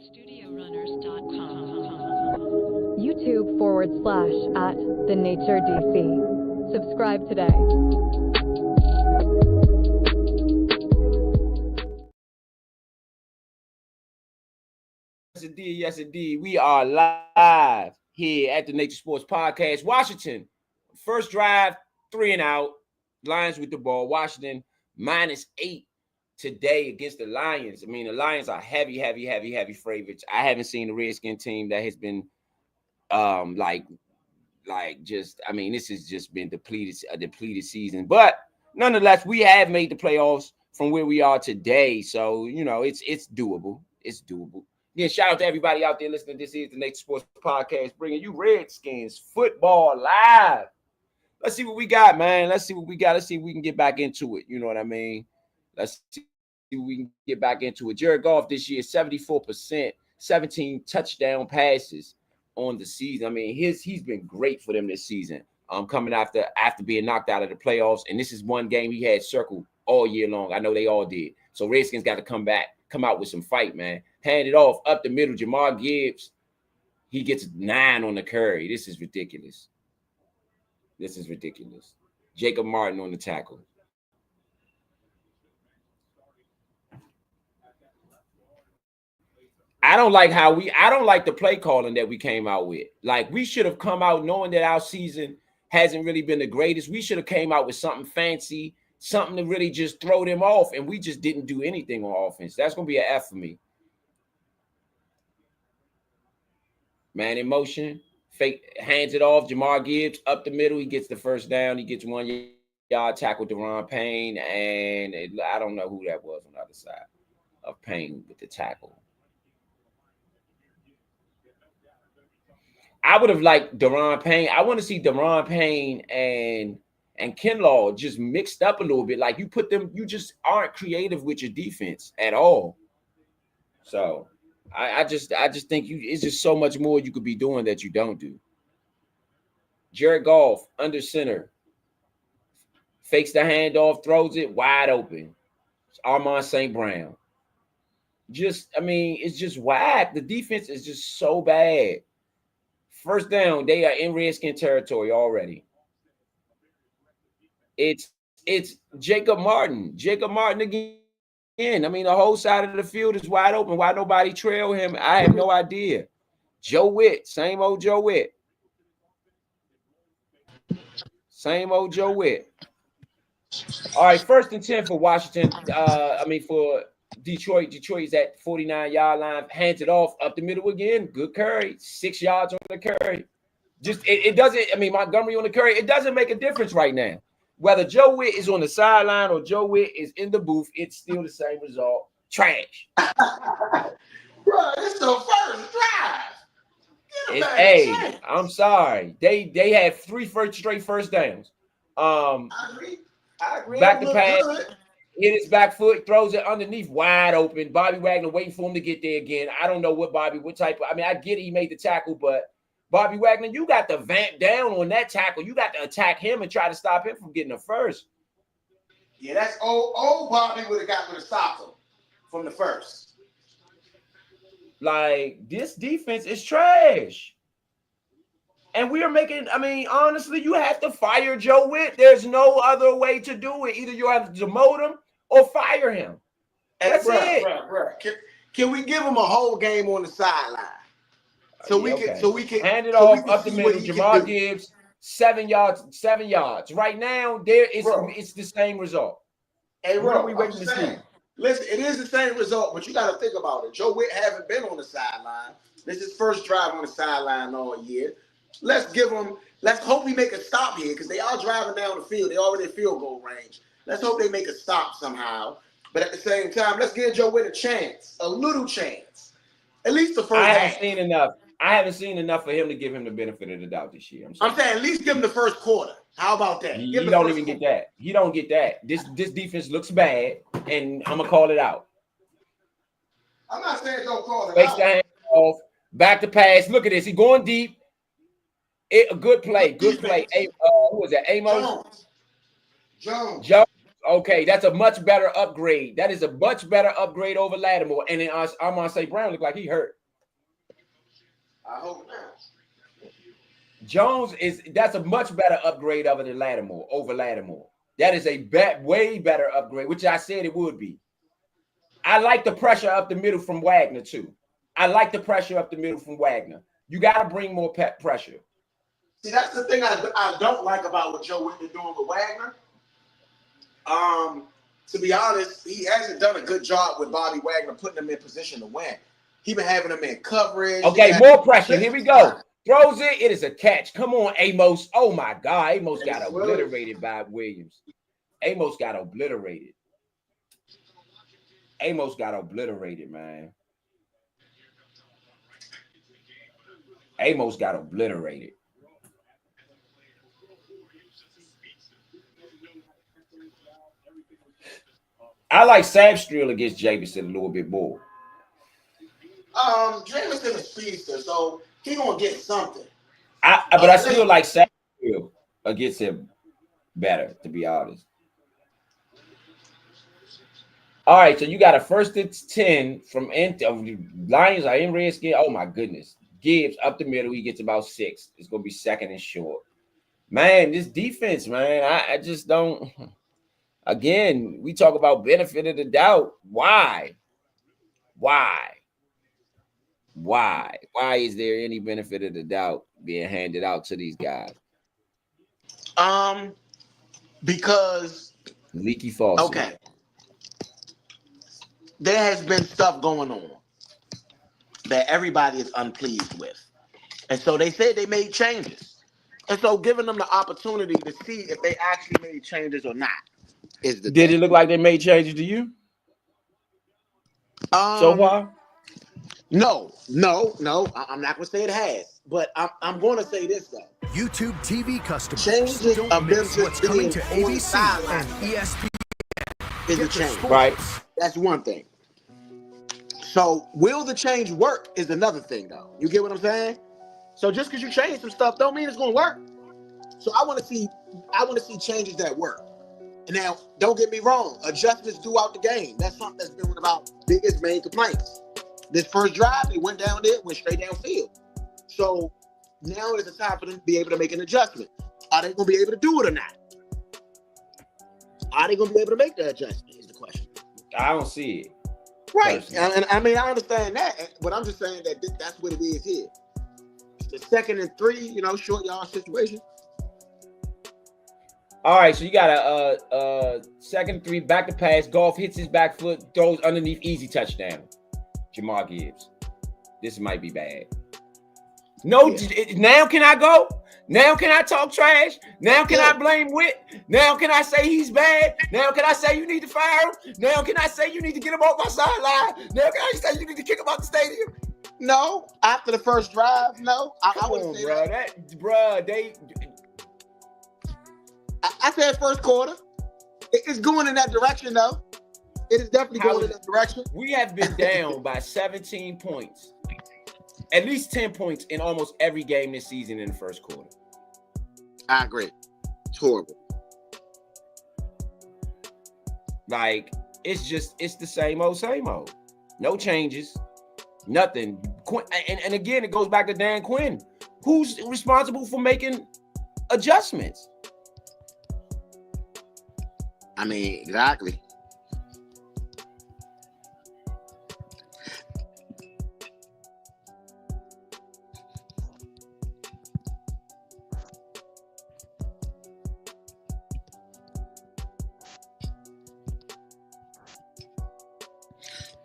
YouTube/@TheNatureDC. Subscribe today. Yes, indeed. We are live here at the Nature Sports Podcast. Washington, first drive, 3 and out. Lions with the ball. Washington -8 today against the Lions. I mean, the Lions are heavy favorites. I haven't seen the Redskin team that has been this has just been a depleted season. But nonetheless, we have made the playoffs from where we are today. So, it's doable. It's doable. Yeah, shout out to everybody out there listening. This is the Nature Sports Podcast, bringing you Redskins football live. Let's see what we got, man. Let's see what we got. Let's see if we can get back into it. You know what I mean? Let's see if we can get back into it. Jared Goff this year, 74%, 17 touchdown passes on the season. I mean, he's been great for them this season. Coming after being knocked out of the playoffs, and this is one game he had circled all year long. I know they all did. So Redskins got to come out with some fight, man. Hand it off up the middle. Jamar Gibbs, he gets 9 on the carry. This is ridiculous. Jacob Martin on the tackle. I don't like the play calling that we came out with. Like, we should have come out knowing that our season hasn't really been the greatest. We should have came out with something fancy, something to really just throw them off, and we just didn't do anything on offense. That's going to be an F for me. Man in motion, fake, hands it off. Jamar Gibbs up the middle. He gets the first down. He gets 1 yard tackle. Deron Payne, and I don't know who that was on the other side of Payne with the tackle. I would have liked Deron Payne. I want to see Deron Payne and Kinlaw just mixed up a little bit. Like, you just aren't creative with your defense at all. So I just think it's just so much more you could be doing that you don't do. Jared Goff under center, fakes the handoff, throws it wide open. It's Amon St. Brown. It's just whack. The defense is just so bad. First down, they are in Redskin territory already. It's Jacob Martin. Jacob Martin again. I mean, the whole side of the field is wide open. Why nobody trail him? I have no idea. Joe Witt, same old Joe Witt. All right, 1st and 10 for Washington. For Detroit. Detroit is at 49-yard line. Hands it off up the middle again. Good carry. 6 yards on the carry. It doesn't. Montgomery on the carry. It doesn't make a difference right now. Whether Joe Witt is on the sideline or Joe Witt is in the booth, it's still the same result. Trash. Bro, it's the first drive. I'm sorry. They had 3 straight first downs. I agree. Back to pass. Hit his back foot, throws it underneath, wide open. Bobby Wagner waiting for him to get there again. I don't know what type of. I get it, he made the tackle, but Bobby Wagner, you got to vamp down on that tackle. You got to attack him and try to stop him from getting a first. Yeah, that's old Bobby would have stopped him from the first. Like, this defense is trash. And we are making, honestly, you have to fire Joe Witt. There's no other way to do it. Either you have to demote him or fire him. That's it. Can we give him a whole game on the sideline? So we can hand it off up the middle. Jamar Gibbs, 7 yards. Right now, it's the same result. Hey, what are we waiting to see? Listen, it is the same result, but you got to think about it. Joe Witt haven't been on the sideline. This is his first drive on the sideline all year. Let's hope we make a stop here, because they are driving down the field. They already at field goal range. Let's hope they make a stop somehow. But at the same time, let's give Joe Witt a little chance. At least the first half. I haven't seen enough for him to give him the benefit of the doubt this year. I'm saying at least give him the first quarter. How about that? He don't even get that. He don't get that. This defense looks bad, and I'm gonna call it out. I'm not saying don't call it Fakes out. the hand off, back to pass. Look at this. He going deep. A good play. Good play. Who was that? Amos? Jones. Okay, that's a much better upgrade. That is a much better upgrade over Lattimore. And then Amon St. Brown looked like he hurt. I hope not. Jones that's a much better upgrade of it than Lattimore over Lattimore. That is a way better upgrade, which I said it would be. I like the pressure up the middle from Wagner too. I like the pressure up the middle from Wagner. You got to bring more pressure. See, that's the thing I don't like about what Joe Whitney doing with Wagner. To be honest, he hasn't done a good job with Bobby Wagner putting him in position to win. He been having him in coverage. Okay, more pressure. Here we go. Throws it. It is a catch. Come on, Amos. Oh, my God. Amos got obliterated by Williams. Amos got obliterated. Amos got obliterated, man. Amos got obliterated. I like Samstrill against Jamison a little bit more. Jamison is speedster, so he gonna get something. But I still like Samstrill against him better, to be honest. All right, so you got a 1st and 10 from Lions are in Redskin. Oh my goodness. Gibbs up the middle, he gets about 6. It's gonna be 2nd and short. Man, this defense, man, I just don't. Again, we talk about benefit of the doubt. Why? Why is there any benefit of the doubt being handed out to these guys? Because leaky faucet. Okay. There has been stuff going on that everybody is unpleased with. And so they said they made changes. And so giving them the opportunity to see if they actually made changes or not is the Did it look like they made changes to you? So far? No. I'm not gonna say it has, but I'm gonna say this though. YouTube TV customers changes don't of them miss what's just coming being to on the ABC sideline and ESPN. is a Get your change. sports. Right. That's one thing. So will the change work is another thing though. You get what I'm saying? So just because you change some stuff don't mean it's gonna work. So I want to see changes that work. Now, don't get me wrong, adjustments throughout the game. That's something that's been one of our biggest main complaints. This first drive, they went down there, went straight downfield. So now is the time for them to be able to make an adjustment. Are they going to be able to do it or not? Are they going to be able to make the adjustment is the question. I don't see it. Right. And I mean, I understand that, but I'm just saying that that's what it is here. It's the 2nd and 3, short yard situation. All right, so you got a 2nd and 3, back to pass. Goff hits his back foot, throws underneath, easy touchdown. Jamar Gibbs. This might be bad. No, Now can I go? Now can I talk trash? Now can I blame Witt? Now can I say he's bad? Now can I say you need to fire him? Now can I say you need to get him off my sideline? Now can I say you need to kick him out the stadium? No, after the first drive, no. I wouldn't say that. I said first quarter. It's going in that direction, though. It is definitely going in that direction. We have been down by 17 points, at least 10 points in almost every game this season in the first quarter. I agree. It's horrible. Like, it's the same old. No changes, nothing. And again, it goes back to Dan Quinn. Who's responsible for making adjustments? I mean, exactly.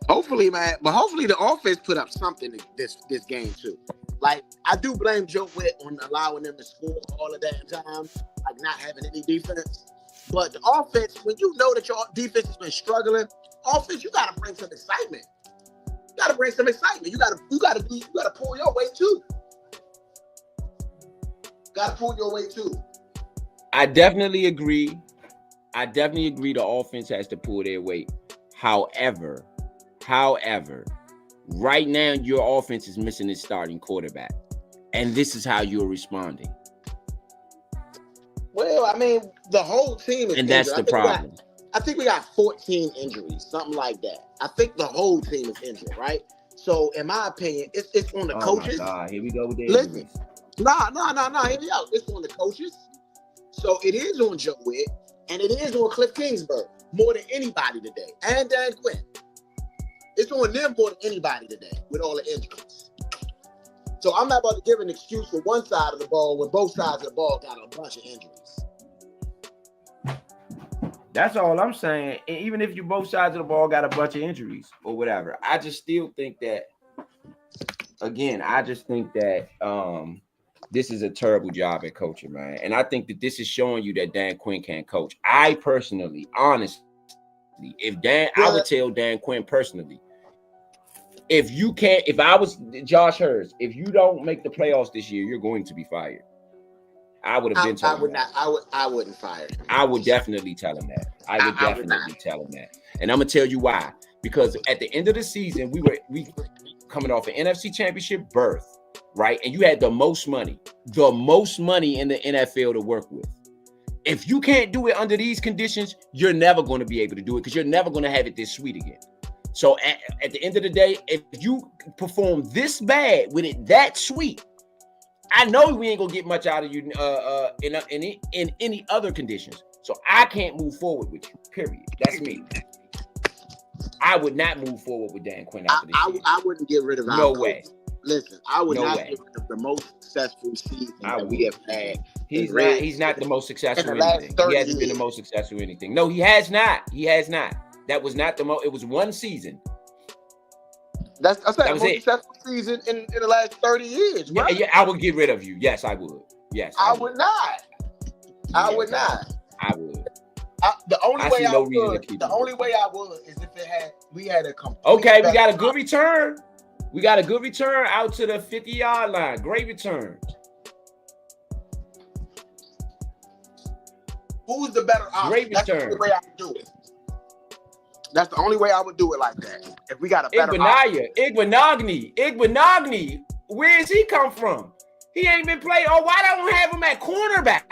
Hopefully, man. But hopefully the offense put up something this game too. Like, I do blame Joe Whitt on allowing them to score all the damn time, like not having any defense. But the offense, when you know that your defense has been struggling, offense, you gotta bring some excitement. You gotta bring some excitement. You gotta pull your weight too. Gotta pull your weight too. I definitely agree. The offense has to pull their weight. However, right now your offense is missing its starting quarterback, and this is how you're responding. Well, I mean, the whole team is and that's injured. the problem. I think we got 14 injuries, something like that. I think the whole team is injured, right? So, in my opinion, it's on the coaches. Oh my God, here we go with the Listen, injuries. nah. Hear me out. It's on the coaches. So it is on Joe Witt, and it is on Cliff Kingsbury more than anybody today, and Dan Quinn. It's on them more than anybody today with all the injuries. So I'm not about to give an excuse for one side of the ball when both sides of the ball got a bunch of injuries. That's all I'm saying. And even if you both sides of the ball got a bunch of injuries or whatever, I just still think that. Again, I just think that this is a terrible job at coaching, man. And I think that this is showing you that Dan Quinn can't coach. I personally, honestly, I would tell Dan Quinn personally, if I was Josh Hurts, if you don't make the playoffs this year, you're going to be fired. I would have been told him that. I wouldn't fire him. I would definitely tell him that. I would definitely tell him that. And I'm gonna tell you why. Because at the end of the season, we coming off an NFC Championship berth, right? And you had the most money in the NFL to work with. If you can't do it under these conditions, you're never going to be able to do it because you're never going to have it this sweet again. So at the end of the day, if you perform this bad with it that sweet, I know we ain't gonna get much out of you in any other conditions. So I can't move forward with you. Period. That's me. I would not move forward with Dan Quinn after this year. I wouldn't get rid of our No coach. way. Listen, I would not get rid of the most successful season that we have had. He's not the most successful in anything. He hasn't been the most successful in anything. No, he has not. He has not. That was not the most. It was one season. I said the most successful season in the last 30 years. Right? Yeah, I would get rid of you. Yes, I would. Yes, I would not. I would not. I would. The only way I would is if we had a complete. Okay, we got a good return. We got a good return out to the 50-yard line. Great return. Who's the better option? Great return. That's the way I would do it. That's the only way I would do it like that. If we got a better option. Iguanagni. Where does he come from? He ain't been playing. Oh, why don't have him at cornerback?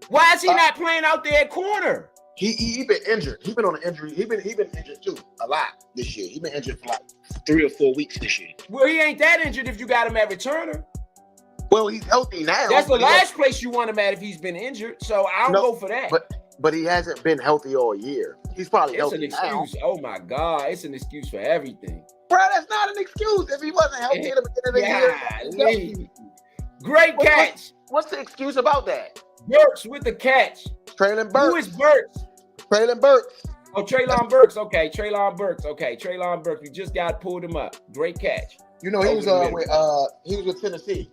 Why is he not playing out there at corner? He been injured. He been on an injury. He been injured too a lot this year. He been injured for like 3 or 4 weeks this year. Well, he ain't that injured if you got him at returner. Well, he's healthy now. That's the last place you want him at if he's been injured. So I'll go for that. But he hasn't been healthy all year. He's probably healthy now. It's an excuse. Oh my God, it's an excuse for everything. Bro, that's not an excuse. If he wasn't healthy at the beginning of the year. Great catch. What's the excuse about that? Burks with the catch. Traylon Burks. Who is Burks? Traylon Burks. Oh, Treylon Burks. Okay, Treylon Burks. Okay, Treylon Burks. We just got pulled him up. Great catch. You know, he was with Tennessee.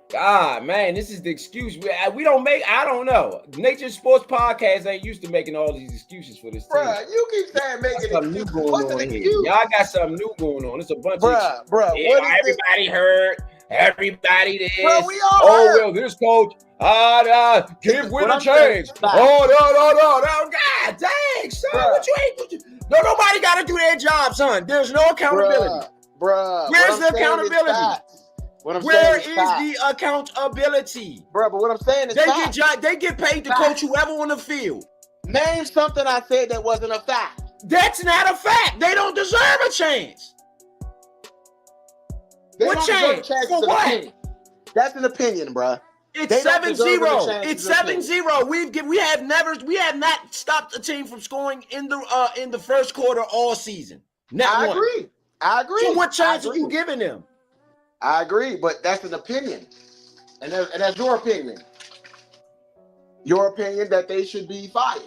God, man, this is the excuse. We don't make. I don't know. Nature Sports Podcast ain't used to making all these excuses for this team. Bruh, you keep saying making something new going on here. Y'all got something new going on. It's a bunch of everybody hurt. Everybody this. Bro, we all hurt. Well, this coach. Give Win a chance. No. God dang, son. What you ain't? No, nobody got to do their job, son. There's no accountability. Bruh. Where's the accountability? Where is the accountability? Bro, but what I'm saying is they get paid to coach whoever on the field. Name something I said that wasn't a fact. That's not a fact. They don't deserve a chance. What chance? For what? That's an opinion, bro. It's 7-0. It's 7-0. We have not stopped a team from scoring in the first quarter all season. I agree. So what chance are you giving them? I agree, but that's an opinion, and that's your opinion. Your opinion that they should be fired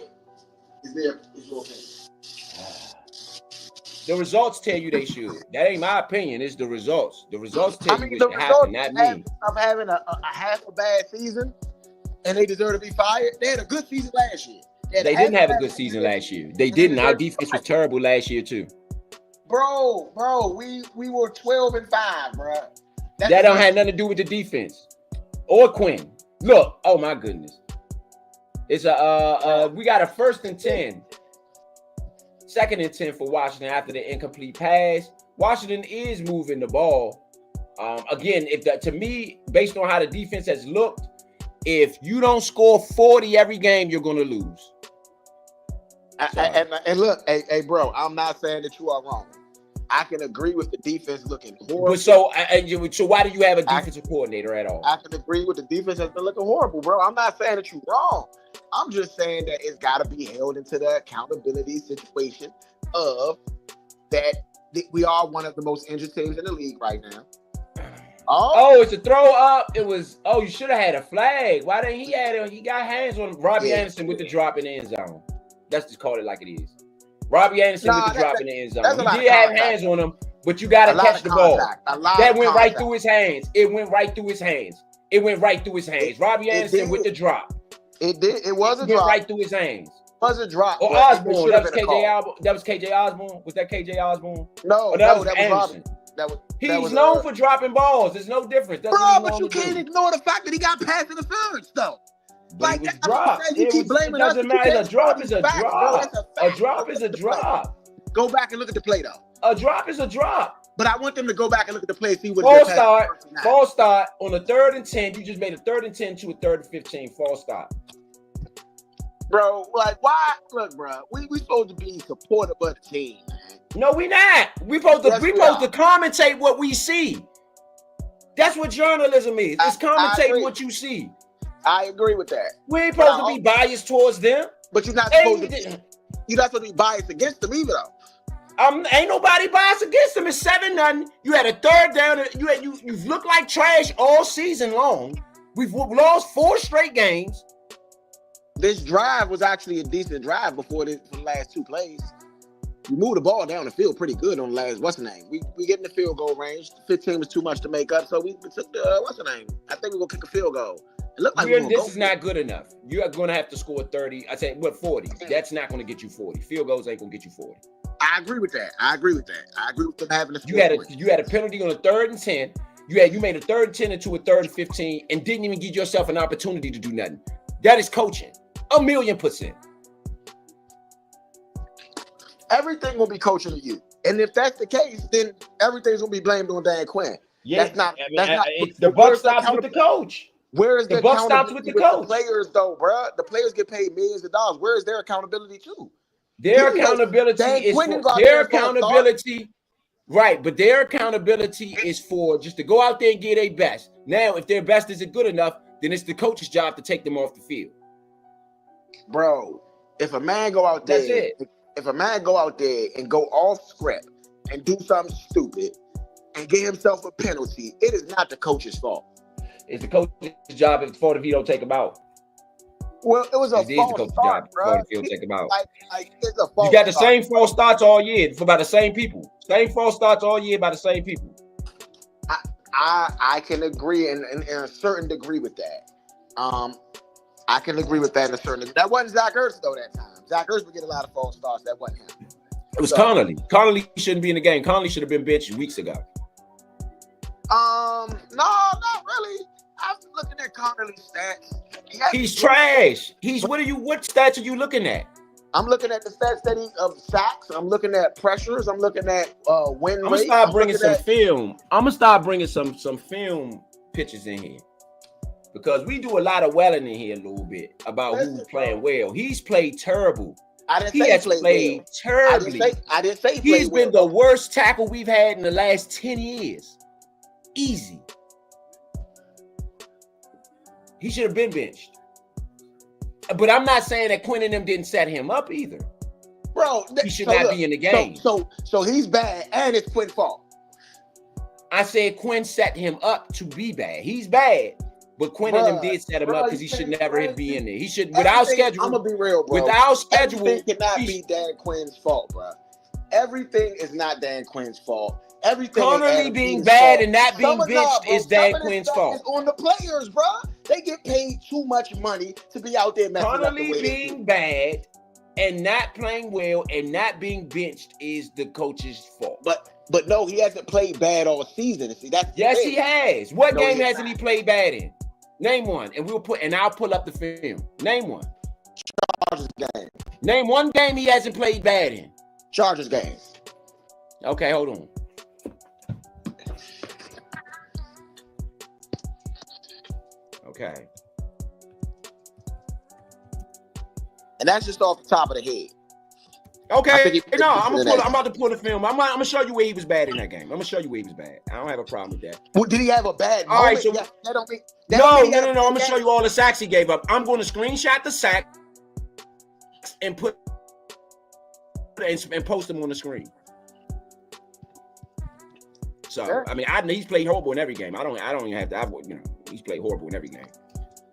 is your opinion. The results tell you they should. That ain't my opinion. It's the results. The results tell you it should happen, not me. I'm having a half a bad season, and they deserve to be fired. They had a good season last year. They didn't have a good season last year. They didn't. Our defense was terrible last year too. Bro, we were 12-5, bro. That don't have nothing to do with the defense or Quinn. Look, oh my goodness. It's we got a 1st and 10. 2nd and 10 for Washington after the incomplete pass. Washington is moving the ball. Again, to me, based on how the defense has looked, if you don't score 40 every game, you're going to lose. And look, hey, bro, I'm not saying that you are wrong. I can agree with the defense looking horrible. But so why do you have a defensive coordinator at all? I can agree with the defense has been looking horrible, bro. I'm not saying that you're wrong. I'm just saying that it's got to be held into the accountability situation of that we are one of the most injured teams in the league right now. Oh, it's a throw up. It was. Oh, you should have had a flag. Why didn't he have it? He got hands on Robbie Anderson with the drop in the end zone. Let's just call it like it is. Robbie Anderson with the drop in the end zone. He did have hands on him, but you got to catch the ball. That went right through his hands. It went right through his hands. It went right through his hands. Robbie Anderson with the drop. It did. It was a drop. Went right through his hands. It was a drop. Or Osborne. That was KJ Osborne. That was KJ Osborne. Was that KJ Osborne? No, that was Anderson. He's known for dropping balls. There's no difference. That's bro, but you can't ignore the fact that he got pass interference, though. Like that's what I'm saying. You keep blaming us. It doesn't matter. A drop is a drop. A drop is a drop. Go back and look at the play, though. A drop is a drop. But I want them to go back and look at the play and see what. False start on a 3rd and 10. You just made a 3rd and 10 to a 3rd and 15. False start. Bro, like why? Look, bro, we supposed to be supportive of the team, man. No, we not. We supposed to commentate what we see. That's what journalism is. It's commentating what you see. I agree with that. We ain't supposed to be biased towards them. But you're not supposed to. You're not supposed to be biased against them either, though. Ain't nobody biased against them. It's 7-0. You had a 3rd down. You've looked like trash all season long. We've lost 4 straight games. This drive was actually a decent drive for the last 2 plays. We moved the ball down the field pretty good on the last, what's the name? We get in the field goal range. 15 was too much to make up, so we took the, what's the name? I think we're going to kick a field goal. It looked like this is not good enough. You are going to have to score 30. I say, 40? That's not going to get you 40. Field goals ain't going to get you 40. I agree with that. I agree with them having a you had a penalty on a 3rd and 10. You made a 3rd and 10 into a 3rd and 15 and didn't even give yourself an opportunity to do nothing. That is coaching. 1,000,000%. Everything will be coaching to you. And if that's the case, then everything's going to be blamed on Dan Quinn. Yeah, the buck stops with the coach. Where is the buck stops with the coach? The players, though, bro. The players get paid millions of dollars. Where is their accountability too? Their accountability is for their accountability. Right, but their accountability is for just to go out there and get their best. Now, if their best isn't good enough, then it's the coach's job to take them off the field. Bro, if a man go out there, if a man go out there and go off script and do something stupid and get himself a penalty, it is not the coach's fault. It's the coach's job if he don't take him out. Well, it was a false start, bro. Take him out. Like it's a false. You got the same false starts all year by the same people. Same false starts all year by the same people. I can agree in a certain degree with that. I can agree with that in a certain degree. That wasn't Zach Ertz though that time. Zach Ertz would get a lot of false starts. That wasn't him. It was Connolly. Connolly shouldn't be in the game. Connolly should have been benched weeks ago. No, not really. I'm looking at Connolly's stats. He's trash. What stats are you looking at? I'm looking at the stats of sacks. I'm looking at pressures. I'm looking at win rate. I'm gonna start bringing some film. I'm gonna start bringing some film pictures in here because we do a lot of welling in here a little bit about who's playing well. He's played terrible. He has played terribly. I didn't say he's been the worst tackle we've had in the last 10 years. Easy. He should have been benched. But I'm not saying that Quinn and them didn't set him up either. Bro, he should not be in the game. So he's bad and it's Quinn's fault. I said Quinn set him up to be bad. He's bad. But Quinn and them did set him up because he should never be in there. He should, without schedule. I'm gonna be real, bro. Without schedule, everything cannot be Dan Quinn's fault, bro. Everything is not Dan Quinn's fault. Everything. Connolly being bad and not being benched is Dan Quinn's fault. It's on the players, bro. They get paid too much money to be out there messing up the way Connolly being bad and not playing well and not being benched is the coach's fault. But no, he hasn't played bad all season. See, that's he has. What game hasn't he played bad in? Name one, and I'll pull up the film. Name one. Chargers game. Name one game he hasn't played bad in. Chargers game. Okay, hold on. Okay. And that's just off the top of the head. Okay, no, I'm about to pull the film. I'm gonna show you where he was bad in that game. I'm gonna show you where he was bad. I don't have a problem with that. Well, did he have a bad moment? All right, so that don't mean, no. I'm gonna show you all the sacks he gave up. I'm gonna screenshot the sack and put and post them on the screen. So sure. I mean, he's played horrible in every game. I don't even have to. He's played horrible in every game.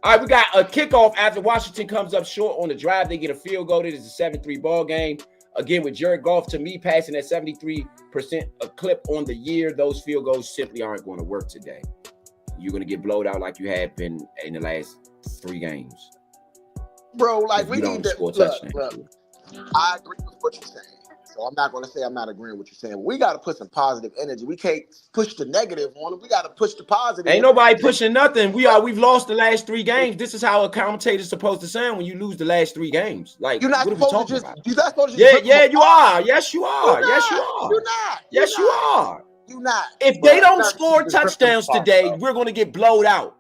All right, we got a kickoff after Washington comes up short on the drive. They get a field goal. It is a 7-3 ball game. Again, with Jared Goff, to me, passing at 73% a clip on the year, those field goals simply aren't going to work today. You're going to get blowed out like you have been in the last 3 games. Bro, like we need to score touchdowns. Look, I agree with what you're saying. So I'm not going to say I'm not agreeing with what you're saying. We got to put some positive energy. We can't push the negative on them. We got to push the positive. Ain't nobody pushing nothing. We've lost the last 3 games. This is how a commentator's supposed to sound when you lose the last 3 games. Like, you're not supposed to just. You're not supposed to just. Yeah, you are. Yes, you are. Yes, you are. You're not. Yes, you are. You're not. If they don't score touchdowns today, we're going to get blowed out.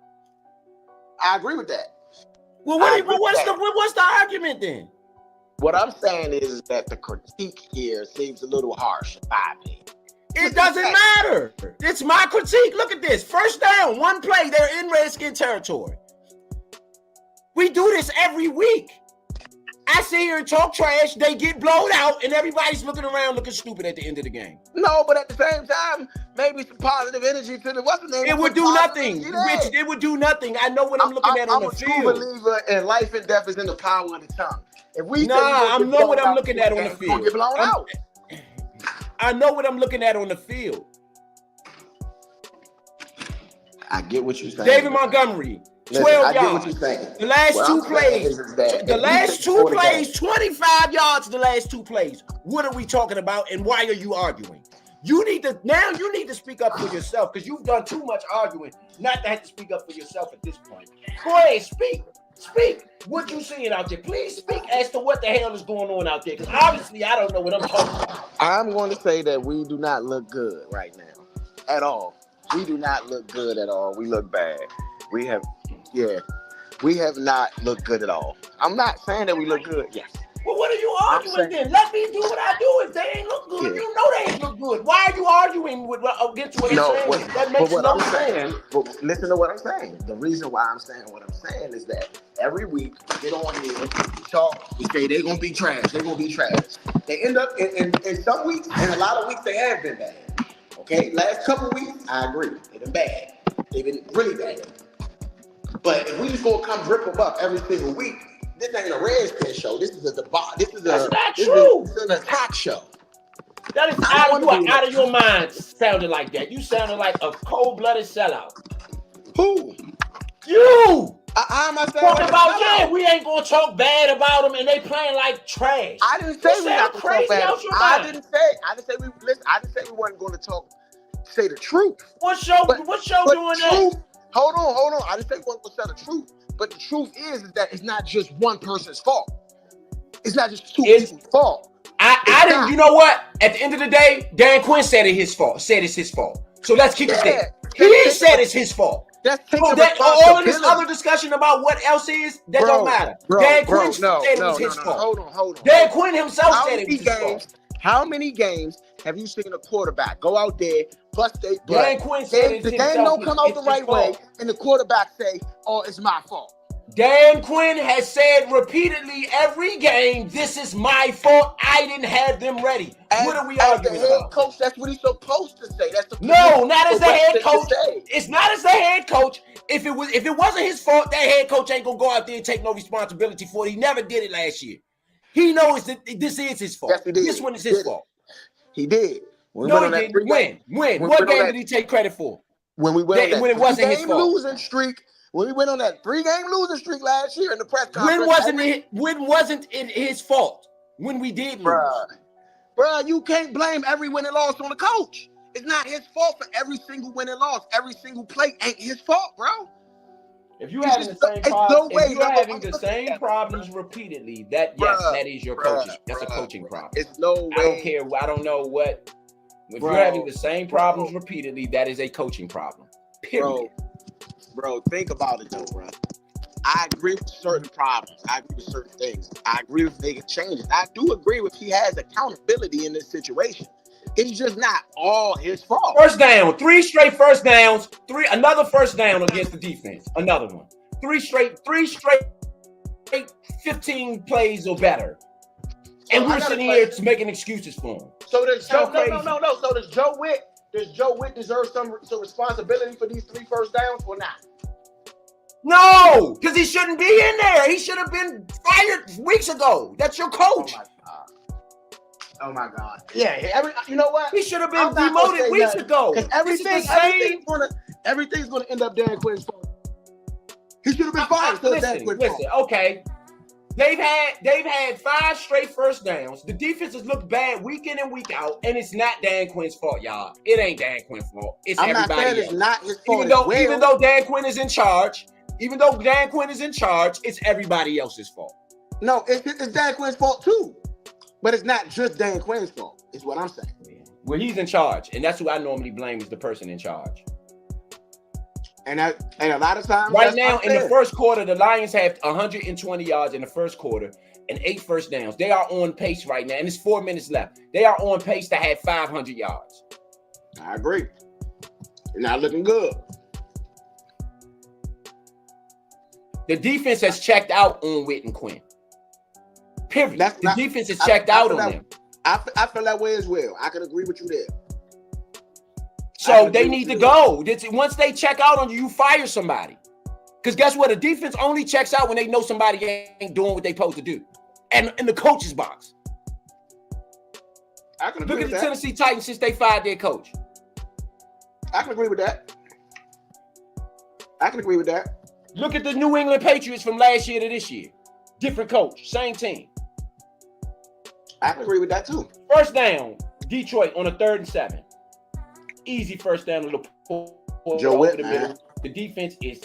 I agree with that. Well, what's the argument then? What I'm saying is that the critique here seems a little harsh by me. It doesn't matter. It's my critique. Look at this. First down, 1 play. They're in Redskin territory. We do this every week. I sit here and talk trash. They get blown out, and everybody's looking around looking stupid at the end of the game. No, but at the same time, maybe some positive energy to the what's the name? It would do nothing, Rich. It would do nothing. I know what I'm looking at on the field. I'm a true believer in life and death is in the power of the tongue. If we I know what I'm looking at on the field. Get blown out. I know what I'm looking at on the field. I get what you're saying. David Montgomery, 12 yards. I get what you're saying. The last 2 plays, 25 yards the last 2 plays. What are we talking about and why are you arguing? You need to speak up for yourself because you've done too much arguing not to have to speak up for yourself at this point. Go ahead, speak. Speak. What you seeing out there? Please speak as to what the hell is going on out there. Because obviously I don't know what I'm talking about. I'm going to say that we do not look good right now. At all. We do not look good at all. We look bad. We have not looked good at all. I'm not saying that we look good. Yes. Well, what are you arguing then? Let me do what I do. If they ain't look good, you know they ain't look good. Why are you arguing against what I'm saying? That makes no sense. But listen to what I'm saying. The reason why I'm saying what I'm saying is that every week we get on here, we talk, we say they're gonna be trash. They're gonna be trash. They end up in some weeks, and a lot of weeks they have been bad. Okay, last couple weeks, I agree. They've been bad. They've been really bad. But if we just gonna come rip them up every single week, this ain't a Redskin show. This is a debate. This is an attack show. That is out of your mind. Sounded like that. You sounded like a cold-blooded sellout. Who? You. How am I saying? Talking about we ain't gonna talk bad about them, and they playing like trash. I didn't say we not gonna talk bad. I didn't say we wasn't going to say the truth. What show doing that? Hold on. I didn't say we wasn't going to say the truth. But the truth is that it's not just one person's fault. It's not just 2 people's fault. I didn't. You know what? At the end of the day, Dan Quinn said it's his fault. So let's keep it there. He said it's his fault. All of this other discussion about what else is, that don't matter. Dan Quinn said it was his fault. Hold on. Dan Quinn himself said it was his fault. How many games have you seen a quarterback go out there, bust their butt? Dan Quinn said the game don't come out the right way, and the quarterback say, "Oh, it's my fault." Dan Quinn has said repeatedly every game, "This is my fault. I didn't have them ready." What are we arguing about? Head coach, that's what he's supposed to say. That's not as the head coach. It's not as the head coach. If it wasn't his fault, that head coach ain't gonna go out there and take no responsibility for it. He never did it last year. He knows that this is his fault. Yes, he did. This one is his fault. He did. He didn't. When? What game did he take credit for? When we went on that it wasn't his fault. Losing streak. When we went on that 3-game losing streak last year in the press conference. When wasn't it his fault? When we did lose. Bruh, you can't blame every win and loss on the coach. It's not his fault for every single win and loss. Every single play ain't his fault, bro. If you're having the same problems repeatedly, that is your coaching. That's a coaching problem. It's no way. I don't care. I don't know what. If you're having the same problems repeatedly, that is a coaching problem. Period. Bro, think about it though, bro. I agree with certain problems. I agree with certain things. I agree with making changes. I do agree with he has accountability in this situation. It's just not all his fault. First down, 3 straight first downs, another first down against the defense. Another one. 3 straight 15 plays or better. And we're sitting here making excuses for him. So does no. So does Joe Witt deserve some responsibility for these 3 first downs or not? No, because he shouldn't be in there. He should have been fired weeks ago. That's your coach. Oh my God. Yeah. You know what? He should have been demoted weeks ago. Because everything's gonna end up Dan Quinn's fault. He should have been fired. Listen. Okay. They've had 5 straight first downs. The defenses look bad week in and week out, and it's not Dan Quinn's fault, y'all. It ain't Dan Quinn's fault. It's everybody else. I'm not saying it's not his fault. Even though Dan Quinn is in charge, it's everybody else's fault. No, it's Dan Quinn's fault too. But it's not just Dan Quinn's fault, is what I'm saying. Well, he's in charge, and that's who I normally blame is the person in charge. And a lot of times, right now in the first quarter, the Lions have 120 yards in the first quarter and 8 first downs. They are on pace right now, and it's 4 minutes left. They are on pace to have 500 yards. I agree. They're not looking good. The defense has checked out on Witt and Quinn. Period. The defense is checked out on them. I feel that way as well. I can agree with you there. So they need to go. Once they check out on you, you fire somebody. Because guess what? The defense only checks out when they know somebody ain't doing what they're supposed to do. And in the coach's box. I can agree Look with at the that. Tennessee Titans since they fired their coach. I can agree with that. Look at the New England Patriots from last year to this year. Different coach, same team. I can agree with that too. First down, Detroit on a 3rd and 7. Easy first down to the Joe Witt, the middle. The defense is,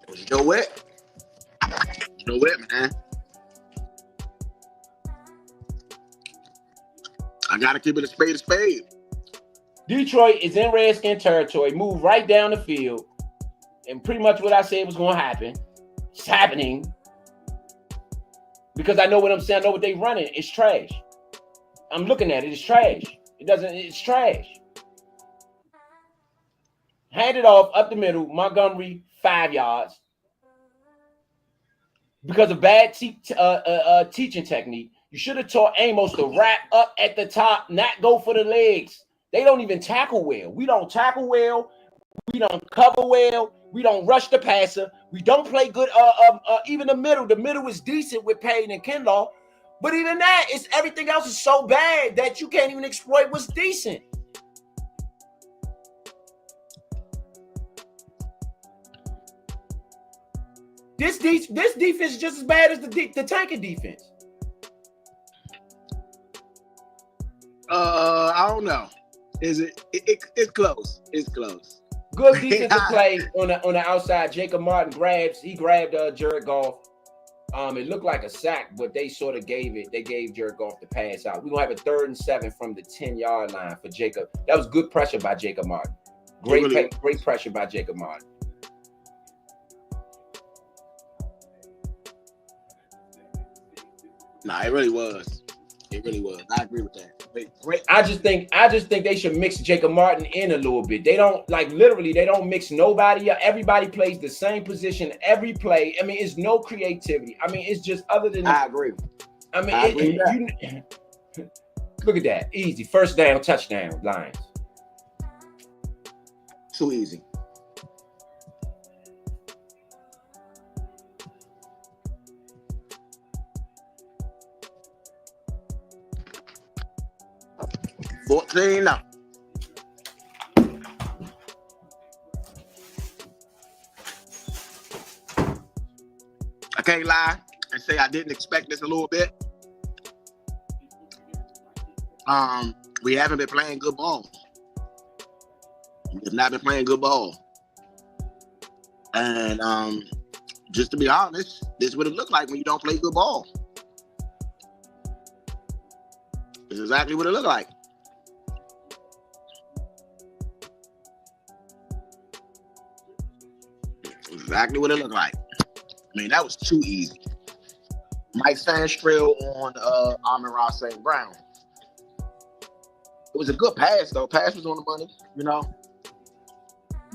it's Joe Witt. Joe Witt, man. I gotta keep it a spade a spade. Detroit is in Redskin territory, move right down the field. And pretty much what I said was going to happen. It's happening. Because I know what I'm saying. I know what they're running. It's trash. I'm looking at it. It's trash. It's trash. Hand it off up the middle. Montgomery, 5 yards. Because of bad teaching technique, you should have taught Amos to wrap up at the top, not go for the legs. They don't even tackle well. We don't tackle well. We don't cover well. We don't rush the passer. We don't play good. Even the middle. The middle is decent with Payne and Kinlaw. But even that, everything else is so bad that you can't even exploit what's decent. This defense is just as bad as the Tanker defense. I don't know. Is it? It's close. It's close. Good defensive play on the outside. Jacob Martin grabbed Jared Goff. It looked like a sack, but they sort of gave it. They gave Jared Goff the pass out. We're gonna have a 3rd and 7 from the 10-yard line for Jacob. That was good pressure by Jacob Martin. Great pressure by Jacob Martin. Nah, it really was. It really was. I agree with that. Great. I just think they should mix Jacob Martin in a little bit. They don't literally. They don't mix nobody up. Everybody plays the same position every play. It's no creativity. It's just other than. I agree. Look at that. Easy. First down, touchdown, Lions. Too easy. $14 now. I can't lie and say I didn't expect this a little bit. We haven't been playing good ball. We have not been playing good ball. And just to be honest, this is what it looked like when you don't play good ball. This is exactly what it looked like. exactly what it looked like. I mean, that was too easy. Mike Sandstrill on Amon-Ra St. Brown. It was a good pass, though. Pass was on the money, you know.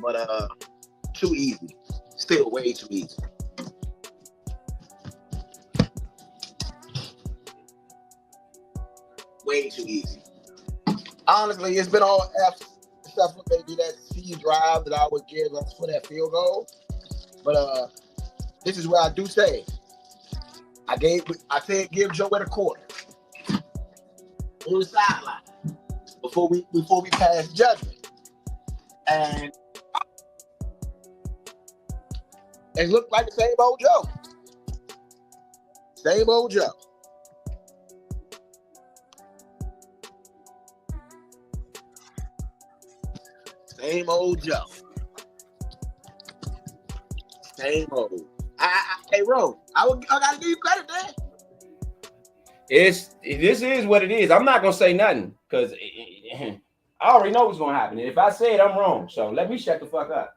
But too easy. Still way too easy. Way too easy. Honestly, it's been all F stuff with maybe that C drive that I would give us for that field goal. But this is where I do say I said give Joe Whitt a quarter on the sideline before we pass judgment. And it looked like the same old Joe. Same old Joe. Same old Joe. Same old. Hey, Ro, I gotta give you credit, man. This is what it is. I'm not gonna say nothing because I already know what's gonna happen. And if I say it, I'm wrong. So let me shut the fuck up.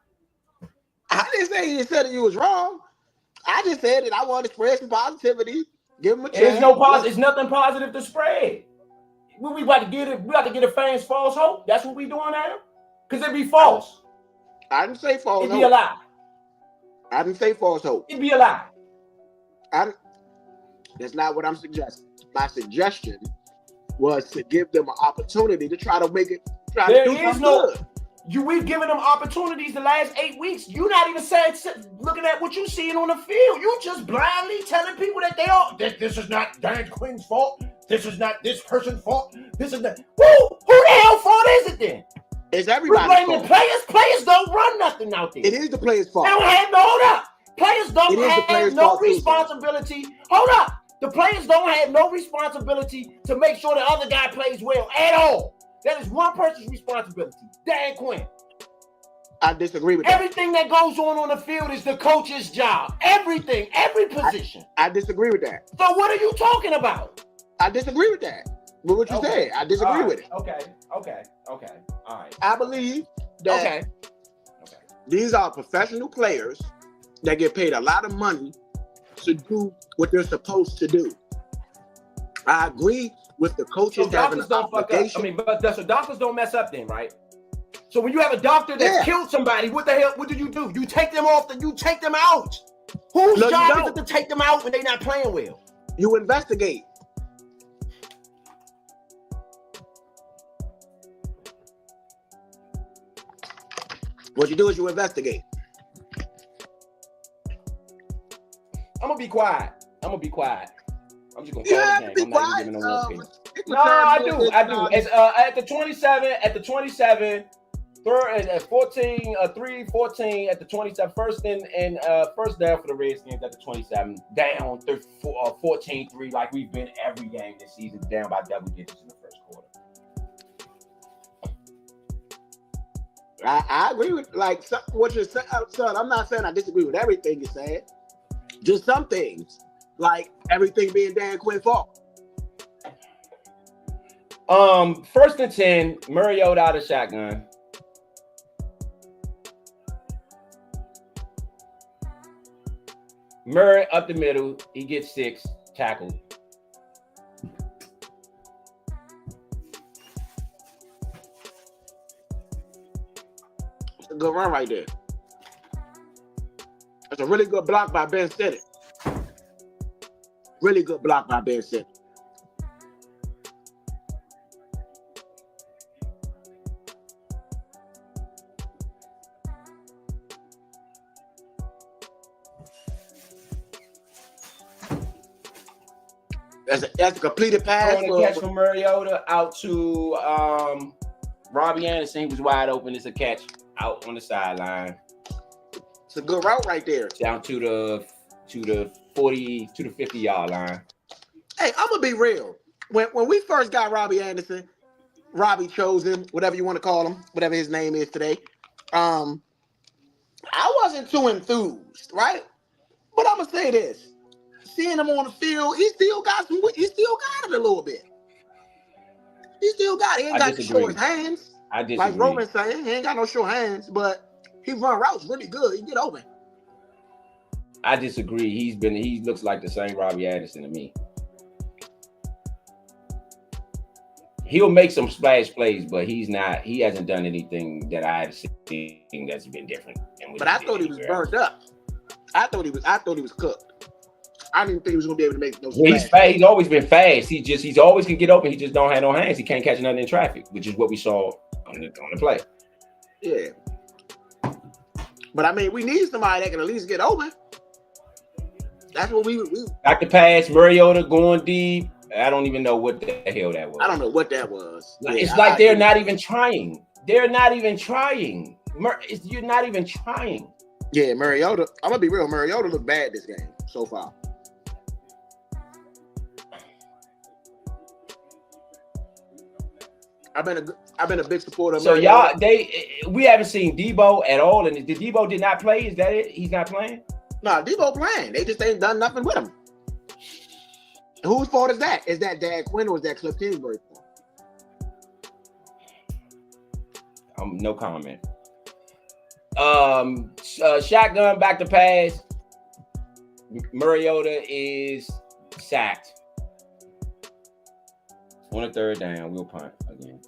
I didn't say you said that you was wrong. I just said that I want to spread some positivity. Give them a chance. There's no positive. It's nothing positive to spread. We about to get it. We about to get the fans false hope. That's what we doing, Adam. Because it'd be false. I didn't say false hope. It'd be a lie. I didn't say false hope. It'd be a lie. That's not what I'm suggesting. My suggestion was to give them an opportunity to try to make it. There is no. We've given them opportunities the last 8 weeks. You're not even saying, looking at what you're seeing on the field. You just blindly telling people that they are. This is not Dan Quinn's fault. This is not this person's fault. This is not. Who the hell fault is it then? It's everybody's We're blaming fault. players. Players don't run nothing out there. It is the players' fault. They don't have hold up. Players don't have no responsibility. Hold up. The players don't have no responsibility to make sure the other guy plays well at all. That is one person's responsibility. Dan Quinn. I disagree with that. Everything that goes on the field is the coach's job. Everything, every position. I disagree with that. So what are you talking about? I disagree with that. With what you said, I disagree with it. Okay. All right. I believe that these are professional players that get paid a lot of money to do what they're supposed to do. I agree with the coaches having an obligation. I mean, but so doctors don't mess up then, right? So when you have a doctor that killed somebody, what the hell? What do? You take them off. You take them out. Whose job is it to take them out when they're not playing well? You investigate. What you do is you investigate. I'm gonna be quiet. I'm just gonna call the game. I'm not even giving no more opinion. No, I do. It's at the 27, third at 14, 3-14 at the 27, first down for the Redskins at the 27, down 14-3 like we've been every game this season, down by double digits in the first quarter. I agree with what you're saying, son. I'm not saying I disagree with everything you said. Just some things, like everything being Dan Quinn's fault. First and 10, Mariota out of shotgun. Murray up the middle. He gets 6, tackled. It's a good run right there. It's a really good block by Ben Sinnott. Really good block by Ben Sinnott. That's a completed pass. Catch from Mariota out to Robbie Anderson. He was wide open. It's a catch out on the sideline. It's a good route right there. Down to the 40 to the 50-yard line. Hey, I'm gonna be real. When we first got Robbie Anderson, Robbie chose him, whatever you want to call him, whatever his name is today. I wasn't too enthused, right? But I'm gonna say this. Seeing him on the field, he still got it a little bit. He still got it. He ain't got to show his hands. I disagree. Like Roman saying, he ain't got no show hands, but he run routes really good. He get open. I disagree. He looks like the same Robbie Anderson to me. He'll make some splash plays, but he hasn't done anything that I've seen that's been different. But I thought he was burnt up. I thought he was cooked. I didn't think he was gonna be able to make those. Well, he's always been fast. He's always can get open. He just don't have no hands. He can't catch nothing in traffic, which is what we saw on the play. Yeah. But I mean, we need somebody that can at least get open. That's what we Back to pass, Mariota going deep. I don't even know what the hell that was. I don't know what that was. It's like they're not even trying. They're not even trying. You're not even trying. Yeah, Mariota. I'm gonna be real. Mariota looked bad this game so far. I've been a big supporter of Mariota. We haven't seen Debo at all, and the Debo did not play. Is that it? He's not playing? No, Debo playing. They just ain't done nothing with him. Whose fault is that? Is that Dan Quinn or is that Cliff Kingsbury's fault? No comment. Shotgun back to pass. Mariota is sacked. On a third down, we'll punt again.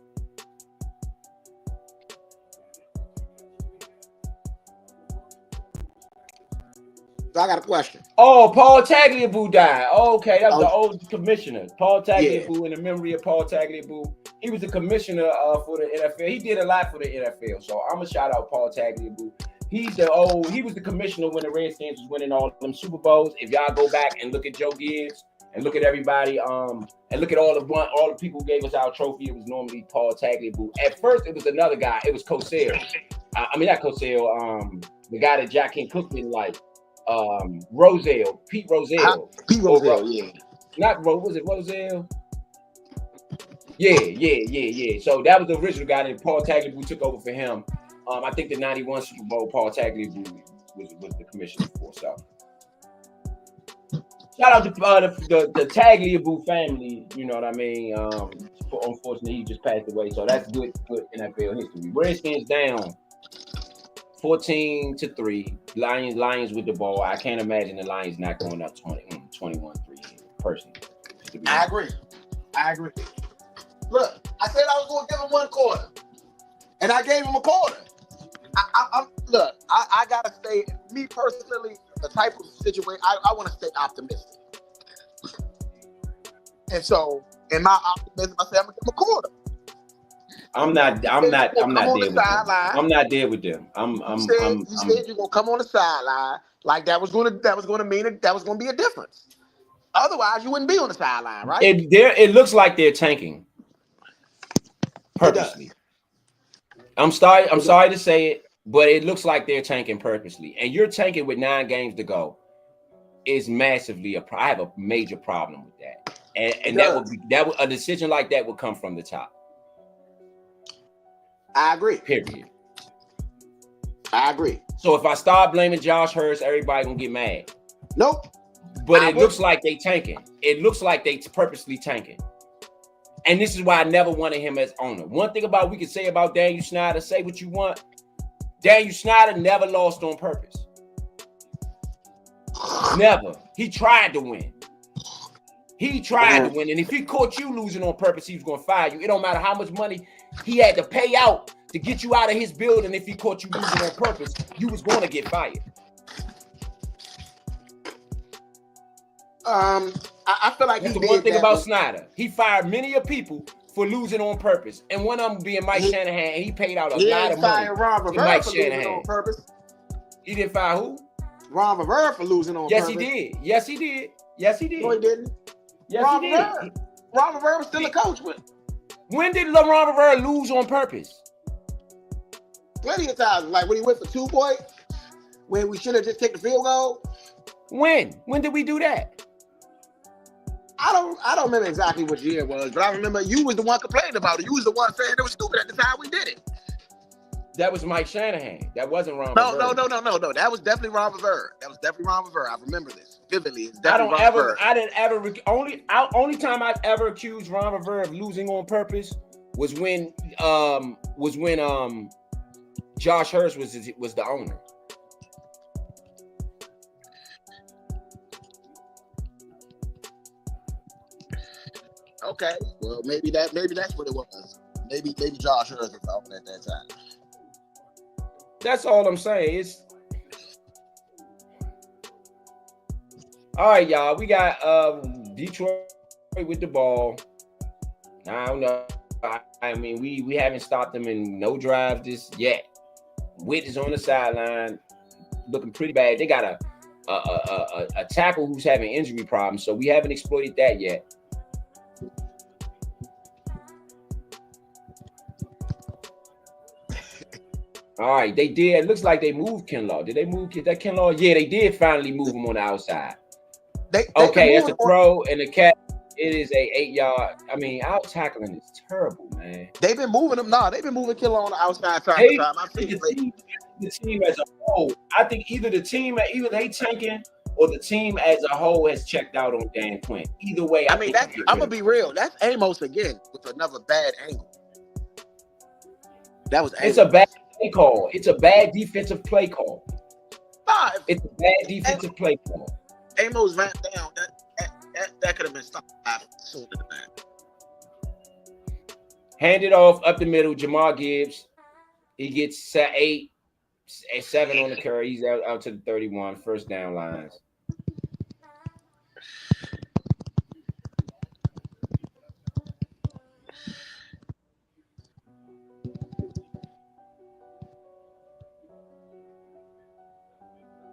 So I got a question. Oh, Paul Tagliabue died. Oh, okay, that was the old commissioner. Paul Tagliabue, in the memory of Paul Tagliabue. He was the commissioner for the NFL. He did a lot for the NFL. So I'm gonna shout out Paul Tagliabue. He was the commissioner when the Redskins was winning all them Super Bowls. If y'all go back and look at Joe Gibbs and look at everybody, and look at all the people who gave us our trophy, it was normally Paul Tagliabue. At first, it was another guy. It was Cosell. Not Cosell. The guy that Jack King Cook didn't like. Rozelle, Pete Rozelle. Pete Rozelle, yeah. Not was it Rozelle? Yeah. So that was the original guy that Paul Tagliabue took over for him. I think the 91 Super Bowl, Paul Tagliabue was the commissioner for. So shout out to the Tagliabue family, you know what I mean? Unfortunately, he just passed away. So that's good NFL history. Redskins down 14-3. Lions with the ball. I can't imagine the Lions not going up 21-3 personally. I agree. Look, I said I was going to give him one quarter, and I gave him a quarter. I gotta stay. Me personally, the type of situation I want to stay optimistic, and so in my optimism, I said I'm gonna give him a quarter. I'm not there with them. I'm not there with them. You said you're gonna come on the sideline like that was gonna mean that was gonna be a difference. Otherwise, you wouldn't be on the sideline, right? It looks like they're tanking purposely. I'm sorry to say it, but it looks like they're tanking purposely. And you're tanking with 9 games to go. Is massively I have a major problem with that. And that would a decision like that would come from the top. I agree. Period. I agree. So if I start blaming Josh Hurst, everybody gonna get mad. Nope. But it looks like they tanking. It looks like they purposely tanking. And this is why I never wanted him as owner. One thing we can say about Daniel Snyder, say what you want. Daniel Snyder never lost on purpose. Never. He tried to win. And if he caught you losing on purpose, he was going to fire you. It don't matter how much money he had to pay out to get you out of his building. If he caught you losing on purpose, you was going to get fired. I feel like that's the one thing about Snyder. He fired many of people for losing on purpose, and one of them being Mike Shanahan. And he paid out a lot of money to Mike Shanahan. On purpose. He didn't fire who? Ron Rivera for losing on purpose. Yes, he did. No, he didn't. Yes, Ron he Rivera. did. Ron Rivera was still a coach with. When did Ron Rivera lose on purpose? Plenty of times, like when he went for 2 points, when we should have just taken the field goal. When did we do that? I don't remember exactly what year it was, but I remember you was the one complaining about it. You was the one saying it was stupid at the time we did it. That was Mike Shanahan. That wasn't Ron Rivera. No. That was definitely Ron Rivera. I remember this vividly. It's definitely Only time I've ever accused Ron Rivera of losing on purpose was when Josh Hurst was the owner. Okay, well maybe that's what it was. Maybe Josh Hurts was out at that time. That's all I'm saying. It's all right, y'all. We got Detroit with the ball. I don't know. I mean, we haven't stopped them in no drive just yet. Witt is on the sideline, looking pretty bad. They got a tackle who's having injury problems, so we haven't exploited that yet. All right, they did. It looks like they moved Kinlaw. Did they move that Kinlaw? Yeah, they did finally move him on the outside. Okay, that's a throw and a catch. It is a 8-yard. I mean, out tackling is terrible, man. They've been moving him. They've been moving Kinlaw on the outside time to time. I've seen the team as a whole. I think either they tanking or the team as a whole has checked out on Dan Quinn. Either way, I mean, I'm gonna be real. That's Amos again with another bad angle. That was Amos. It's a bad play call. It's a bad defensive play call. It's a bad defensive play call. Amos ramped down. That could have been stopped sooner than that. Hand it off up the middle. Jamar Gibbs. He gets 7 on the carry. He's out to the 31. First down lines.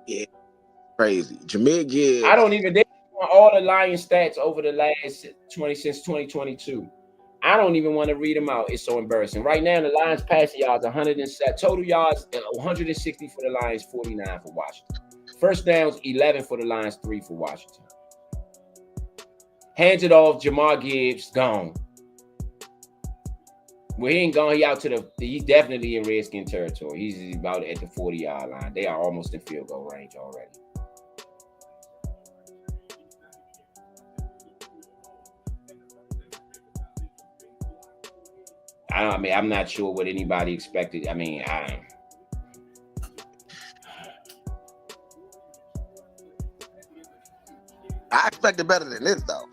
Yeah, crazy. Jahmyr Gibbs. I don't even. They want all the Lions stats over the last since 2022. I don't even want to read them out. It's so embarrassing. Right now, the Lions passing yards 107, total yards 160 for the Lions, 49 for Washington. First downs 11 for the Lions, 3 for Washington. Hands it off. Jamar Gibbs gone. Well, he ain't gone. He's definitely in Redskin territory. He's about at the 40-yard line. They are almost in field goal range already. I'm not sure what anybody expected. I expected better than this, though.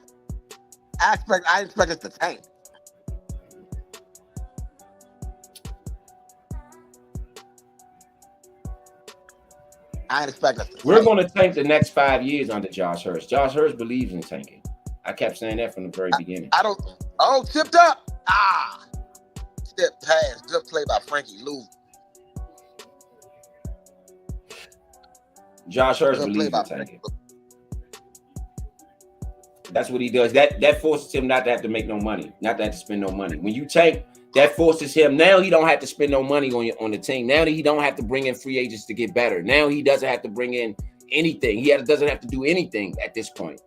I expect us to tank. I expect us to tank. We're going to tank the next 5 years under Josh Hurts. Josh Hurts believes in tanking. I kept saying that from the very beginning. Tipped up. Step pass. Good play by Frankie Lou. Josh Hurts believes in tanking. That's what he does. That forces him not to have to make no money, not to have to spend no money. When you tank, that forces him. Now he don't have to spend no money on the team. Now that he don't have to bring in free agents to get better. Now he doesn't have to bring in anything. He doesn't have to do anything at this point.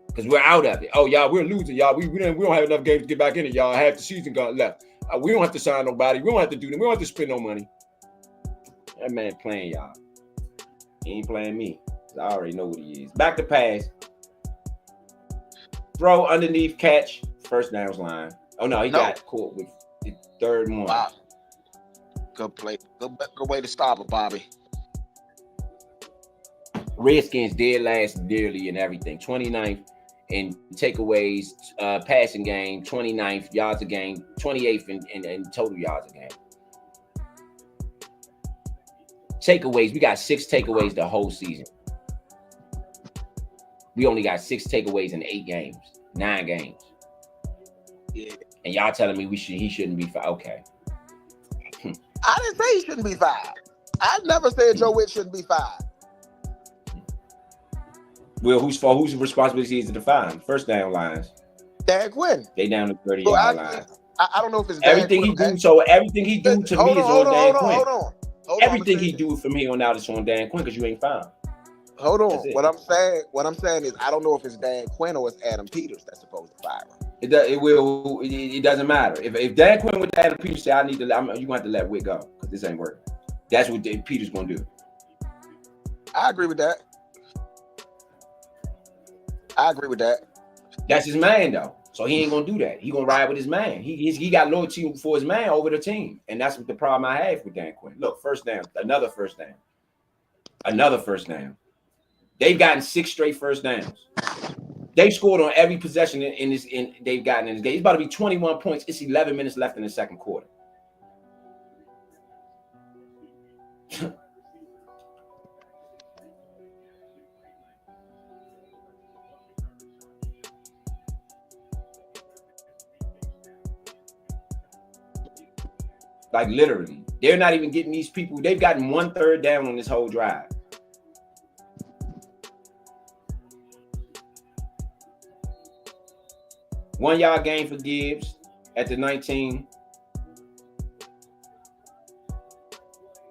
Because we're out of it. Oh, y'all, we're losing, y'all. We don't have enough games to get back in it, y'all. Half the season got left. We don't have to sign nobody. We don't have to do that. We don't have to spend no money. That man playing y'all. He ain't playing me. I already know what he is. Back to pass. Throw underneath, catch. First downs line. Oh, no, he got caught with the third one. Wow. Good play. Good way to stop it, Bobby. Redskins did last dearly in everything. 29th in takeaways, passing game, 29th yards a game, 28th in total yards a game. Takeaways, we got 6 takeaways the whole season. We only got 6 takeaways in 9 games. Yeah. And y'all telling me he shouldn't be fired. Okay. I didn't say he shouldn't be fired. I never said Joe Witt shouldn't be fired. Well, whose responsibility is to define first down lines? Dan Quinn. They down to 30-yard line. I don't know if it's everything he do. So everything he do to me is on Dan Quinn. Hold on. Everything he do from here on out is on Dan Quinn because you ain't found. Hold on. What I'm saying is I don't know if it's Dan Quinn or it's Adam Peters that's supposed to fire him. It doesn't matter. If Dan Quinn with Adam Peters say you're gonna have to let Witt go because this ain't working. That's what Peters gonna do. I agree with that. That's his man though. So he ain't gonna do that. He gonna ride with his man. He got loyalty for his man over the team. And that's what the problem I have with Dan Quinn. Look, first down, another first down. They've gotten 6 straight first downs. They scored on every possession they've gotten in this game. It's about to be 21 points. It's 11 minutes left in the second quarter. Like literally, they're not even getting these people. They've gotten 1/3 down on this whole drive. One yard gain for Gibbs at the 19.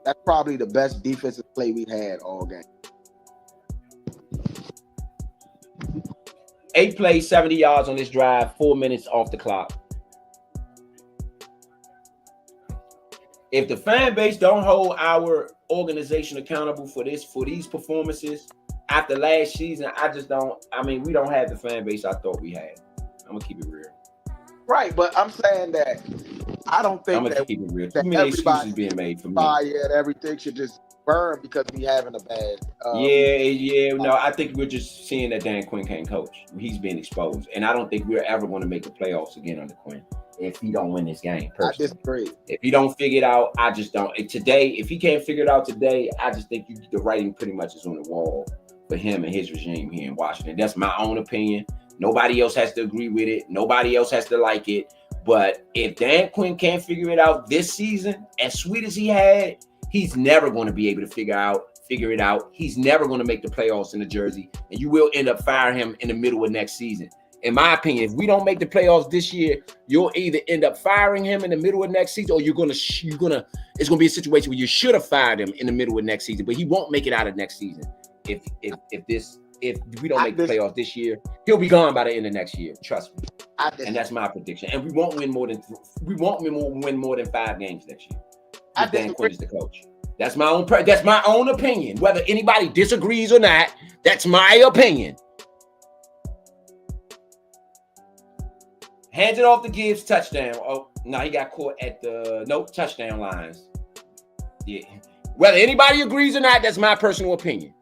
That's probably the best defensive play we had all game. 8 plays, 70 yards on this drive, 4 minutes off the clock. If the fan base don't hold our organization accountable for these performances after last season, we don't have the fan base I thought we had. I'm gonna keep it real. Right, but I'm saying that I don't think I'm gonna that, keep it real. that Too many excuses everybody being made for me. and everything should just burn because we having a bad. No, I think we're just seeing that Dan Quinn can't coach. He's being exposed, and I don't think we're ever going to make the playoffs again under Quinn if he don't win this game. I Personally, disagree. if he don't figure it out, I just don't. Today, if he can't figure it out today, I just think the writing pretty much is on the wall for him and his regime here in Washington. That's my own opinion. Nobody else has to agree with it. Nobody else has to like it. But if Dan Quinn can't figure it out this season, as sweet as he had, he's never going to be able to figure it out. He's never going to make the playoffs in the jersey, and you will end up firing him in the middle of next season. In my opinion, if we don't make the playoffs this year, you'll either end up firing him in the middle of next season, or it's going to be a situation where you should have fired him in the middle of next season, but he won't make it out of next season. If we don't make the playoffs this year, he'll be gone by the end of next year. Trust me. And that's my prediction. And we won't win more than 5 games next year. If Dan Quinn is the coach. That's my own opinion. Whether anybody disagrees or not, that's my opinion. Hands it off to Gibbs, touchdown. Oh, no, he got caught at the touchdown lines. Yeah. Whether anybody agrees or not, that's my personal opinion.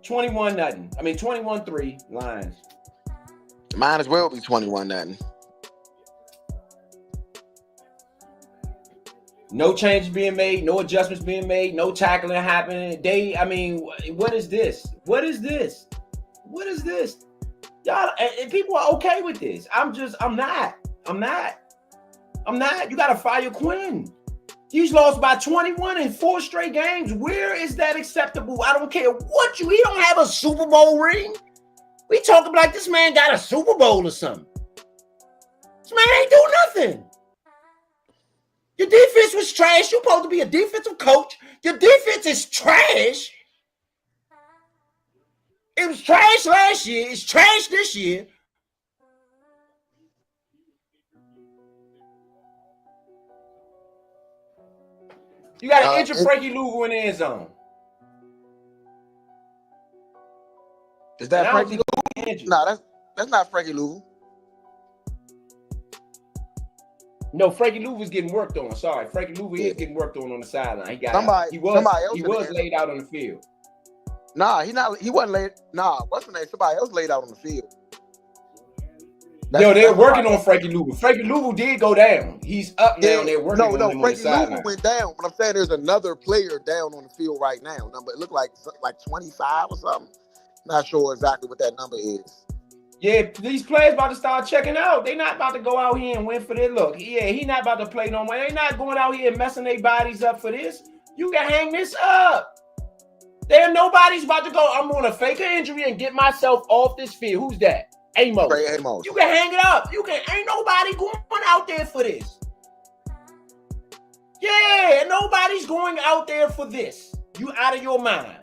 $21-0. 21-3 Lions. Might as well be 21-0. No changes being made, no adjustments being made, no tackling happening. What is this? What is this? Y'all, and people are okay with this. I'm not. You got to fire Quinn. He's lost by 21 in 4 straight games. Where is that acceptable? I don't care what he don't have a Super Bowl ring. We talking like this man got a Super Bowl or something. This man ain't do nothing. Your defense was trash. You're supposed to be a defensive coach. Your defense is trash. It was trash last year. It's trash this year. You got to injure Frankie Louvu in the end zone. Is that Frankie Louvu? No, that's not Frankie Louvu. No, Frankie Louvu is getting worked on. Sorry, Frankie Louvu is getting worked on the sideline. He was laid out on the field. Nah, he wasn't laid. Nah, what's the name? Somebody else laid out on the field. They're working on Frankie Louvu. Frankie Louvu did go down. He's up now. They're working on him on the sideline. Frankie Louvu went down. But I'm saying there's another player down on the field right now. Number, it looked like 25 or something. Not sure exactly what that number is. Yeah, these players about to start checking out. They're not about to go out here and win for their look. Yeah, he's not about to play no more. They're not going out here and messing their bodies up for this. You can hang this up. Nobody's about to go, I'm going to fake an injury and get myself off this field. Who's that? Amos. Trey Amos. You can hang it up. Ain't nobody going out there for this. Yeah, nobody's going out there for this. You out of your mind.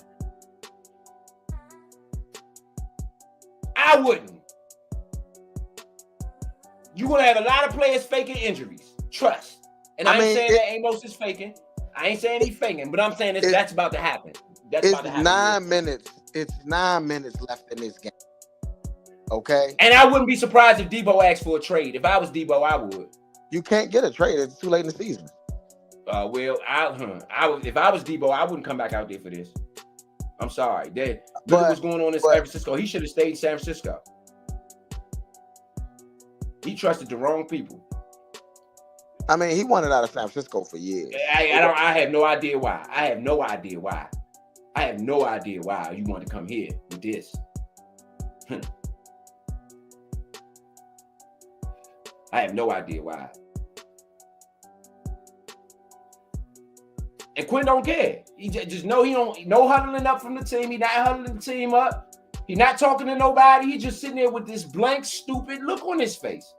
I wouldn't. You're going to have a lot of players faking injuries. Trust. And I ain't saying that Amos is faking. I ain't saying he's faking, but I'm saying that's about to happen. That's about to happen. 9 minutes. It's 9 minutes left in this game. Okay? And I wouldn't be surprised if Debo asked for a trade. If I was Debo, I would. You can't get a trade. It's too late in the season. Well, if I was Debo, I wouldn't come back out there for this. I'm sorry. Look at what's going on in San Francisco. He should have stayed in San Francisco. He trusted the wrong people. I mean, he wanted out of San Francisco for years. I have no idea why. I have no idea why you want to come here with this. I have no idea why. And Quinn don't care. He just know he don't no huddling up from the team. He not huddling the team up. He not talking to nobody. He just sitting there with this blank, stupid look on his face.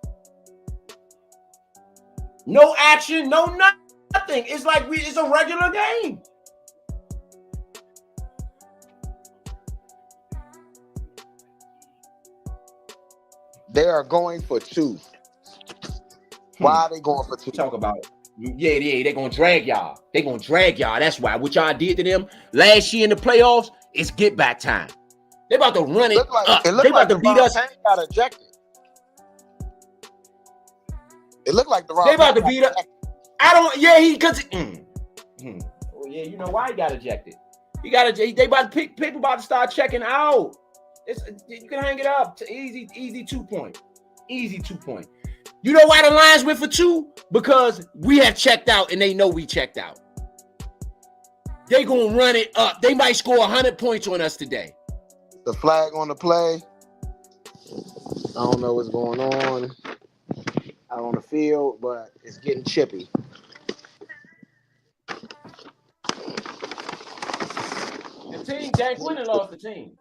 No action, no nothing. It's like it's a regular game. They are going for 2. Why are they going for 2? Talk about it. Yeah, they're gonna drag y'all. They're gonna drag y'all. That's why what y'all did to them last year in the playoffs is get back time. They about to run it up. They about to beat us. Got ejected. It looked like they about to beat us. I don't. Yeah, Oh yeah, you know why he got ejected? They about to people about to start checking out. You can hang it up to easy 2 point. Easy 2 point. You know why the Lions went for 2? Because we have checked out and they know we checked out. They gonna run it up. They might score 100 points on us today. The flag on the play. I don't know what's going on out on the field, but it's getting chippy. The team, Dan Quinn lost the team.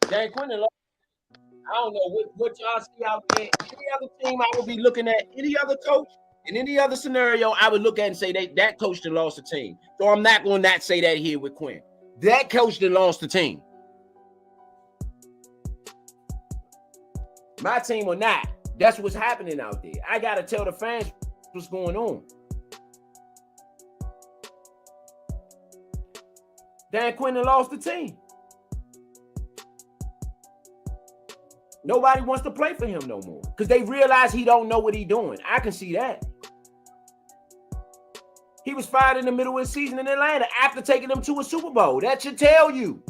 Dan Quinn lost. I don't know what y'all see out there. Any other team I would be looking at, any other coach, in any other scenario, I would look at and say that coach that lost the team. So I'm not going to not say that here with Quinn. That coach that lost the team. My team or not, that's what's happening out there. I got to tell the fans what's going on. Dan Quinn lost the team. Nobody wants to play for him no more because they realize he don't know what he's doing. I can see that. He was fired in the middle of the season in Atlanta after taking them to a Super Bowl. That should tell you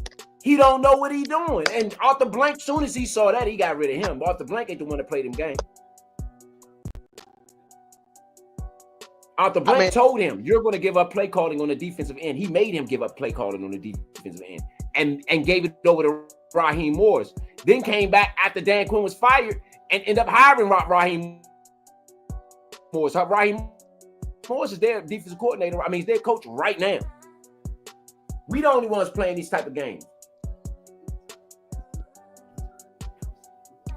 he don't know what he's doing. And Arthur Blank, soon as he saw that, he got rid of him. Arthur Blank ain't the one that played him game. Arthur Blank told him, you're going to give up play calling on the defensive end. He made him give up play calling on the defensive end and gave it over to Raheem Morris. Then came back after Dan Quinn was fired and ended up hiring Raheem Morris. Raheem Morris is their defensive coordinator. I mean, he's their coach right now. We the only ones playing these type of games.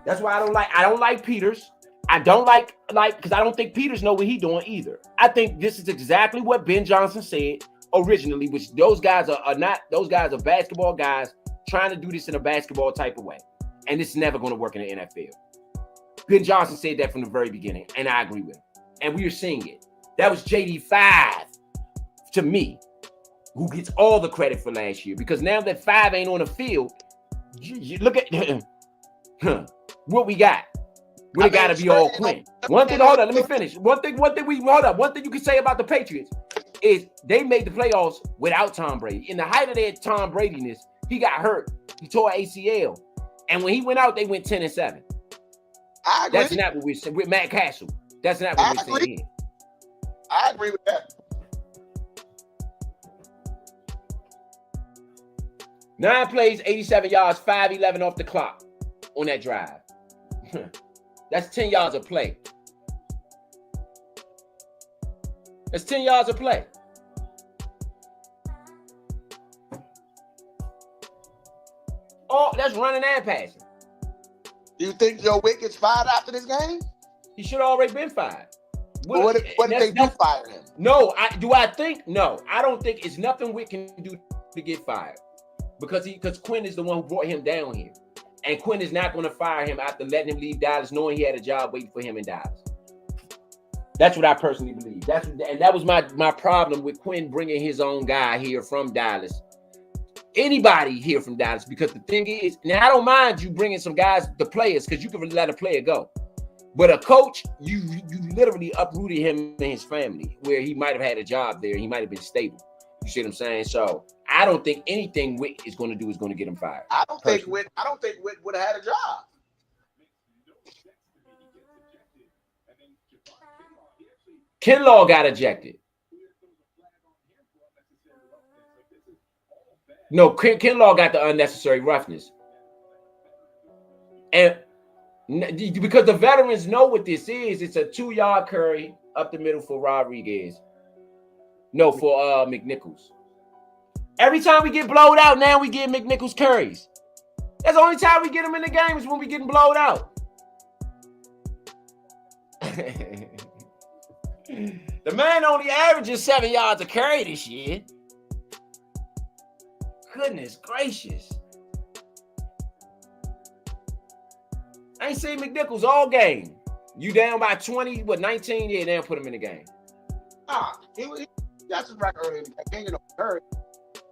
That's why I don't like Peters. I don't like because I don't think Peters know what he's doing either. I think this is exactly what Ben Johnson said originally, which those guys are not. Those guys are basketball guys trying to do this in a basketball type of way. And it's never going to work in the NFL. Ben Johnson said that from the very beginning, and I agree with him. And we are seeing it. That was JD5 to me, who gets all the credit for last year. Because now that 5 ain't on the field, you look at what we got. We got to be all Quinn. One thing, hold on, let me finish. One thing you can say about the Patriots is they made the playoffs without Tom Brady. In the height of their Tom Brady-ness, he got hurt. He tore ACL. And when he went out, they went 10-7. I agree. That's not what we're saying with Matt Castle. That's not what we're saying. I agree with that. 9 plays, 87 yards, 5-11 off the clock on that drive. That's 10 yards of play. That's 10 yards of play. Oh, that's running and passing. Do you think Joe Wick gets fired after this game? He should have already been fired. What if they do fire him? No, I think no. I don't think it's nothing Wick can do to get fired because Quinn is the one who brought him down here, and Quinn is not going to fire him after letting him leave Dallas, knowing he had a job waiting for him in Dallas. That's what I personally believe. That was my problem with Quinn bringing his own guy here from Dallas. Anybody here from Dallas, because the thing is, now I don't mind you bringing some guys, the players, because you can let a player go. But a coach, you literally uprooted him and his family, where he might have had a job there. He might have been stable. You see what I'm saying? So I don't think anything Witt is going to do is going to get him fired. I don't think Witt would have had a job. Kinlaw got ejected. No, Kinlaw got the unnecessary roughness. And because the veterans know what this is, it's a 2-yard curry up the middle for Rodriguez. No, for McNichols. Every time we get blowed out, now we get McNichols curries. That's the only time we get them in the game is when we getting blowed out. The man only averages 7 yards a carry this year. Goodness gracious. I ain't seen McNichols all game. You down by 20, 19? Yeah, they don't put him in the game. He got some record early in the game. No hurry.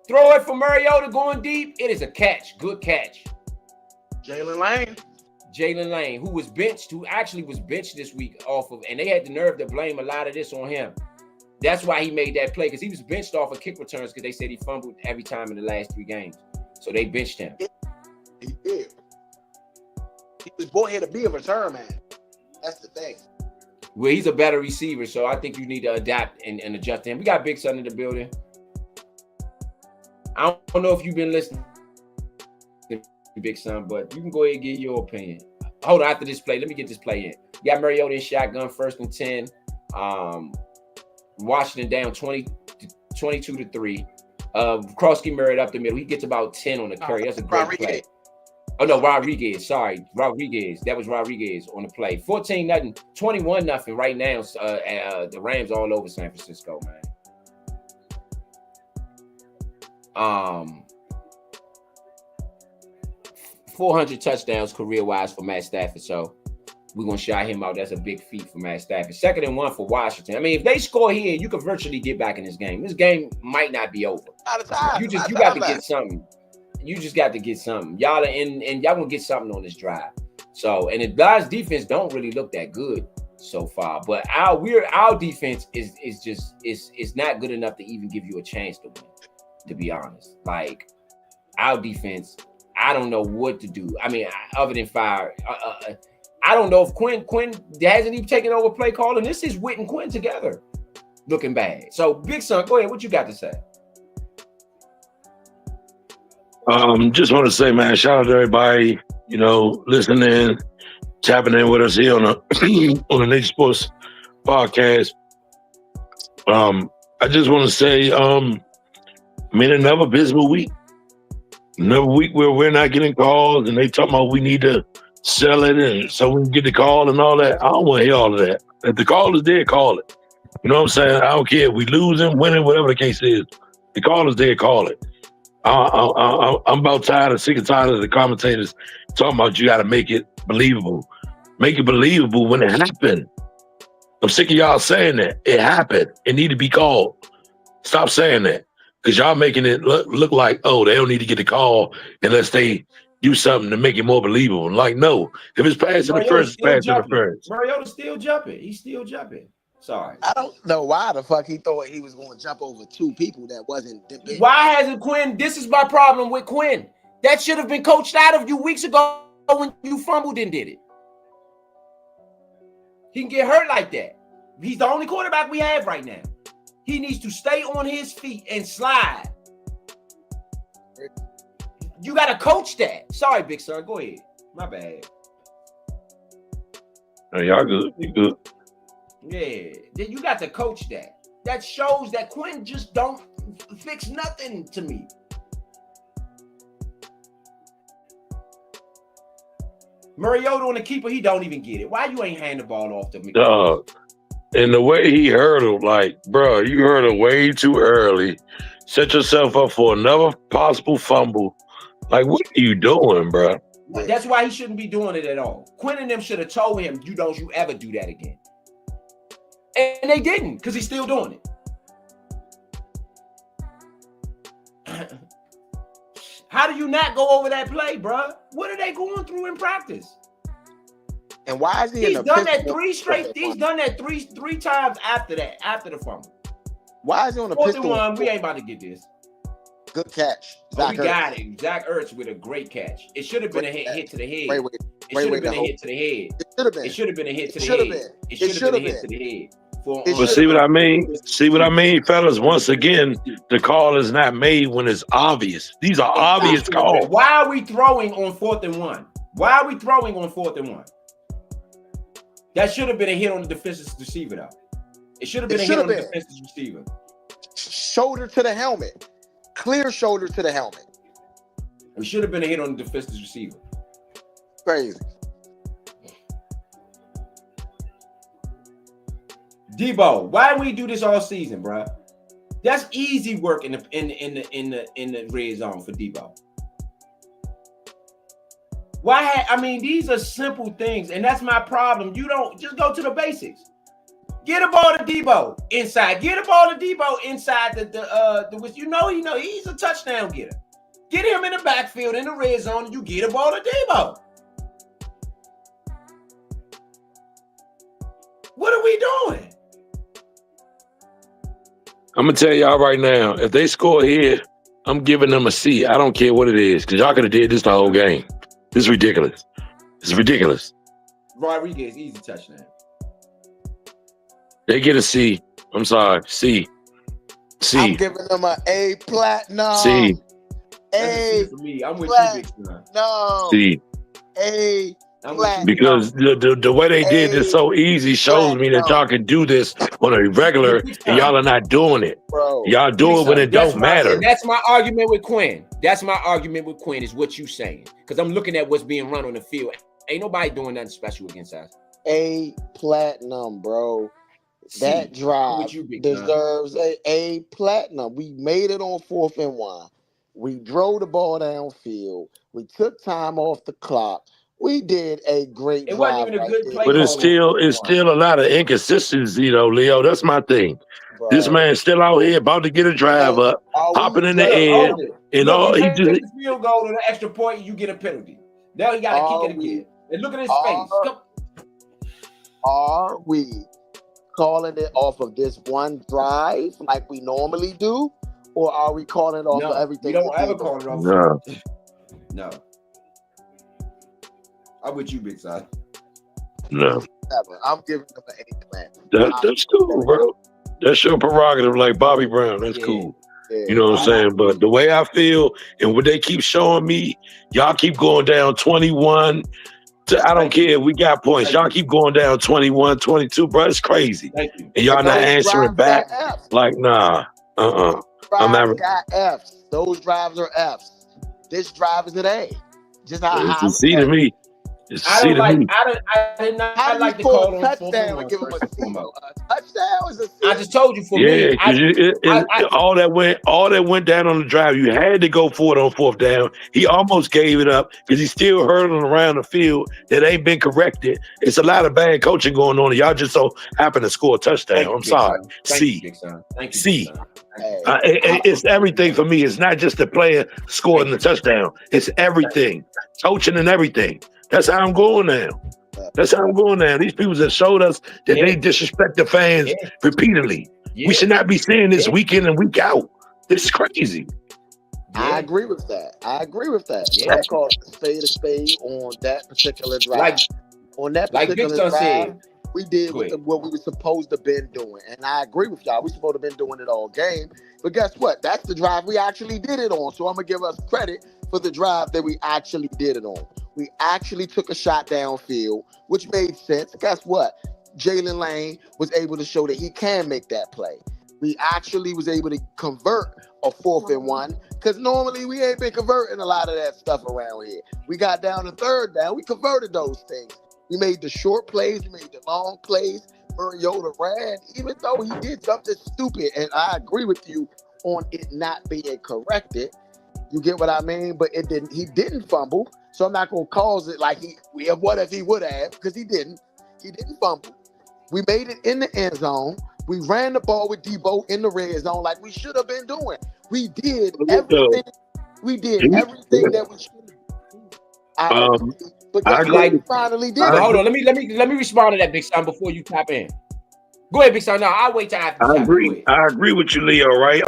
Throw it for Mariota going deep. It is a catch. Good catch. Jalen Lane, who actually was benched this week off of, and they had the nerve to blame a lot of this on him. That's why he made that play, because he was benched off of kick returns because they said he fumbled every time in the last 3 games. So they benched him. He did. He was born here to be a return man. That's the thing. Well, he's a better receiver, so I think you need to adapt and adjust to him. We got Big Son in the building. I don't know if you've been listening to Big Son, but you can go ahead and give your opinion. Hold on, after this play, let me get this play in. You got Mariota in shotgun, 1st and 10. Washington down 22-3. Krosky Murray up the middle. He gets about 10 on the carry. That's a great play. Oh no, Rodriguez. Sorry, Rodriguez. That was Rodriguez on the play. 14-0, 21-0 right now. The Rams all over San Francisco, man. 400 touchdowns career-wise for Matt Stafford. So we're gonna shout him out. That's a big feat for Matt Stafford. 2nd and 1 for Washington. I mean, if they score here, you could virtually get back in this game. This game might not be over. You got to get something. You just got to get something. Y'all are in, and y'all gonna get something on this drive. So, and the Dodgers defense don't really look that good so far. But our defense is not good enough to even give you a chance to win. To be honest, like our defense, I don't know what to do. I mean, other than fire, I don't know if Quinn hasn't even taken over play calling. This is Witt and Quinn together looking bad. So, Big Son, go ahead. What you got to say? Just want to say, man, shout out to everybody, listening, tapping in with us here on the Nature Sports podcast. I just want to say, another visible week. Another week where we're not getting calls and they talking about we need to sell it and so we can get the call and all that. I don't want to hear all of that. If the call is there, call it. You know what I'm saying? I don't care if we losing, winning, whatever the case is. The call is there, call it. I'm about sick and tired of the commentators talking about you got to make it believable. Make it believable when it happened. I'm sick of y'all saying that. It happened. It need to be called. Stop saying that. Because y'all making it look like, oh, they don't need to get the call unless they do something to make it more believable. Like, no. If it's pass interference, it's pass interference. Mariota's still jumping. He's still jumping. Sorry. I don't know why the fuck he thought he was going to jump over 2 people that wasn't. Why hasn't Quinn? This is my problem with Quinn. That should have been coached out of you weeks ago when you fumbled and did it. He can get hurt like that. He's the only quarterback we have right now. He needs to stay on his feet and slide. You got to coach that. Sorry, Big Son. Go ahead. My bad. Hey, y'all good. You good. Yeah. Then you got to coach that. That shows that Quinn just don't fix nothing to me. Mariota on the keeper, he don't even get it. Why you ain't hand the ball off to me? And the way he hurdled, like, bro, you hurdled way too early. Set yourself up for another possible fumble. Like, what are you doing, bro? That's why he shouldn't be doing it at all. Quinn and them should have told him, you don't you ever do that again. And they didn't, because he's still doing it. How do you not go over that play, bro? What are they going through in practice? And why is he He's in the done that pistol? three straight. He's done that three times after that, after the fumble. Why is he on the 4th pistol? and 1, we ain't about to get this. Good catch. Oh, we got it. Zach Ertz with a great catch. It should have been a hit to the head. It should have been a hit to the head. It should have been a hit to the head. It should have been a hit to the head. But see what I mean? See what I mean, fellas? Once again, the call is not made when it's obvious. These are obvious calls. Why are we throwing on 4th and 1? Why are we throwing on 4th and 1? That should have been a hit on the defensive receiver, though. It should have been a hit on the defensive receiver. Shoulder to the helmet. Clear shoulder to the helmet. It should have been a hit on the defensive receiver. Crazy. Debo, why we do this all season, bro? That's easy work in the red zone for Debo. I mean, these are simple things, and that's my problem. You don't just go to the basics. Get a ball to Debo inside. Get a ball to Debo inside the you know he's a touchdown getter. Get him in the backfield in the red zone, and you get a ball to Debo. What are we doing? I'm gonna tell y'all right now, if they score here, I'm giving them a C. I don't care what it is, because y'all could have did this the whole game. This is ridiculous. It's ridiculous. Rodriguez, easy touchdown. They get a C. I'm sorry. C. I'm giving them an A platinum. C. A for me. I'm with you, Big Son. No. C. A platinum. Because the way they did this so easy shows me that y'all can do this on a regular, and y'all are not doing it. Bro. Y'all do it when it don't matter. That's my argument with Quinn. That's my argument with Quinn is what you saying. Because I'm looking at what's being run on the field. Ain't nobody doing nothing special against us. A platinum, bro. That drive deserves a platinum. We made it on 4th and 1. We drove the ball downfield. We took time off the clock. We did a great job. It wasn't even a good play. But it's still a lot of inconsistency, though, Leo. That's my thing. Bro. This man's still out here about to get a drive up, hopping in the air, and all he just field goal to the extra point, you get a penalty. Now he got to kick it again. And look at his face. Are we calling it off of this one drive like we normally do, or are we calling it off of everything? We don't ever call it off. No. I'm with you, Big Son. No. I'm giving them an A plan. That's cool, bro. That's your prerogative, like Bobby Brown. That's cool. Yeah. You know what I'm saying? But the way I feel and what they keep showing me, y'all keep going down 21. I don't care. We got points. Y'all keep going down 21, 22, bro. It's crazy. Thank you. And y'all not answering back. Like, nah. I'm never got F's. Those drives are F's. This drive is an A. Just how it's a C to me. I did not like the call on touchdown and give him a C. Touchdown is a C. I just told you for me. All that went down on the drive. You had to go for it on 4th down. He almost gave it up because he's still hurtling around the field that ain't been corrected. It's a lot of bad coaching going on. Y'all just so happen to score a touchdown. I'm sorry. C. C. It's everything for me. It's not just the player scoring the touchdown. It's everything. Coaching and everything. That's how I'm going now. These people that showed us that they disrespect the fans repeatedly. We should not be seeing this week in and week out. This is crazy. I agree with that. I call it a spade on that particular drive. We did what we were supposed to have been doing. And I agree with y'all. We supposed to have been doing it all game. But guess what? That's the drive we actually did it on. So I'm going to give us credit for the drive that we actually did it on. We actually took a shot downfield, which made sense. Guess what? Jalen Lane was able to show that he can make that play. We actually was able to convert a 4th and 1 because normally we ain't been converting a lot of that stuff around here. We got down to 3rd down. We converted those things. We made the short plays. We made the long plays. Mariota ran, even though he did something stupid. And I agree with you on it not being corrected. You get what I mean? But he didn't fumble. So I'm not going to cause it like what if he would have, because he didn't. He didn't fumble. We made it in the end zone. We ran the ball with Debo in the red zone like we should have been doing. We did everything. We did everything that we should have. But I agree. he finally did. Hold on, let me respond to that, Big Son, before you tap in. Go ahead, Big Son. No, I'll wait till after. I agree. I agree with you, Leo. Right,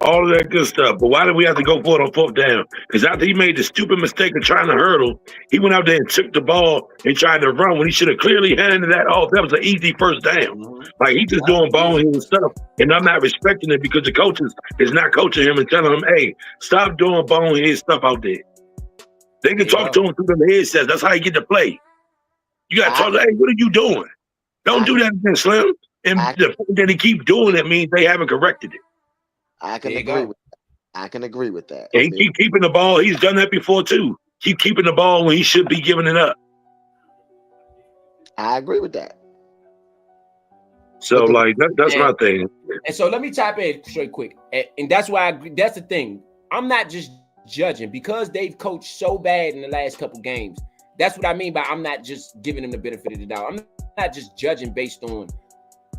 all of that good stuff. But why did we have to go for it on 4th down? Because after he made the stupid mistake of trying to hurdle, he went out there and took the ball and tried to run when he should have clearly handed that off. That was an easy 1st down. Like he just doing bonehead stuff, and I'm not respecting it because the coaches is not coaching him and telling him, "Hey, stop doing bonehead stuff out there." They can talk to him through the headsets. That's how you get to play. You got to talk to, hey, what are you doing? Don't do that again, Slim. And the fact that he keep doing it means they haven't corrected it. I can agree with that. I can agree with that. And he keep keeping the ball. He's done that before too. Keep keeping the ball when he should be giving it up. I agree with that. So like that's my thing. And so let me tap in straight quick. And that's why that's the thing. I'm not just judging because they've coached so bad in the last couple games. That's what I mean by I'm not just giving them the benefit of the doubt. I'm not just judging based on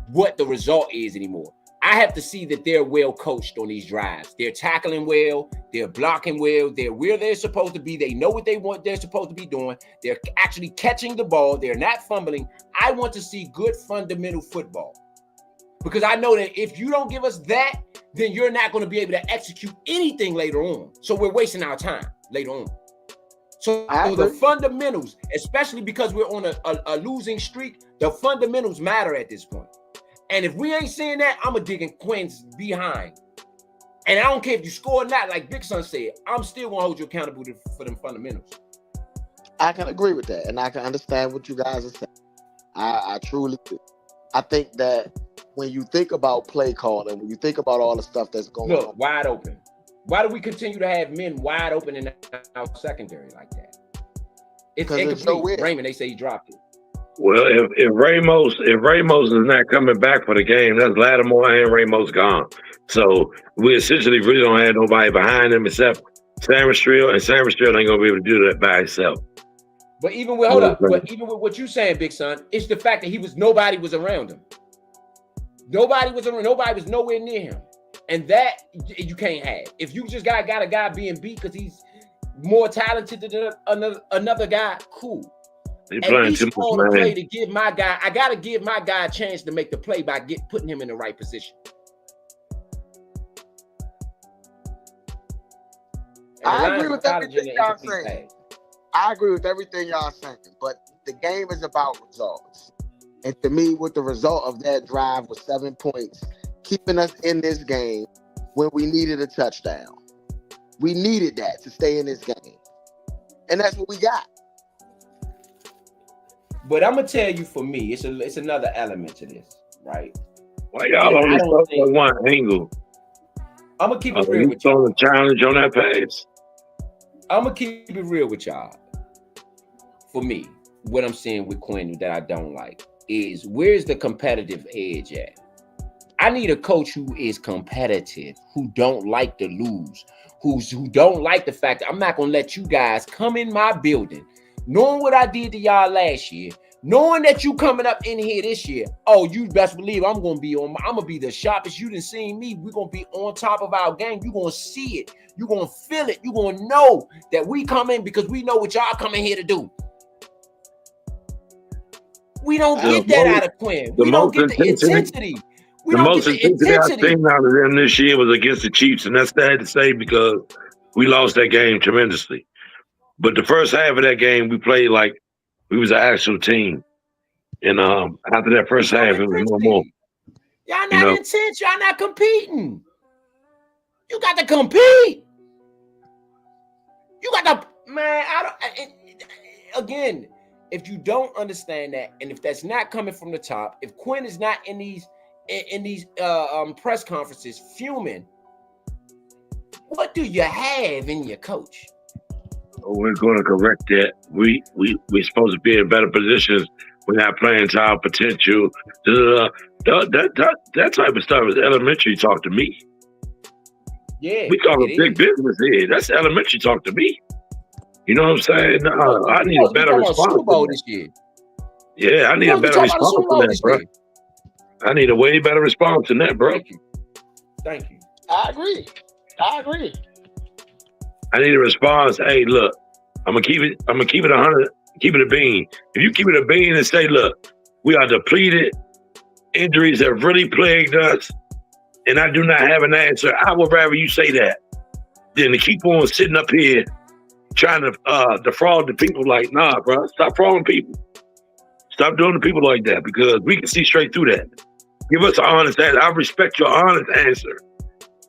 what the result is anymore. I have to see that they're well coached on these drives. They're tackling well, they're blocking well, they're where they're supposed to be. They know what they're supposed to be doing. They're actually catching the ball. They're not fumbling. I want to see good fundamental football. Because I know that if you don't give us that, then you're not going to be able to execute anything later on. So we're wasting our time later on. So the fundamentals, especially because we're on a losing streak, the fundamentals matter at this point. And if we ain't seeing that, I'm going to dig in Quinn's behind. And I don't care if you score or not, like Big Son said, I'm still going to hold you accountable for them fundamentals. I can agree with that. And I can understand what you guys are saying. I truly do. I think that when you think about play calling, when you think about all the stuff that's going on. Wide open. Why do we continue to have men wide open in our secondary like that? It's incomplete. Raymond, they say he dropped it. Well, if Ramos is not coming back for the game, that's Lattimore and Ramos gone. So we essentially really don't have nobody behind him except Sanders-Strill, and Sanders-Strill ain't gonna be able to do that by himself. But even with what you're saying, Big Son, it's the fact that nobody was around him. Nobody was nowhere near him. And that you can't have. If you just got a guy being beat because he's more talented than another guy, cool. He's playing too much, man. Play to give my guy, I gotta give my guy a chance to make the play by putting him in the right position. I agree with everything y'all saying. I agree with everything y'all saying, but the game is about results. And to me, what the result of that drive was 7 points, keeping us in this game when we needed a touchdown. We needed that to stay in this game. And that's what we got. But I'm gonna tell you, for me, it's another element to this, right? Why y'all on this one angle? I'm gonna keep it real with y'all. The challenge on that pass. I'm gonna keep it real with y'all. For me, what I'm seeing with Quinn that I don't like is where's the competitive edge at? I need a coach who is competitive, who don't like to lose, who don't like the fact that I'm not gonna let you guys come in my building, knowing what I did to y'all last year, knowing that you coming up in here this year. Oh, you best believe I'm gonna be the sharpest you done seen me. We're gonna be on top of our game. You're gonna see it, you're gonna feel it, you're gonna know that we come in because we know what y'all coming here to do. We don't get that out of Quinn. We don't get the intensity. The most intensity I've seen out of them this year was against the Chiefs, and that's sad to say because we lost that game tremendously. But the first half of that game, we played like we was an actual team. And after that first half, it was no more. Y'all not intense. Y'all not competing. You got to compete. You got to, man. Again, if you don't understand that, and if that's not coming from the top, if Quinn is not in these press conferences fuming, what do you have in your coach? We're going to correct that. We're supposed to be in better positions. We're not playing to our potential. That type of stuff is elementary talk to me. Yeah, we talk big business here. That's elementary talk to me. You know what I'm saying? I need a better response. Super Bowl this year. Yeah, I need a better response to that, bro. I need a way better response than that, bro. Thank you. I agree. I need a response. Hey, look, I'm gonna keep it 100. Keep it a bean. If you keep it a bean and say, look, we are depleted, injuries have really plagued us, and I do not have an answer, I would rather you say that than to keep on sitting up here trying to defraud the people. Like, nah, bro, stop frauding people. Stop doing the people like that, because we can see straight through that. Give us an honest answer. I respect your honest answer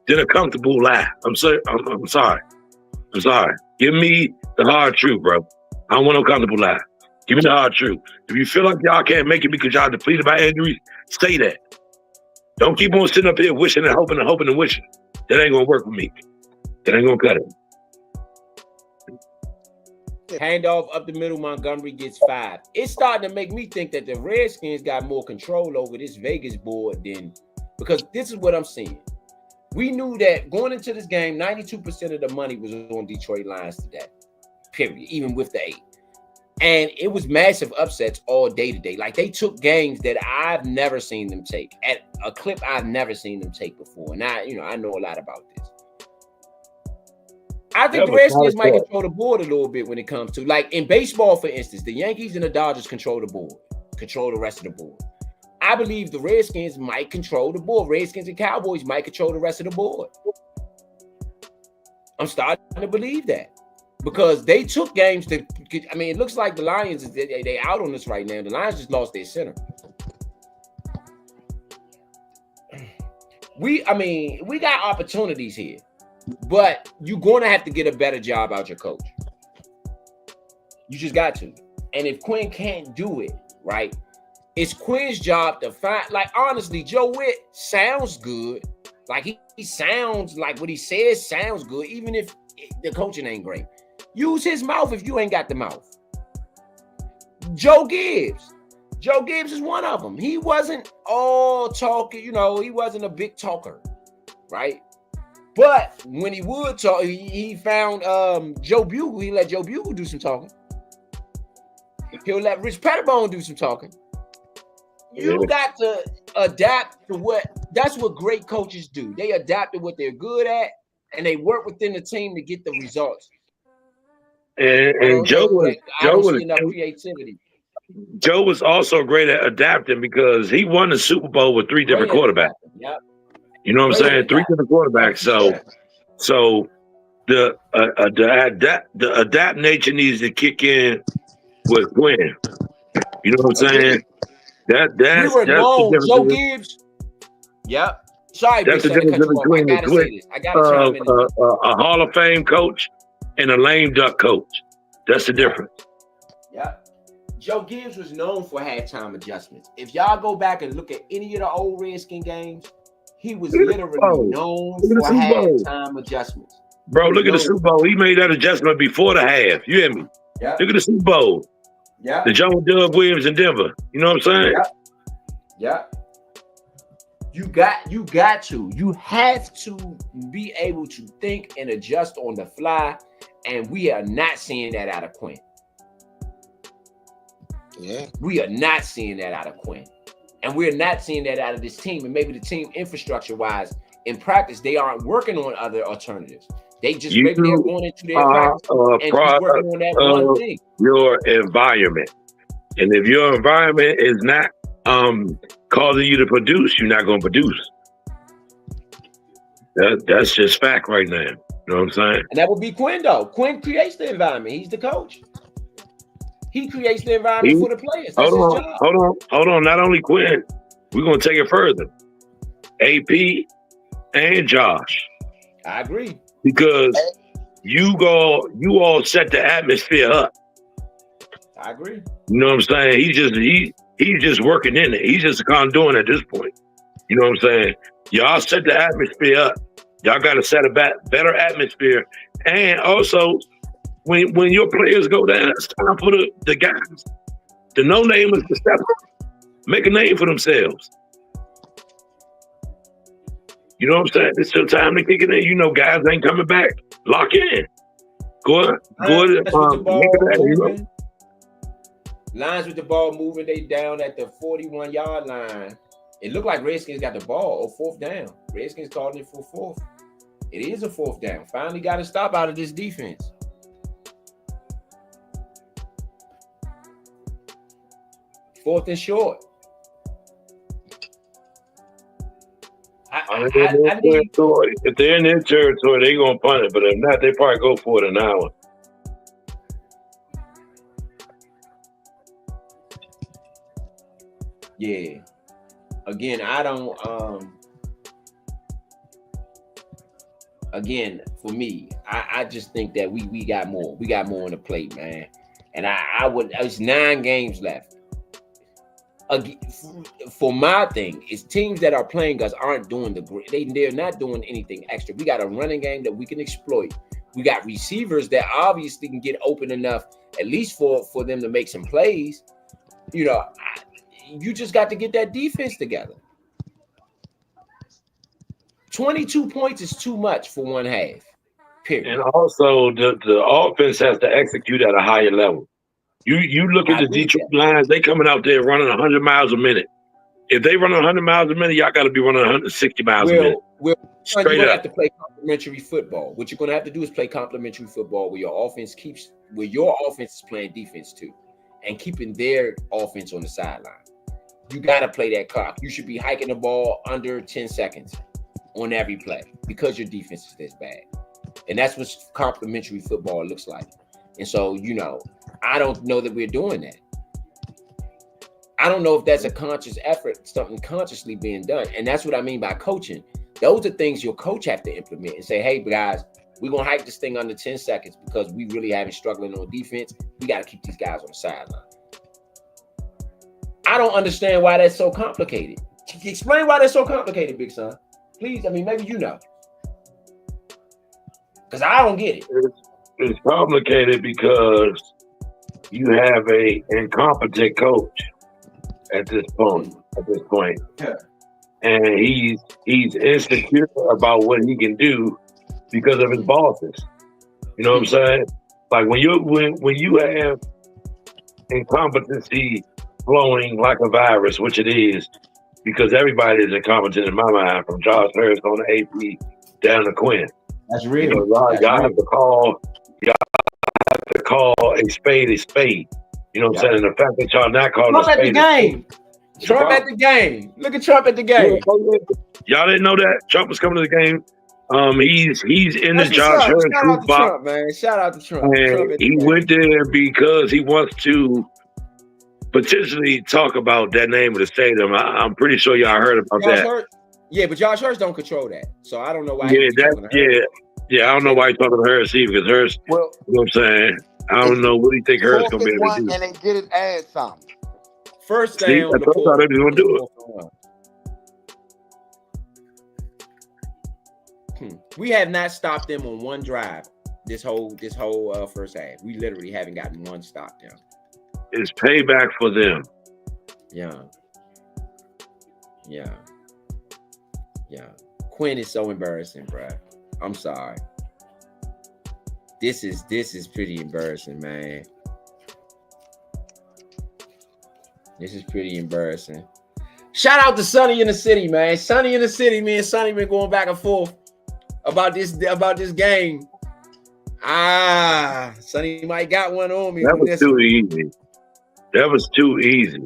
than a comfortable lie. I'm sorry. I'm sorry. Give me the hard truth, bro. I don't want no comfortable lie. Give me the hard truth. If you feel like y'all can't make it because y'all depleted by injuries, say that. Don't keep on sitting up here wishing and hoping and wishing. That ain't gonna work with me. That ain't gonna cut it. Handoff up the middle, Montgomery gets 5. It's starting to make me think that the Redskins got more control over this Vegas board than, because this is what I'm seeing. We knew that going into this game, 92% of the money was on Detroit Lions today, period, even with the 8. And it was massive upsets all day today. Like, they took games that I've never seen them take at a clip I've never seen them take before. And I know a lot about this. I think the Redskins might control the board a little bit when it comes to, like, in baseball, for instance, the Yankees and the Dodgers control the board, control the rest of the board. I believe the Redskins might control the board. Redskins and Cowboys might control the rest of the board. I'm starting to believe that, because they took games to, I mean, it looks like the Lions, they out on this right now. The Lions just lost their center. We got opportunities here. But you're going to have to get a better job out your coach. You just got to. And if Quinn can't do it, right, it's Quinn's job to find, like, honestly, Joe Witt sounds good. Like, he sounds like what he says sounds good, even if the coaching ain't great. Use his mouth if you ain't got the mouth. Joe Gibbs is one of them. He wasn't all talking, he wasn't a big talker, right? But when he would talk, he found Joe Bugle. He let Joe Bugle do some talking. He'll let Rich Pettibone do some talking. You got to adapt to that's what great coaches do. They adapt to what they're good at, and they work within the team to get the results. And Joe was enough creativity. Joe was also great at adapting, because he won the Super Bowl with 3 different quarterbacks. Yep. You know what I'm saying? 3 different quarterbacks. So the adapt nature needs to kick in with Quinn. You know what I'm saying? That's Joe Gibbs. Yep. Sorry, that's the difference between a Hall of Fame coach and a lame duck coach. That's the difference. Yeah. Joe Gibbs was known for halftime adjustments. If y'all go back and look at any of the old Redskin games, he was literally known for halftime adjustments. Bro, look at the Super Bowl. He made that adjustment before the half. You hear me? Yeah. Look at the Super Bowl. Yeah. The Joe Doug Williams in Denver. You know what I'm saying? Yeah. You have to be able to think and adjust on the fly, and we are not seeing that out of Quinn. Yeah. We are not seeing that out of Quinn. And we're not seeing that out of this team. And maybe the team infrastructure-wise, in practice, they aren't working on other alternatives. They just they're going into their practice and just working on that one thing. Your environment. And if your environment is not causing you to produce, you're not going to produce. That's just fact right now. You know what I'm saying? And that would be Quinn, though. Quinn creates the environment. He's the coach. He creates the environment for the players. That's his job. Hold on. Not only Quinn, we're going to take it further. AP and Josh. I agree. Because you all set the atmosphere up. I agree. You know what I'm saying? He's just working in it. He's just a conduit at this point. You know what I'm saying? Y'all set the atmosphere up. Y'all got to set a better atmosphere. And also, when your players go down, it's time for the guys, the no-namers, to step up, make a name for themselves. You know what I'm saying? It's your time to kick it in. You know, guys ain't coming back. Lock in. Go ahead. Lines with the ball moving. They down at the 41-yard line. It looked like Redskins got the ball or fourth down. Redskins called it for fourth. It is a fourth down. Finally got a stop out of this defense. 4th and short. If they're in their territory, they're gonna punt it. But if not, they probably go for it an hour. Yeah. Again, I don't. Again, for me, I just think that we got more. We got more on the plate, man. And I would. There's 9 games left. For my thing, is teams that are playing us aren't doing they're not doing anything extra. We got a running game that we can exploit. We got receivers that obviously can get open enough, at least for them to make some plays. You know, you just got to get that defense together. 22 points is too much for one half. Period. And also, the offense has to execute at a higher level. You look at the Detroit Lions, they coming out there running 100 miles a minute. If they run 100 miles a minute, y'all got to be running 160 miles a minute. You're going to have to play complementary football. What you're going to have to do is play complementary football where your offense is playing defense too and keeping their offense on the sideline. You got to play that clock. You should be hiking the ball under 10 seconds on every play because your defense is this bad. And that's what complementary football looks like. And so, you know, I don't know that we're doing that. I don't know if that's a conscious effort, something consciously being done. And that's what I mean by coaching. Those are things your coach have to implement and say, hey, guys, we're going to hike this thing under 10 seconds because we really haven't struggling on defense. We got to keep these guys on the sideline. I don't understand why that's so complicated. Explain why that's so complicated, Big Son. Please, I mean, maybe you know. Because I don't get it. It's complicated because you have a incompetent coach at this point. Yeah. And he's insecure about what he can do because of his bosses. You know what I'm saying? Like when you have incompetency flowing like a virus, which it is, because everybody is incompetent in my mind, from Josh Harris on the AP down to Quinn. That's real. You know, y'all have to call a spade a spade. You know what I'm saying? And the fact that y'all not calling Trump a spade at the game. Trump at the game. Look at Trump at the game. Y'all didn't know that Trump was coming to the game. He's in the Josh Harris group box. Man, shout out to Trump. And he went there because he wants to potentially talk about that name of the stadium. I'm pretty sure y'all heard about that. Yeah, but Josh Hurst don't control that, so I don't know why. Yeah, I don't know why he's talking to Hurst either, because Hurst, you know what I'm saying? I don't know what he think Hurst gonna be able to do. And they get it add something. First down. I thought they was gonna do it. We have not stopped them on one drive this whole first half. We literally haven't gotten one stop down. It's payback for them. Yeah. Quinn is so embarrassing, bro. I'm sorry. This is pretty embarrassing, man. This is pretty embarrassing. Shout out to Sonny in the city, man. Sonny in the city, me and Sonny been going back and forth about this game. Sonny might got one on me. That was too easy. That was too easy.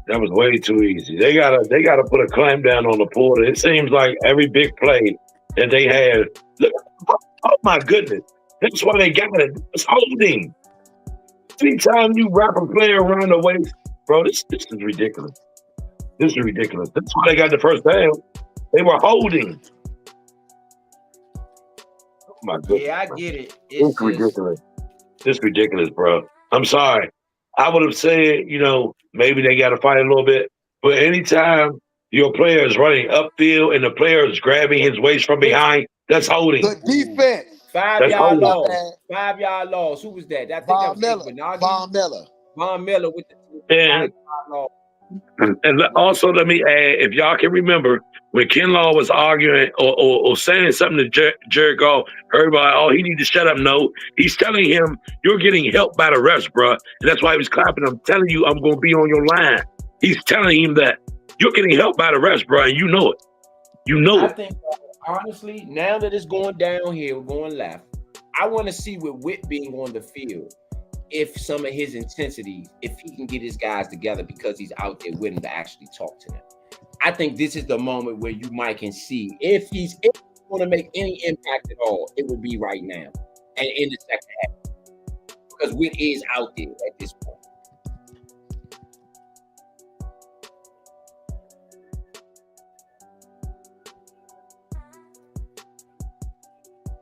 That was way too easy. They gotta put a clamp down on the Porter. It seems like every big play that they had. Look, oh my goodness. That's why they got it. It's holding. Anytime you wrap a player around the waist, bro, this is ridiculous. This is ridiculous. That's why they got the first down. They were holding. Oh my goodness. Yeah, I get it. It's ridiculous. It's ridiculous, bro. I'm sorry. I would have said, maybe they got to fight a little bit. But anytime your player is running upfield and the player is grabbing his waist from behind, that's holding. Good defense. 5-yard loss. 5-yard loss. Who was that? I think Von that was Miller. Von Miller. Von Miller with the 5-yard loss. And also, let me add, if y'all can remember, when Kinlaw was arguing or saying something to Jared Goff, everybody, he need to shut up. No, he's telling him, you're getting help by the refs, bro. And that's why he was clapping. I'm telling you, I'm going to be on your line. He's telling him that you're getting help by the refs, bro, and you know it. You know it. I think, honestly, now that it's going downhill, going left, I want to see with Witt being on the field, if some of his intensity, if he can get his guys together because he's out there with him to actually talk to them. I think this is the moment where you might can see if he's going to make any impact at all, it would be right now and in the second half because Witt is out there at this point.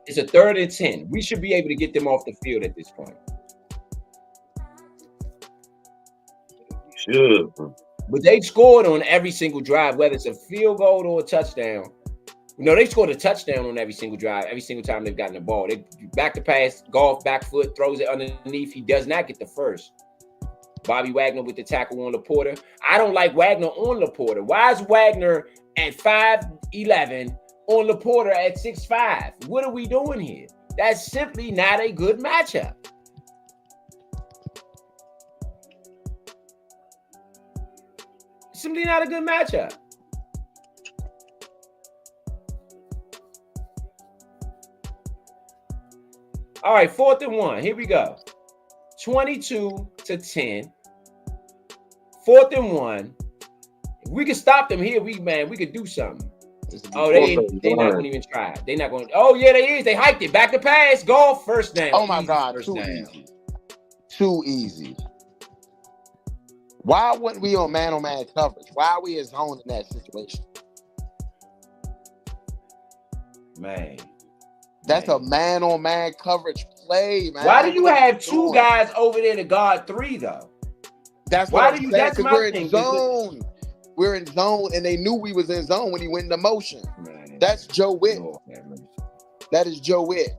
It's a 3rd and 10. We should be able to get them off the field at this point. Sure. But they've scored on every single drive, whether it's a field goal or a touchdown. No, they scored a touchdown on every single drive, every single time they've gotten the ball. They back to pass, Goff, back foot, throws it underneath. He does not get the first. Bobby Wagner with the tackle on Laporta. I don't like Wagner on Laporta. Why is Wagner at 5'11" on Laporta at 6'5"? What are we doing here? That's simply not a good matchup. Simply not a good matchup. All right, 4th and 1. Here we go. 22-10. 4th and 1. If we can stop them here, we could do something. Oh, they're not going to even try. They're not going to. Oh, yeah, they is. They hiked it. Back to pass. Goff, first down. Oh, my God. Too easy. Why wouldn't we on man-on-man coverage? Why are we in zone in that situation? Man. That's a man-on-man coverage play, man. Why do you have 2 guys over there to guard 3, though? That's why do you? That's my we're thing. In zone. We're in zone, and they knew we was in zone when he went into motion. Man, that's Joe Witt. Lord, that is Joe Witt.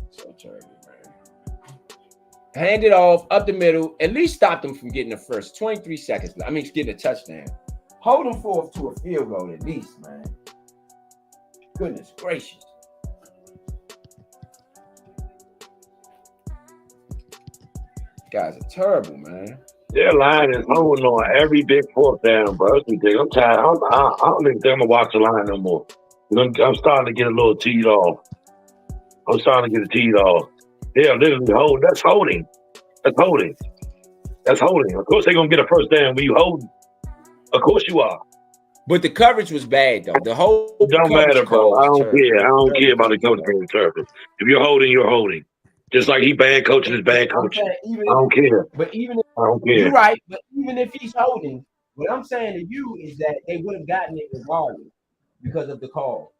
So terrible, man. Hand it off up the middle. At least stop them from getting the first 23 seconds. I mean, getting a touchdown. Hold them forth to a field goal at least, man. Goodness gracious. Guys are terrible, man. Their line is holding on every big 4th down, bro. I'm tired. I don't even think I'm gonna watch the line no more. I'm starting to get a little teed off. I'm starting to get it teed off. They're literally holding. That's holding. That's holding. That's holding. Of course they're gonna get a first down when you hold. Of course you are. But the coverage was bad though. The whole don't matter, bro. I don't care. I don't care about the coverage being terrible. If you're holding, you're holding. Just like he bad coaching is bad coaching. I don't care. But even if, I don't care. You're right. But even if he's holding, what I'm saying to you is that they would have gotten it regardless because of the call.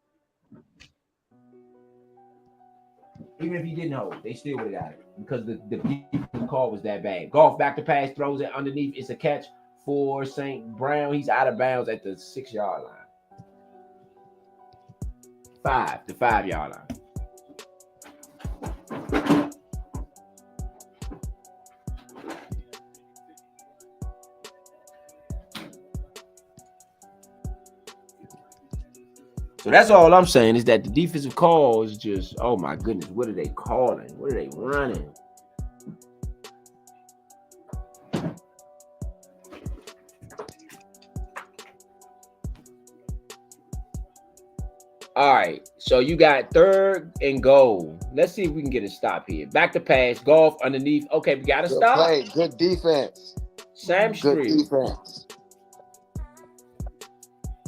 Even if he didn't hold, they still would have got it because the call was that bad. Goff back to pass, throws it underneath. It's a catch for St. Brown. He's out of bounds at the 6-yard line. 5, the 5-yard line. So that's all I'm saying is that the defensive call is just, oh my goodness, what are they calling? What are they running? All right, so you got 3rd and goal. Let's see if we can get a stop here. Back to pass, Goff underneath. Okay, we got to stop. Play. Good defense. Sam Street. Good defense.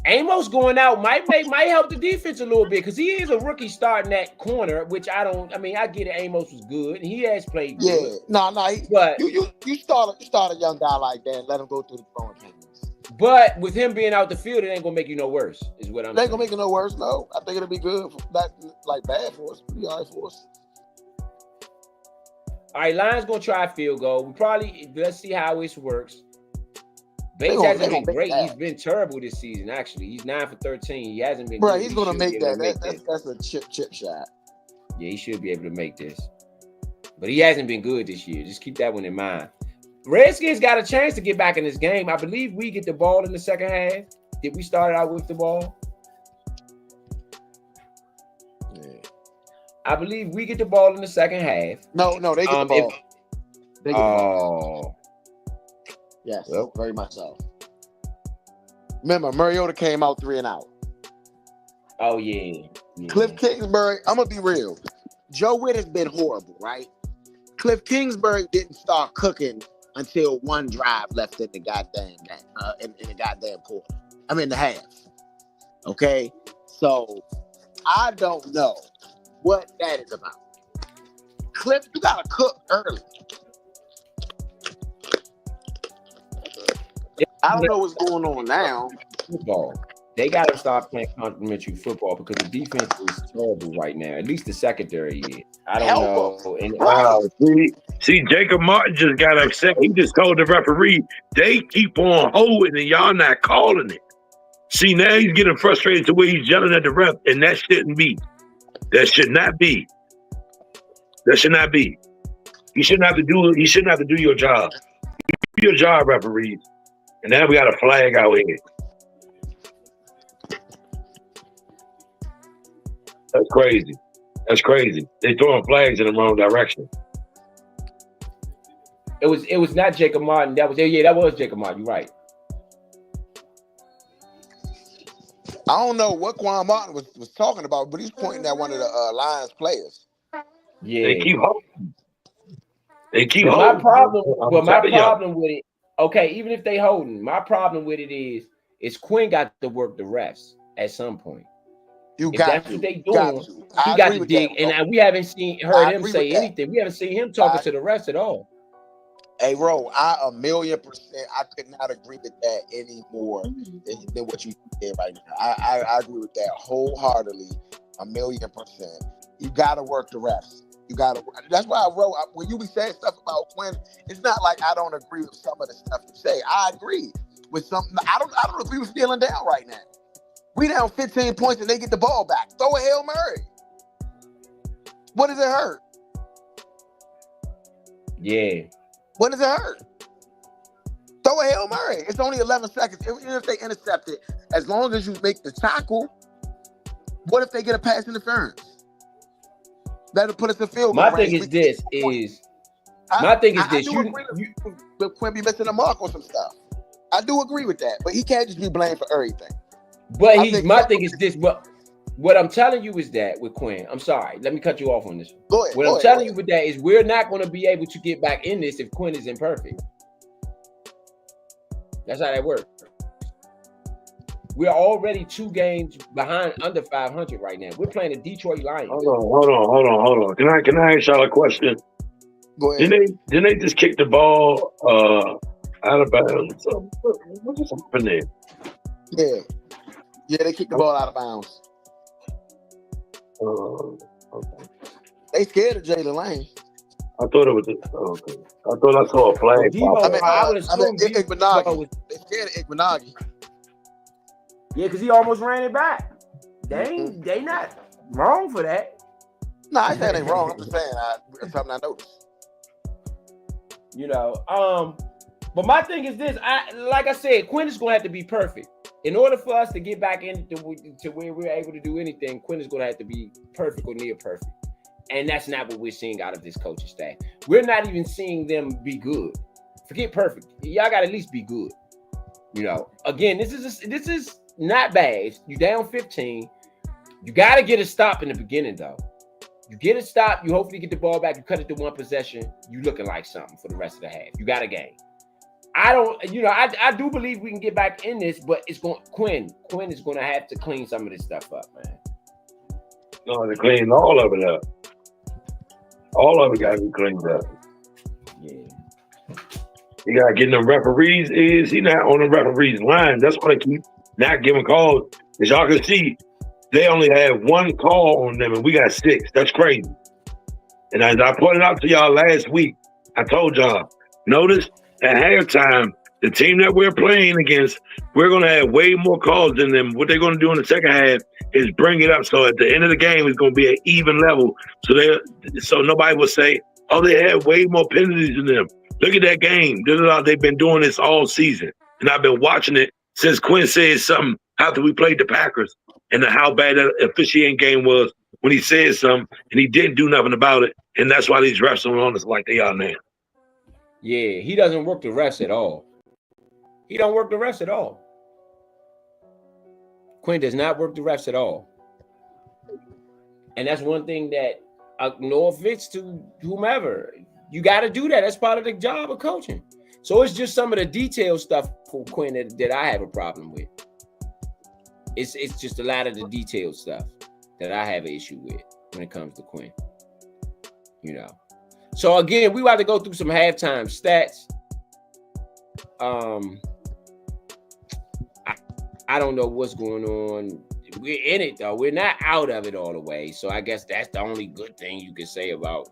Amos going out might help the defense a little bit because he is a rookie starting that corner, which I get it. Amos was good. And he has played good. Yeah, no. But you start a young guy like that and let him go through the throwing pains. But with him being out the field, it ain't gonna make you no worse. Is what I'm saying. It ain't gonna make it no worse. No, I think it'll be good. Not like bad for us. Pretty all right for us. All right, Lions gonna try a field goal. Let's see how this works. Bates hasn't been great. He's been terrible this season, actually. He's 9 for 13. He hasn't been good. He's going to make that. That's a chip shot. Yeah, he should be able to make this. But he hasn't been good this year. Just keep that one in mind. Redskins got a chance to get back in this game. I believe we get the ball in the second half. Did we start out with the ball? Yeah. I believe we get the ball in the second half. No, they get the ball. They get the ball. Yes, well, very much so. Remember, Mariota came out 3 and out. Oh, yeah. Cliff Kingsbury, I'm going to be real. Joe Witt has been horrible, right? Cliff Kingsbury didn't start cooking until one drive left in the goddamn in the goddamn quarter. I mean the half. Okay, so I don't know what that is about. Cliff, you gotta cook early. I don't know what's going on now. Football. They got to start playing complimentary football because the defense is terrible right now. At least the secondary is. I don't know. And, see, Jacob Martin just got upset. He just told the referee they keep on holding and y'all not calling it. See, now he's getting frustrated to where he's yelling at the ref, and that shouldn't be. That should not be. That should not be. You shouldn't have to do. You shouldn't have to do your job. Do your job, referees. And now we got a flag out here. That's crazy. That's crazy. They throwing flags in the wrong direction. It was not Jacob Martin. That was Jacob Martin. You're right. I don't know what Quan Martin was talking about, but he's pointing at one of the Lions players. Yeah, they keep holding. They keep holding. My problem with it. Okay, even if they holding, my problem with it is Quinn got to work the refs at some point. That's what they doing. He got to dig, and we haven't heard him say anything. We haven't seen him talking to the refs at all. Hey, Ro, I 1,000,000%. I could not agree with that any more than what you did right now. I agree with that wholeheartedly, 1,000,000%. You got to work the refs. You got to. That's why I wrote when you be saying stuff about Quinn. It's not like I don't agree with some of the stuff you say. I agree with something. I don't agree with feeling down right now. We down 15 points and they get the ball back. Throw a Hail Mary. What does it hurt? Yeah. What does it hurt? Throw a Hail Mary. It's only 11 seconds. Even if they intercept it, as long as you make the tackle, what if they get a pass interference? That'll put us in field goal. My thing is this. I do agree with Quinn be missing a mark on some stuff. I do agree with that, but he can't just be blamed for everything. But my thing is this. What I'm telling you is that with Quinn, I'm sorry. Let me cut you off on this one. Go ahead. What I'm telling you with that is we're not going to be able to get back in this if Quinn is imperfect. That's how that works. We're already 2 games behind under 500 right now. We're playing the Detroit Lions. Hold on. Can I ask y'all a question? Go ahead. Didn't they just kick the ball out of bounds? What's happening there? Yeah, they kicked the ball out of bounds. Okay. They scared of Jalen Lane. I thought it was. Okay. I thought I saw a flag. Igbenogany. They scared of Igbenogany. Yeah, because he almost ran it back. They not wrong for that. No, I said ain't wrong. I'm just saying something I noticed. But my thing is this. Like I said, Quinn is going to have to be perfect. In order for us to get back into to where we're able to do anything, Quinn is going to have to be perfect or near perfect. And that's not what we're seeing out of this coaching staff. We're not even seeing them be good. Forget perfect. Y'all got to at least be good. Again, this is not bad. You down 15. You got to get a stop in the beginning, though. You get a stop. You hopefully get the ball back. You cut it to 1 possession. You looking like something for the rest of the half. You got a game. I do believe we can get back in this, but Quinn is going to have to clean some of this stuff up, man. No, to clean all of it up. All of it got to be cleaned up. Yeah. You got to get in the referees' ears. He's not on the referees' line. That's why they keep not giving calls. As y'all can see, they only have 1 call on them, and we got 6. That's crazy. And as I pointed out to y'all last week, I told y'all, notice at halftime, the team that we're playing against, we're going to have way more calls than them. What they're going to do in the second half is bring it up. So at the end of the game, it's going to be an even level. So nobody will say, oh, they had way more penalties than them. Look at that game. They've been doing this all season. And I've been watching it since Quinn said something after we played the Packers and how bad that officiating game was when he said something and he didn't do nothing about it. And that's why these refs are on us like they are now. Yeah, he doesn't work the refs at all. He don't work the refs at all. Quinn does not work the refs at all. And that's one thing that, no offense to whomever, You got to do that. That's part of the job of coaching. So it's just some of the detailed stuff for Quinn that I have a problem with. It's just a lot of the detailed stuff that I have an issue with when it comes to Quinn. You know. So again, we about to go through some halftime stats. I don't know what's going on. We're in it though. We're not out of it all the way. So I guess that's the only good thing you can say about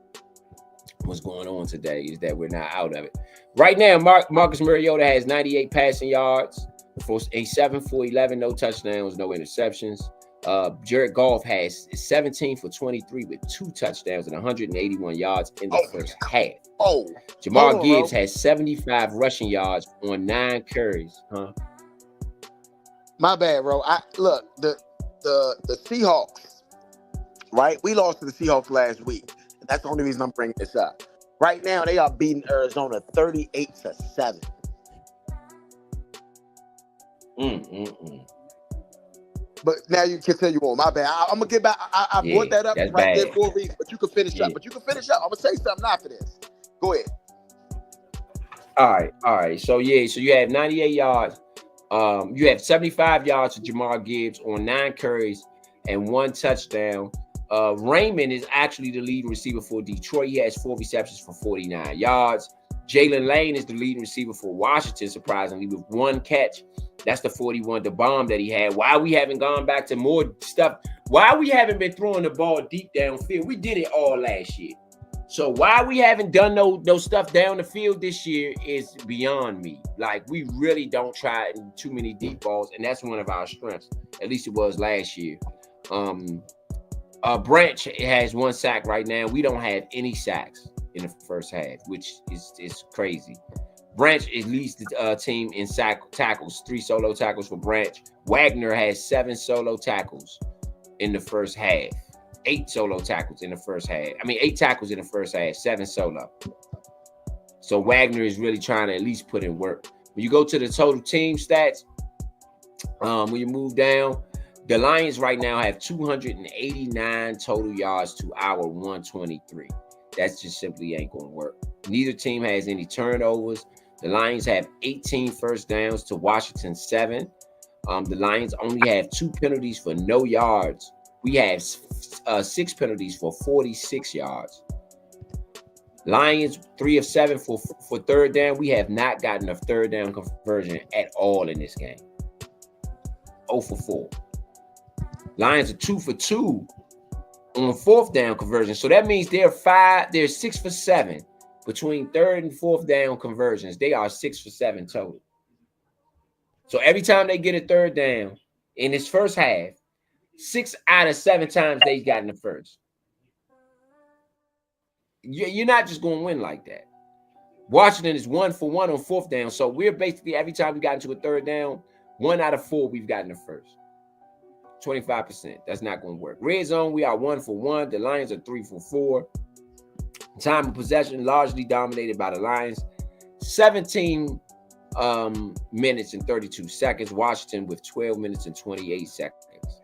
what's going on today is that we're not out of it. Right now, Marcus Mariota has 98 passing yards for a 7 for 11, no touchdowns, no interceptions. Jared Goff has 17 for 23 with 2 touchdowns and 181 yards in the first half. Jamar Gibbs has 75 rushing yards on 9 carries. My bad, bro. Look, the Seahawks, right? We lost to the Seahawks last week. That's the only reason I'm bringing this up. Right now, they are beating Arizona 38-7. But now you continue on. My bad. I'm gonna get back. I brought that up right there for a reason. But you can finish up. I'm gonna say something after this. Go ahead. All right. So you have 98 yards. You have 75 yards to Jamar Gibbs on 9 carries and 1 touchdown. Raymond is actually the leading receiver for Detroit. He has 4 receptions for 49 yards. Jalen Lane is the leading receiver for Washington, surprisingly, with 1 catch. That's the 41, the bomb that he had. Why we haven't gone back to more stuff? Why we haven't been throwing the ball deep downfield? We did it all last year. So why we haven't done no stuff down the field this year is beyond me. Like, we really don't try too many deep balls, and that's one of our strengths. At least it was last year. Branch has 1 sack right now. We don't have any sacks in the first half, which is crazy. Branch leads the team in tackles, 3 solo tackles for Branch. Wagner has 7 solo tackles in the first half. 8 solo tackles in the first half. 8 tackles in the first half, 7 solo. So Wagner is really trying to at least put in work. When you go to the total team stats, when you move down, the Lions right now have 289 total yards to our 123. That's just simply ain't going to work. Neither team has any turnovers. The Lions have 18 first downs to Washington 7. The Lions only have 2 penalties for no yards. We have 6 penalties for 46 yards. Lions 3 of 7 for third down. We have not gotten a third down conversion at all in this game. 0 for 4. Lions are 2 for 2 on 4th down conversion. So that means they're 6 for 7 between 3rd and 4th down conversions. They are 6 for 7 total. So every time they get a 3rd down in this first half, 6 out of 7 times they've gotten the first. You're not just going to win like that. Washington is 1 for 1 on 4th down. So we're basically, every time we got into a 3rd down, 1 out of 4 we've gotten the first. 25%. That's not going to work. Red zone, we are 1 for 1. The Lions are 3 for 4. Time of possession largely dominated by the Lions. 17 minutes and 32 seconds. Washington with 12 minutes and 28 seconds.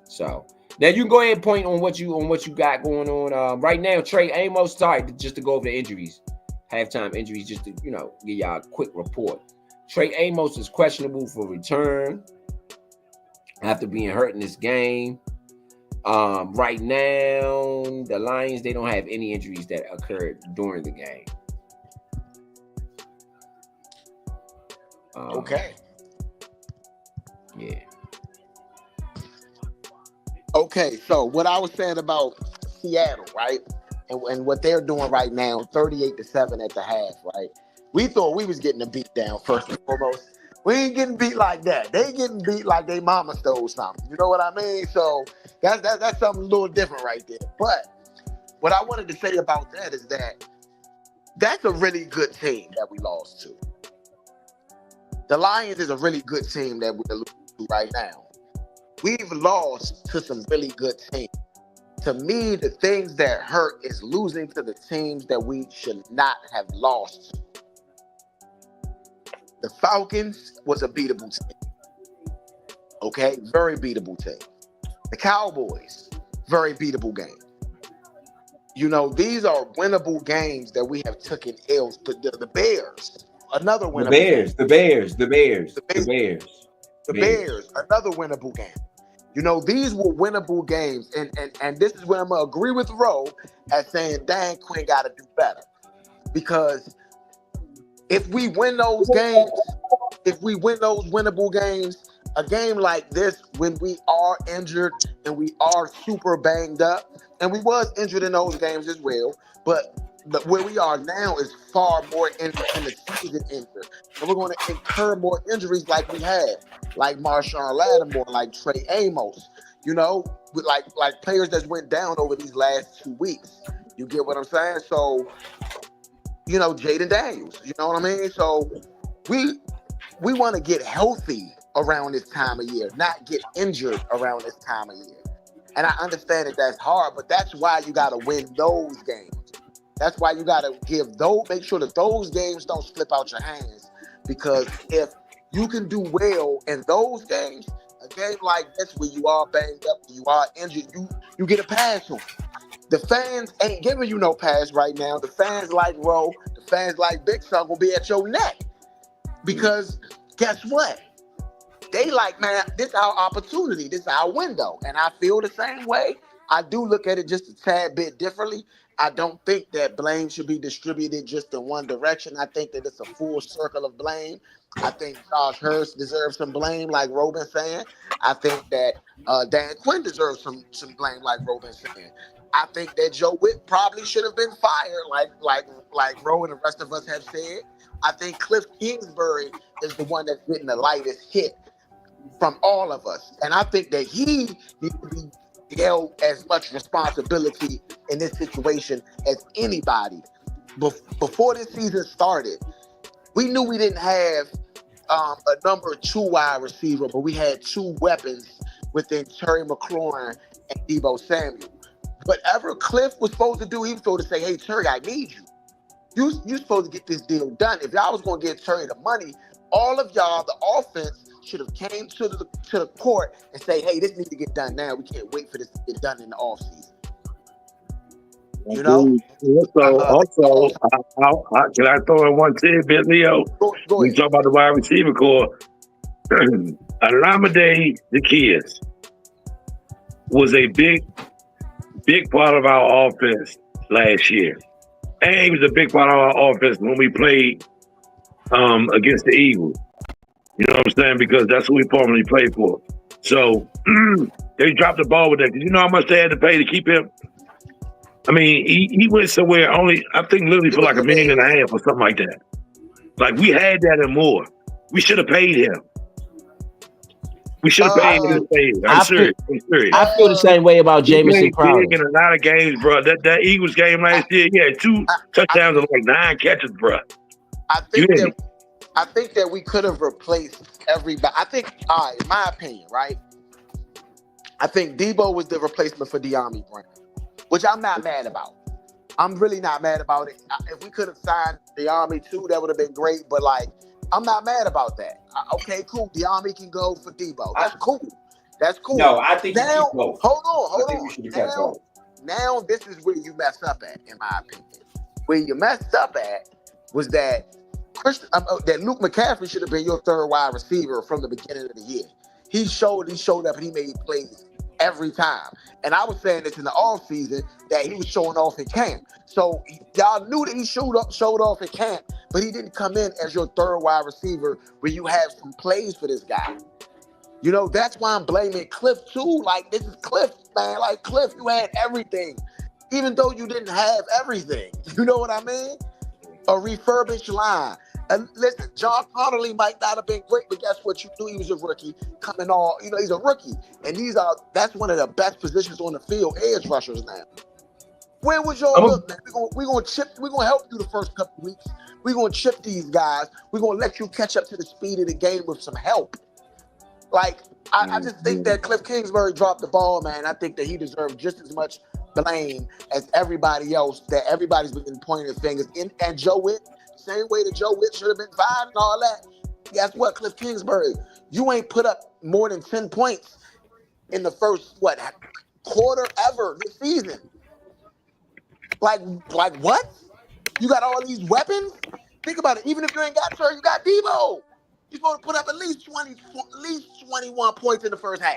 So now you can go ahead and point on what you got going on right now. Trey Amos, sorry, just to go over the injuries, halftime injuries, just to give y'all a quick report. Trey Amos is questionable for return after being hurt in this game. Right now, the Lions, they don't have any injuries that occurred during the game. Okay. Yeah. Okay, so what I was saying about Seattle, right? And what they're doing right now, 38-7 at the half, right? We thought we was getting a beat down first and foremost. We ain't getting beat like that. They getting beat like they mama stole something. You know what I mean? So that's something a little different right there. But what I wanted to say about that is that that's a really good team that we lost to. The Lions is a really good team that we're losing to right now. We've lost to some really good teams. To me, the things that hurt is losing to the teams that we should not have lost. The Falcons was a beatable team. Okay? Very beatable team. The Cowboys, very beatable game. You know, these are winnable games that we have taken L's. The Bears, another winnable game. The Bears, another winnable game. You know, these were winnable games, and this is where I'm gonna agree with Roe as saying Dan Quinn got to do better, because if we win those games, if we win those winnable games, a game like this when we are injured and we are super banged up, and we was injured in those games as well, but where we are now is far more in the season injured, and we're going to incur more injuries like we had, like Marshawn Lattimore, like Trey Amos, you know, with like players that went down over these last 2 weeks. You get what I'm saying? So, you know, Jaden Daniels, you know what I mean? So we want to get healthy around this time of year, not get injured around this time of year. And I understand that that's hard, but that's why you got to win those games. That's why you got to make sure that those games don't slip out your hands. Because if you can do well in those games, a game like this where you are banged up, you are injured, you get a pass on. The fans ain't giving you no pass right now. The fans like Roe, the fans like Big Son will be at your neck. Because guess what? They like, man, this is our opportunity. This is our window. And I feel the same way. I do look at it just a tad bit differently. I don't think that blame should be distributed just in one direction. I think that it's a full circle of blame. I think Josh Hurst deserves some blame, like Robin saying. I think that Dan Quinn deserves some blame, like Robin saying. I think that Joe Witt probably should have been fired, like Ro and the rest of us have said. I think Cliff Kingsbury is the one that's getting the lightest hit from all of us. And I think that he needs to be held as much responsibility in this situation as anybody. Before this season started, we knew we didn't have a number 2 wide receiver, but we had 2 weapons within Terry McLaurin and Deebo Samuel. Whatever Cliff was supposed to do, he was supposed to say, hey, Terry, I need you. You supposed to get this deal done. If y'all was going to get Terry the money, all of y'all, the offense, should have came to the court and say, hey, this needs to get done now. We can't wait for this to get done in the offseason. You know? Also, can I throw in one tidbit, Leo? Go We ahead. talk about the wide receiver core. Alameda Zaccheaus was a big part of our offense last year. And he was a big part of our offense when we played against the Eagles. You know what I'm saying? Because that's who we formerly played for. So they dropped the ball with that. Did you know how much they had to pay to keep him? I mean, he went somewhere only, I think literally for like $1.5 million or something like that. Like we had that and more. We should have paid him. We should have paid him. I'm serious. I feel the same way about Jamison Crowder. In a lot of games, bro. That Eagles game last year, he had 2 touchdowns and like 9 catches, bro. I think that we could have replaced everybody. I think, all right, in my opinion, right? I think Deebo was the replacement for De'Ami Brown, which I'm not mad about. I'm really not mad about it. If we could have signed De'Ami too, that would have been great. But like, I'm not mad about that. Okay, cool. De'Ami can go for Deebo. That's cool. That's cool. No, I think now, you both. hold on. I think we should have kept both. Now this is where you messed up at, in my opinion. Where you messed up at was that that Luke McCaffrey should have been your 3rd wide receiver from the beginning of the year. He showed up and he made plays every time. And I was saying this in the offseason that he was showing off in camp. So y'all knew that he showed off in camp, but he didn't come in as your 3rd wide receiver where you have some plays for this guy. You know, that's why I'm blaming Cliff too. Like, this is Cliff, man. Like, Cliff, you had everything, even though you didn't have everything. You know what I mean? A refurbished line. And listen, John Connolly might not have been great, but guess what? You knew he was a rookie coming on. You know, he's a rookie. And that's one of the best positions on the field, edge rushers now. Where was your look, man? We're gonna help you the first couple of weeks. We're gonna chip these guys. We're gonna let you catch up to the speed of the game with some help. Like, I just think that Cliff Kingsbury dropped the ball, man. I think that he deserved just as much blame as everybody else, that everybody's been pointing fingers in. And Joe Witt, same way that Joe Witt should have been fired and all that. Guess what, Cliff Kingsbury? You ain't put up more than 10 points in the first, quarter ever this season. Like what? You got all these weapons? Think about it. Even if you ain't got Trey, you got Debo. You're supposed to put up at least 21 points in the first half.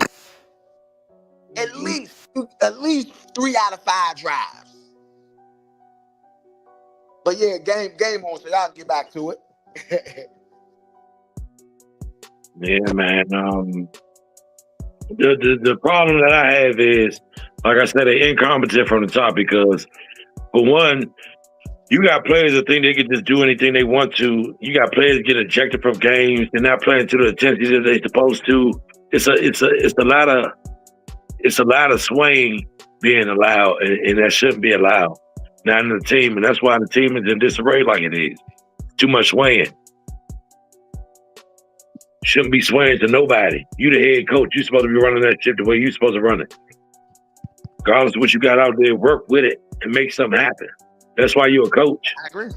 At least 3 out of 5 drives. But yeah, game on, so y'all can get back to it. Yeah, man. The problem that I have is, like I said, they're incompetent from the top because, for one, you got players that think they can just do anything they want to. You got players get ejected from games. They're not playing to the intensity that they're supposed to. It's a lot of swaying being allowed, and that shouldn't be allowed. Not in the team, and that's why the team is in disarray like it is. Too much swaying. Shouldn't be swaying to nobody. You the head coach. You're supposed to be running that ship the way you're supposed to run it. Regardless of what you got out there, work with it and make something happen. That's why you're a coach. I agree.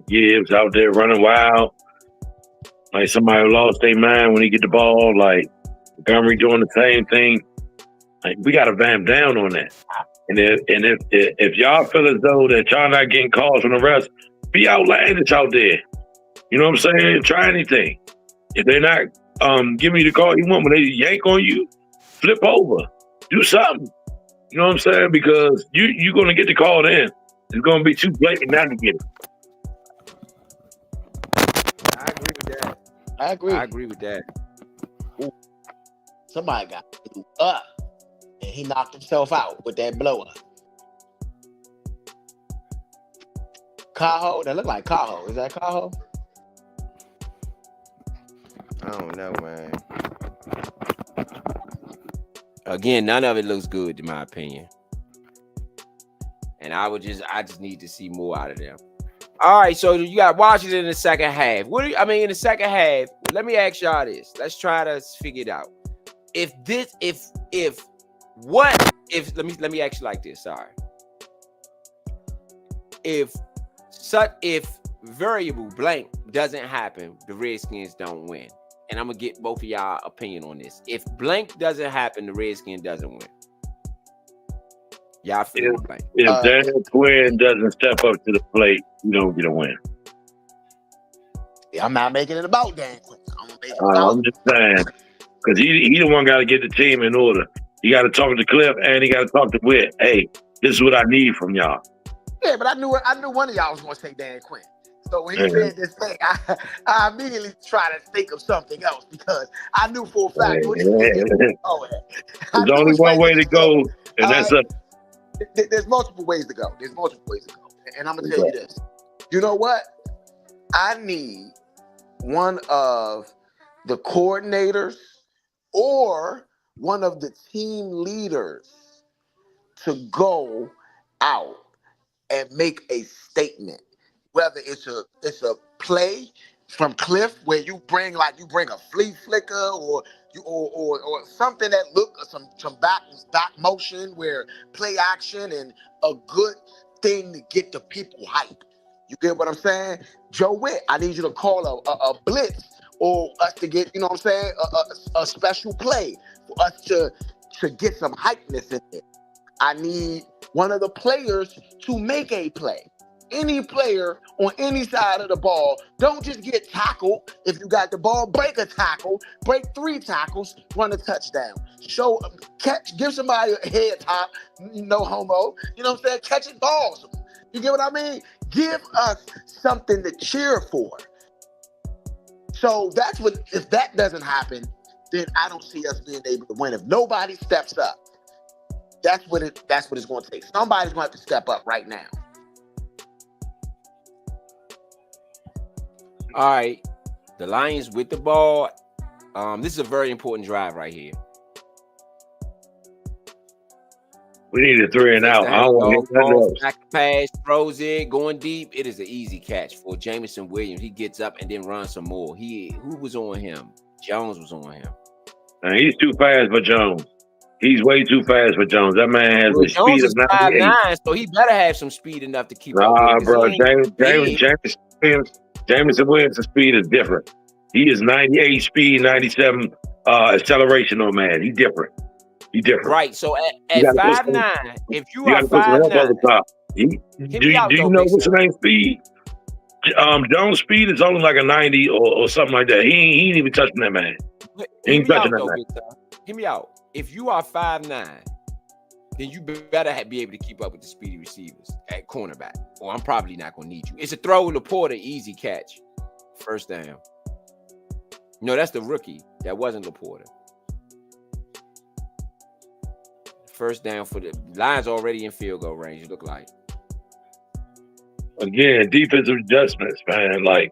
Gibbs out there running wild. Like somebody lost their mind when he get the ball. Like Montgomery doing the same thing. Like we got to vamp down on that. And if y'all feel as though that y'all not getting calls from the refs, be outlandish out there. You know what I'm saying? Try anything. If they're not giving you the call you want, when they yank on you, flip over. Do something. You know what I'm saying? Because you're going to get the call then. It's going to be too blatant not to get it. I agree with that. I agree. I agree with that. Ooh. Somebody got up, and he knocked himself out with that blow up. Cajo? That look like Cajo. Is that Cajo? I don't know, man. Again, none of it looks good, in my opinion. And I just need to see more out of them. All right, so you got Washington in the second half. In the second half, let me ask y'all this. Let's try to figure it out. Let me ask you like this. Sorry. If variable blank doesn't happen, the Redskins don't win. And I'm gonna get both of y'all opinion on this. If blank doesn't happen, the Redskins doesn't win. Y'all feel blank. If Dan Quinn doesn't step up to the plate, you don't get a win. Yeah, I'm not making it about Dan Quinn. I'm just saying, because he the one got to get the team in order. He got to talk to Cliff and he got to talk to Whit. Hey, this is what I need from y'all. Yeah, but I knew one of y'all was going to say Dan Quinn. So when he said this thing, I immediately tried to think of something else because I knew for a fact. There's only one way to go, and that's up. There's multiple ways to go. And I'm going to tell you this. You know what? I need one of the coordinators or one of the team leaders to go out and make a statement. Whether it's a play from Cliff where you bring a flea flicker or something that look some back motion where play action and a good thing to get the people hype. You get what I'm saying? Joe Whitt, I need you to call a blitz or us to get, you know what I'm saying, a special play for us to get some hypeness in it. I need one of the players to make a play. Any player on any side of the ball, don't just get tackled. If you got the ball, break a tackle, break 3 tackles, run a touchdown. Give somebody a head top, no homo. You know what I'm saying? Catching balls. You get what I mean? Give us something to cheer for. So if that doesn't happen, then I don't see us being able to win. If nobody steps up, that's what it's going to take. Somebody's going to have to step up right now. All right, the Lions with the ball. This is a very important drive right here. We need a 3 and out. I don't want to hit back pass, throws it, going deep. It is an easy catch for Jameson Williams. He gets up and then runs some more. Who was on him? Jones was on him. He's too fast for Jones. He's way too fast for Jones. That man has Well, the speed Jones of is 98. 5'9", so he better have some speed enough to keep up Nah, with. bro. Big. Jameson Williams' speed is different. He is 98 speed, 97 acceleration on man. He's different. He's different. Right. So at 5'9", if you are 5'9", do you know what's the name speed? Jones' speed is only like a 90 or something like that. He ain't even touching that man. He ain't touching that man. Hear me out. If you are 5'9", then you better be able to keep up with the speedy receivers at cornerback. Or I'm probably not going to need you. It's a throw in Laporta, easy catch. First down. No, that's the rookie. That wasn't Laporta. First down for the Lions already in field goal range, it look like. Again, defensive adjustments, man. Like,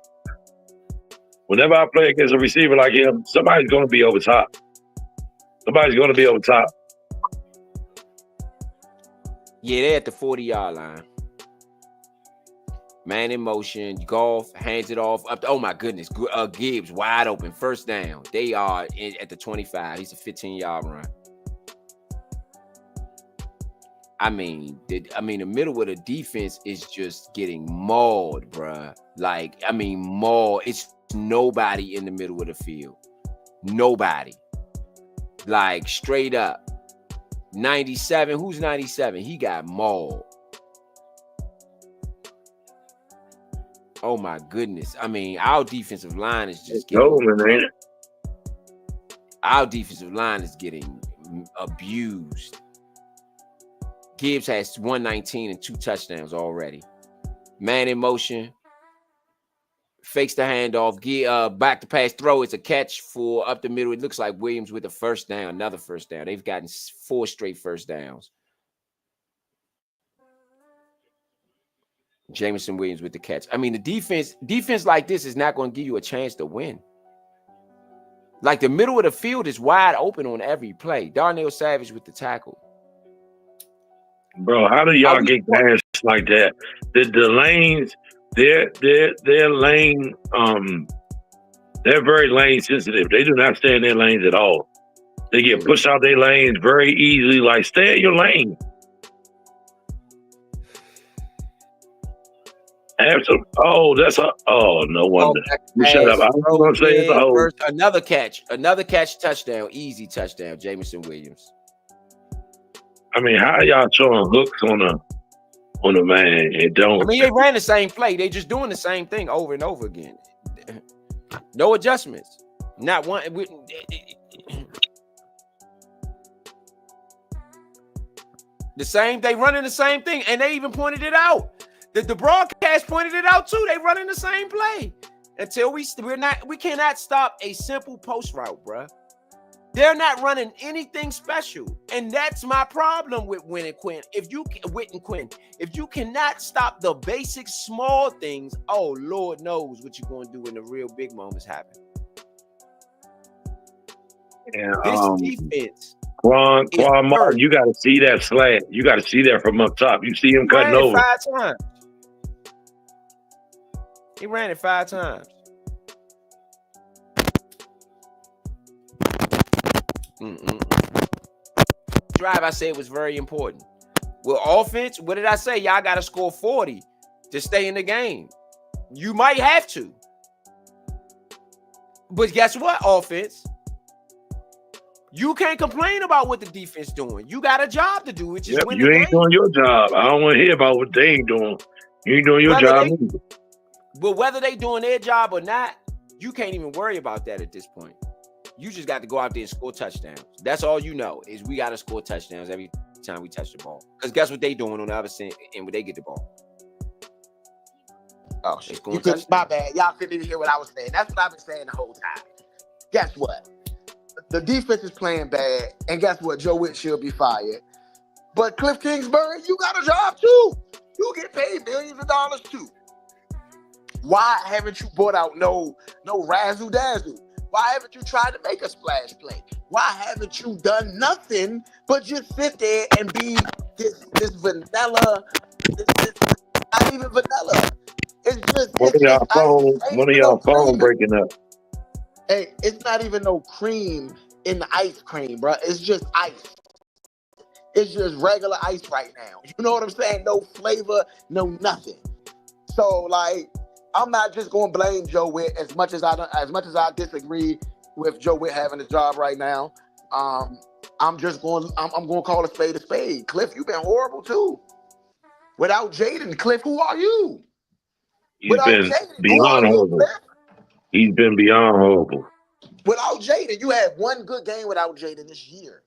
whenever I play against a receiver like him, somebody's going to be over top. Somebody's going to be over top. Yeah, they're at the 40-yard line. Man in motion. Goff hands it off. Up to, oh, my goodness. Gibbs wide open. First down. They are at the 25. He's a 15-yard run. I mean, the middle of the defense is just getting mauled, bruh. Like, I mean, mauled. It's nobody in the middle of the field. Nobody. Like, straight up. 97. Who's 97? He got mauled. Oh, my goodness. I mean, our defensive line is just getting... Our defensive line is getting abused. Gibbs has 119 and 2 touchdowns already. Man in motion. Fakes the handoff. Back to pass throw. It's a catch for up the middle. It looks like Williams with a first down. Another first down. They've gotten 4 straight first downs. Jameson Williams with the catch. I mean, the defense like this is not going to give you a chance to win. Like, the middle of the field is wide open on every play. Darnell Savage with the tackle. Bro, how do y'all get passed like that? The lanes, they're lane, they're very lane sensitive. They do not stay in their lanes at all. They get pushed out their lanes very easily. Like, stay in your lane. Absolutely. Oh, no wonder. Shut up. I was going to say it's a hole. Another catch, touchdown, easy touchdown, Jameson Williams. I mean, how y'all throwing hooks on a man and don't? I mean, they ran the same play. They just doing the same thing over and over again. No adjustments. Not one. The same. They running the same thing, and they even pointed it out. The broadcast pointed it out too. They running the same play until we cannot stop a simple post route, bruh. They're not running anything special, and that's my problem with Whit and Quinn. If you cannot stop the basic small things, oh Lord knows what you're going to do when the real big moments happen. Yeah, this defense. Quan Martin, you got to see that slant. You got to see that from up top. You see him cutting over. 5 times. He ran it 5 times. Drive, I said, was very important. Well, offense, what did I say? Y'all got to score 40 to stay in the game. You might have to. But guess what, offense? You can't complain about what the defense doing. You got a job to do, which is win the game. You ain't doing your job. I don't want to hear about what they ain't doing. You ain't doing your job either. But whether they doing their job or not, you can't even worry about that at this point. You just got to go out there and score touchdowns. That's all you know is we got to score touchdowns every time we touch the ball. Because guess what they doing on the other side and when they get the ball? Oh, shit. My bad. Y'all couldn't even hear what I was saying. That's what I've been saying the whole time. Guess what? The defense is playing bad. And guess what? Joe Witt should be fired. But Cliff Kingsbury, you got a job too. You get paid millions of dollars too. Why haven't you brought out no razzle dazzle? Why haven't you tried to make a splash play? Why haven't you done nothing but just sit there and be this vanilla? This not even vanilla. It's just one of y'all phone breaking up. Hey, it's not even no cream in the ice cream, bro. It's just ice. It's just regular ice right now. You know what I'm saying? No flavor, no nothing. So like, I'm not just going to blame Joe Witt as much as I disagree with Joe Witt having a job right now. I'm going to call a spade a spade. Cliff, you've been horrible too. Without Jaden, Cliff, who are you? He's been beyond horrible. He's been beyond horrible. Without Jaden, you had one good game without Jaden this year.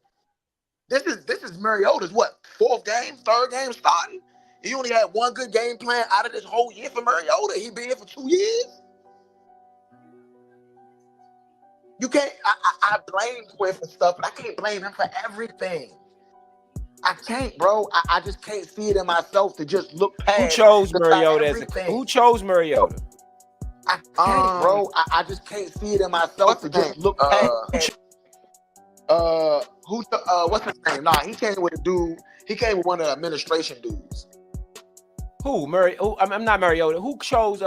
This is Mariota's what, third game starting? You only had one good game plan out of this whole year for Mariota. He been here for 2 years. You can't. I blame Quinn for stuff, but I can't blame him for everything. I can't, bro. I just can't see it in myself to just look past. Who chose Mariota Who chose Mariota? I can't, bro. I just can't see it in myself to just look past. What's his name? Nah, he came with a dude. He came with one of the administration dudes. Who? I'm not Mariota. Who chose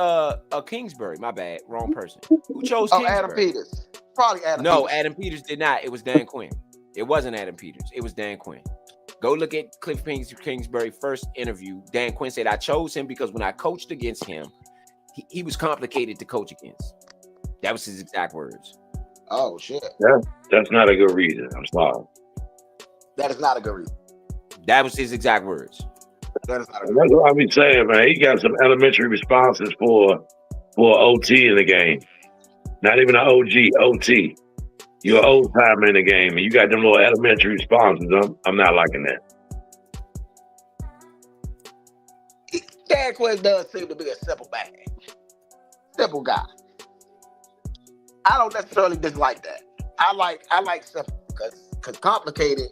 Kingsbury? My bad. Wrong person. Who chose Kingsbury? Adam Peters. Probably Adam No, Peters. Adam Peters did not. It was Dan Quinn. It wasn't Adam Peters. It was Dan Quinn. Go look at Cliff Kingsbury's first interview. Dan Quinn said, I chose him because when I coached against him, he was complicated to coach against. That was his exact words. Oh, shit. That's not a good reason. I'm sorry. That is not a good reason. That was his exact words. That is not a good That's what I be saying, man. He got some elementary responses for OT in the game. Not even an OG, OT. You're an old timer in the game, and you got them little elementary responses. I'm not liking that. Dan Quinn does seem to be a simple man. Simple guy. I don't necessarily dislike that. I like simple because complicated.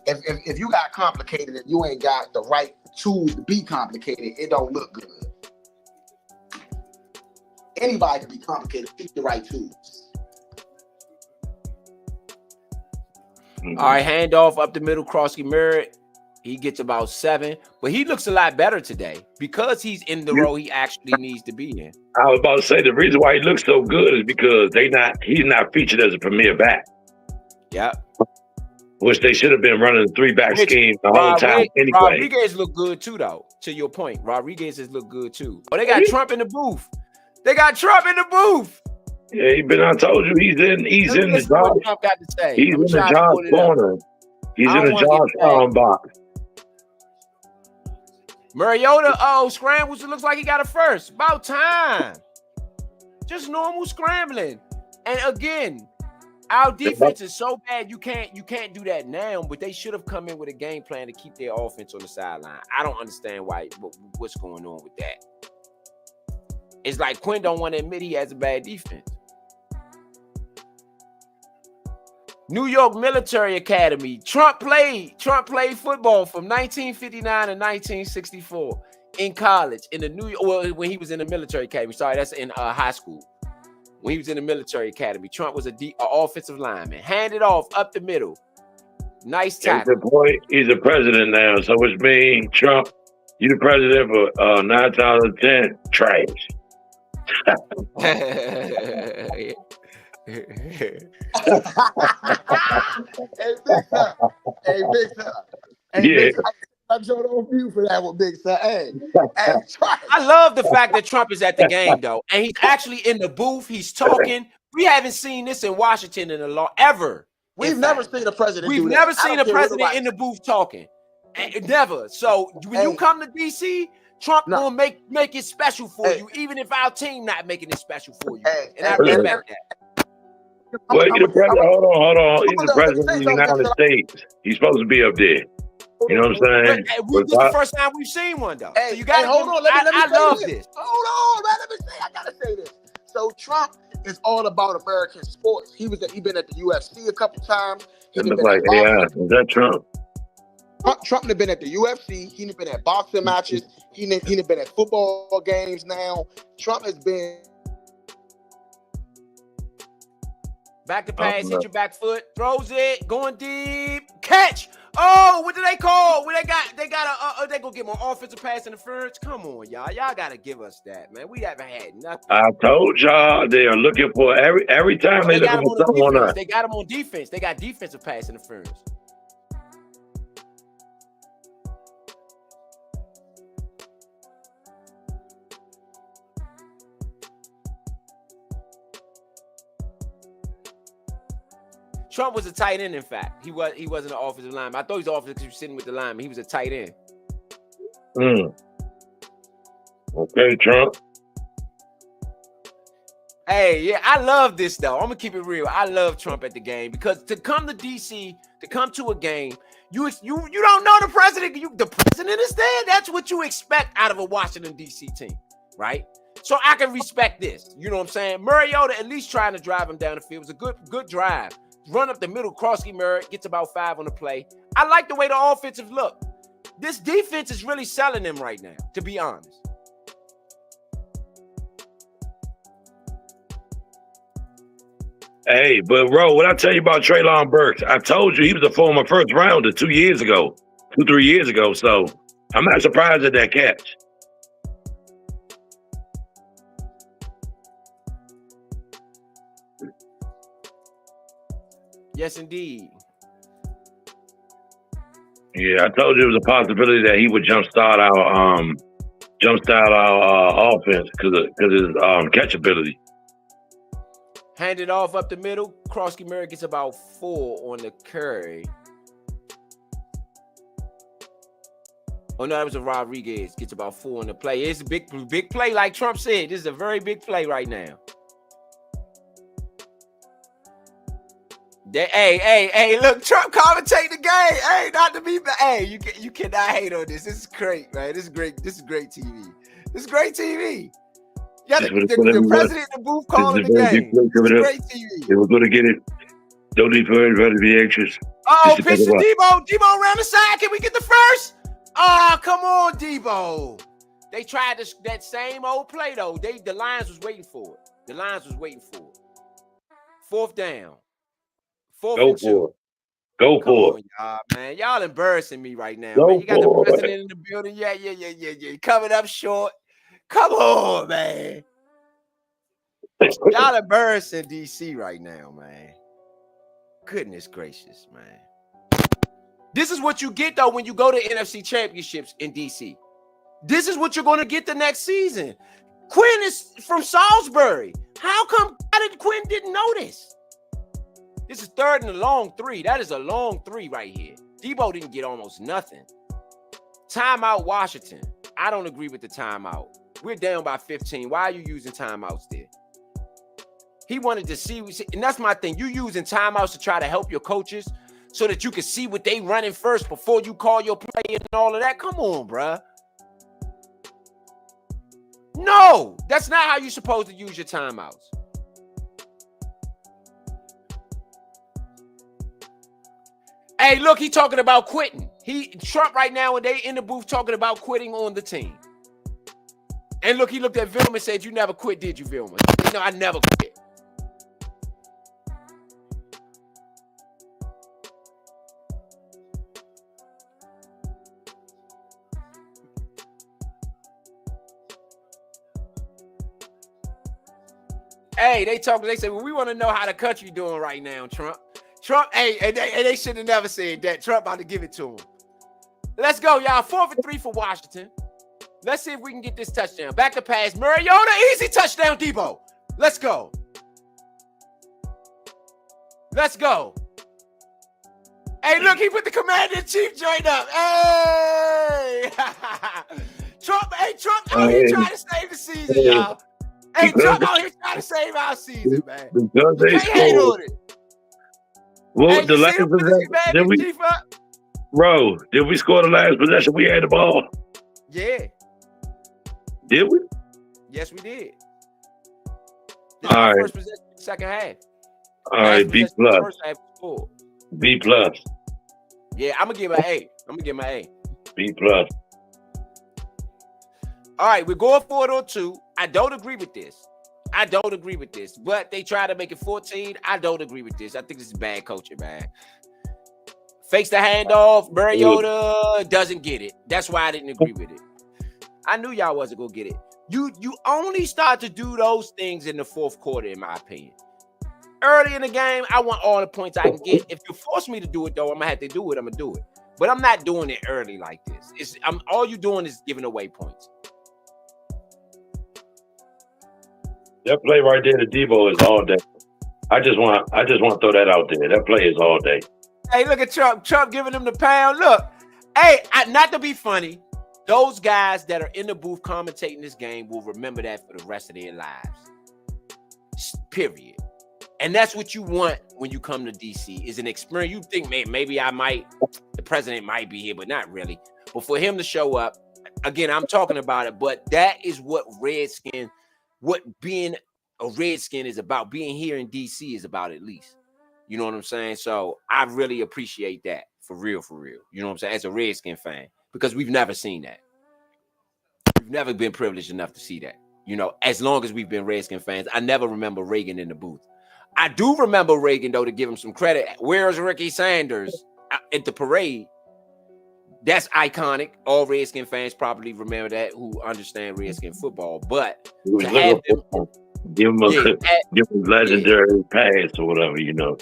If you got complicated and you ain't got the right tools to be complicated, it don't look good. Anybody can be complicated, pick the right tools. All right, handoff up the middle, Krosky Merritt. He gets about 7, but he looks a lot better today because he's in the role he actually needs to be in. I was about to say the reason why he looks so good is because he's not featured as a premier back. Yep. Which they should have been running the 3-back scheme the whole time anyway. Rodriguez look good too, though. To your point, Rodriguez has looked good too. Oh, they got Trump in the booth. They got Trump in the booth. Yeah, I told you he's in the Josh. Trump got to say. He's in the Josh corner. He's in the Josh box. Mariota, scrambles. It looks like he got a first. About time. Just normal scrambling. And again, our defense is so bad you can't do that now. But they should have come in with a game plan to keep their offense on the sideline. I don't understand what's going on with that. It's like Quinn don't want to admit he has a bad defense. New York Military Academy. Trump played football from 1959 to 1964 in college in the when he was in the military academy. Sorry, that's in high school. When he was in the military academy, Trump was an offensive lineman. Handed off up the middle. Nice tackle. He's the president now, so which means Trump, you the president for 9 times out of 10, trash. Hey, Big Sir. Big Sir. I jumped on you for that one, Big Sir. Hey, I love the fact that Trump is at the game, though, and he's actually in the booth. He's talking. We haven't seen this in Washington in a long ever. We've never seen a president. We've never seen a president in the booth talking. Never. So when you come to DC, Trump gonna make it special for you, even if our team not making it special for you. And I respect that. Well, he's the president. Hold on. He's the president of the United States. He's supposed to be up there. You know what I'm saying? This is the first time we've seen one, though. So you got hold on. Let me I love this. Hold on, man. Let me say. I gotta say this. So Trump is all about American sports. He been at the UFC a couple times. It looks like AI. Is that Trump? Trump has been at the UFC. He's been at boxing matches. He's been at football games now. Trump has been. Back to pass, hit your back foot, throws it, going deep, catch. Oh, what do they call? When they gonna get more offensive pass interference? Come on, y'all gotta give us that, man. We haven't had nothing. I told y'all they are looking for every time they looking for someone else. They got them on defense. They got defensive pass interference. Trump was a tight end, in fact. He wasn't an offensive lineman. I thought he was offensive because he was sitting with the lineman. He was a tight end. Okay, Trump. Hey, yeah, I love this, though. I'm going to keep it real. I love Trump at the game because to come to D.C., to come to a game, you don't know the president. The president is there. That's what you expect out of a Washington, D.C. team, right? So I can respect this. You know what I'm saying? Mariota at least trying to drive him down the field. It was a good drive. Run up the middle, Krosky Murray gets about 5 on the play. I like the way the offensive look. This defense is really selling them right now, to be honest. Hey, but bro, what I tell you about Treylon Burks, I told you he was a former first rounder 2 years ago, 3 years ago. So I'm not surprised at that catch. Yes, indeed. Yeah, I told you it was a possibility that he would jumpstart our offense because of his catchability. Hand it off up the middle. Krosky Murray gets about 4 on the carry. Oh, no, that was a Rodriguez. Gets about 4 on the play. It's a big play, like Trump said. This is a very big play right now. Hey, look, Trump commentate the game. Hey, not to be bad. Hey, you cannot hate on this. This is great, man. This is great TV. This is great TV. Yeah, the president in the booth calling the game. It's great TV. They were going to get it. Don't need for everybody to be anxious. Oh, pitch to Debo. Debo around the side. Can we get the first? Oh, come on, Debo. They tried that same old play, though. The Lions was waiting for it. 4th down. Go for it. Go for it. Y'all, man. Y'all embarrassing me right now. Man. You got the president in the building. Yeah. Coming up short. Come on, man. Y'all embarrassing DC right now, man. Goodness gracious, man. This is what you get, though, when you go to NFC championships in DC. This is what you're going to get the next season. Quinn is from Salisbury. How did Quinn didn't know this? This is 3rd and a long 3. That is a long 3 right here. Debo didn't get almost nothing. Timeout, Washington. I don't agree with the timeout. We're down by 15. Why are you using timeouts there? He wanted to see, and that's my thing. You using timeouts to try to help your coaches so that you can see what they running first before you call your play and all of that. Come on, bruh. No, that's not how you're supposed to use your timeouts. Hey, look, he talking about quitting. Trump right now, and they in the booth talking about quitting on the team. And look, he looked at Vilma and said, "You never quit, did you, Vilma?" No, I never quit. Hey, they say, well, we want to know how the country doing right now, Trump. Hey, and they should have never said that. Trump about to give it to him. Let's go, y'all. 4 for 3 for Washington. Let's see if we can get this touchdown. Back to pass. Mariota, easy touchdown, Debo. Let's go. Let's go. Hey, look, he put the commander-in-chief joint up. Hey! Trump out here trying to save the season, y'all. Hey, Trump out here trying to save our season, man. Because they hate on it. Well, hey, the last possession, did we score the last possession? We had the ball. Yeah. Did we? Yes, we did. All right. First possession, second half. All right, B plus. First half scored. B plus. Yeah, I'm gonna give my A. B plus. All right, we're going for it on 2. I don't agree with this. But they try to make it 14. I don't agree with this. I think this is bad coaching, man. Fakes the handoff. Mariota doesn't get it. That's why I didn't agree with it. I knew y'all wasn't gonna get it. You only start to do those things in the 4th quarter, in my opinion. Early in the game, I want all the points I can get. If you force me to do it, though, I'm gonna have to do it. I'm gonna do it. But I'm not doing it early like this. All you doing is giving away points. That play right there to Debo is all day. I just want to throw that out there. That play is all day. Hey, look at Trump. Trump giving him the pound. Look, hey, not to be funny, those guys that are in the booth commentating this game will remember that for the rest of their lives. Period. And that's what you want when you come to DC is an experience. You think maybe the president might be here, but not really. But for him to show up, again, I'm talking about it, but that is what being a Redskin is about. Being here in DC is about, at least. You know what I'm saying? So I really appreciate that. For real. You know what I'm saying? As a Redskin fan, because we've never seen that. We've never been privileged enough to see that. You know, as long as we've been Redskin fans, I never remember Reagan in the booth. I do remember Reagan, though, to give him some credit. Where's Ricky Sanders at the parade? That's iconic. All Redskin fans probably remember that who understand Redskin football. But to have them, give him legendary pass or whatever, you know.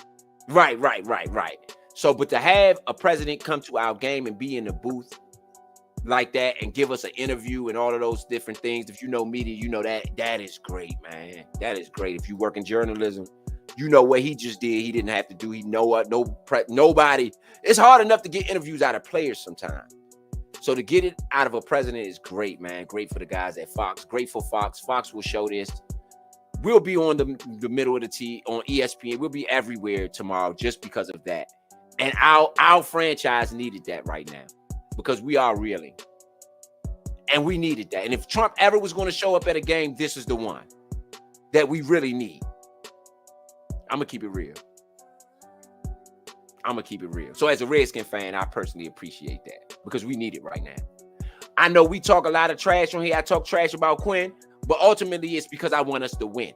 Right. So, but to have a president come to our game and be in the booth like that and give us an interview and all of those different things, if you know media, you know that is great, man. That is great. If you work in journalism, you know what he just did. He didn't have to do. He know what nobody. It's hard enough to get interviews out of players sometimes. So to get it out of a president is great, man. Great for the guys at Fox. Great for Fox. Fox will show this. We'll be on the middle of the T on ESPN. We'll be everywhere tomorrow just because of that. And our franchise needed that right now because we are reeling. And we needed that. And if Trump ever was going to show up at a game, this is the one that we really need. I'm going to keep it real. So as a Redskin fan, I personally appreciate that because we need it right now. I know we talk a lot of trash on here. I talk trash about Quinn, but ultimately it's because I want us to win.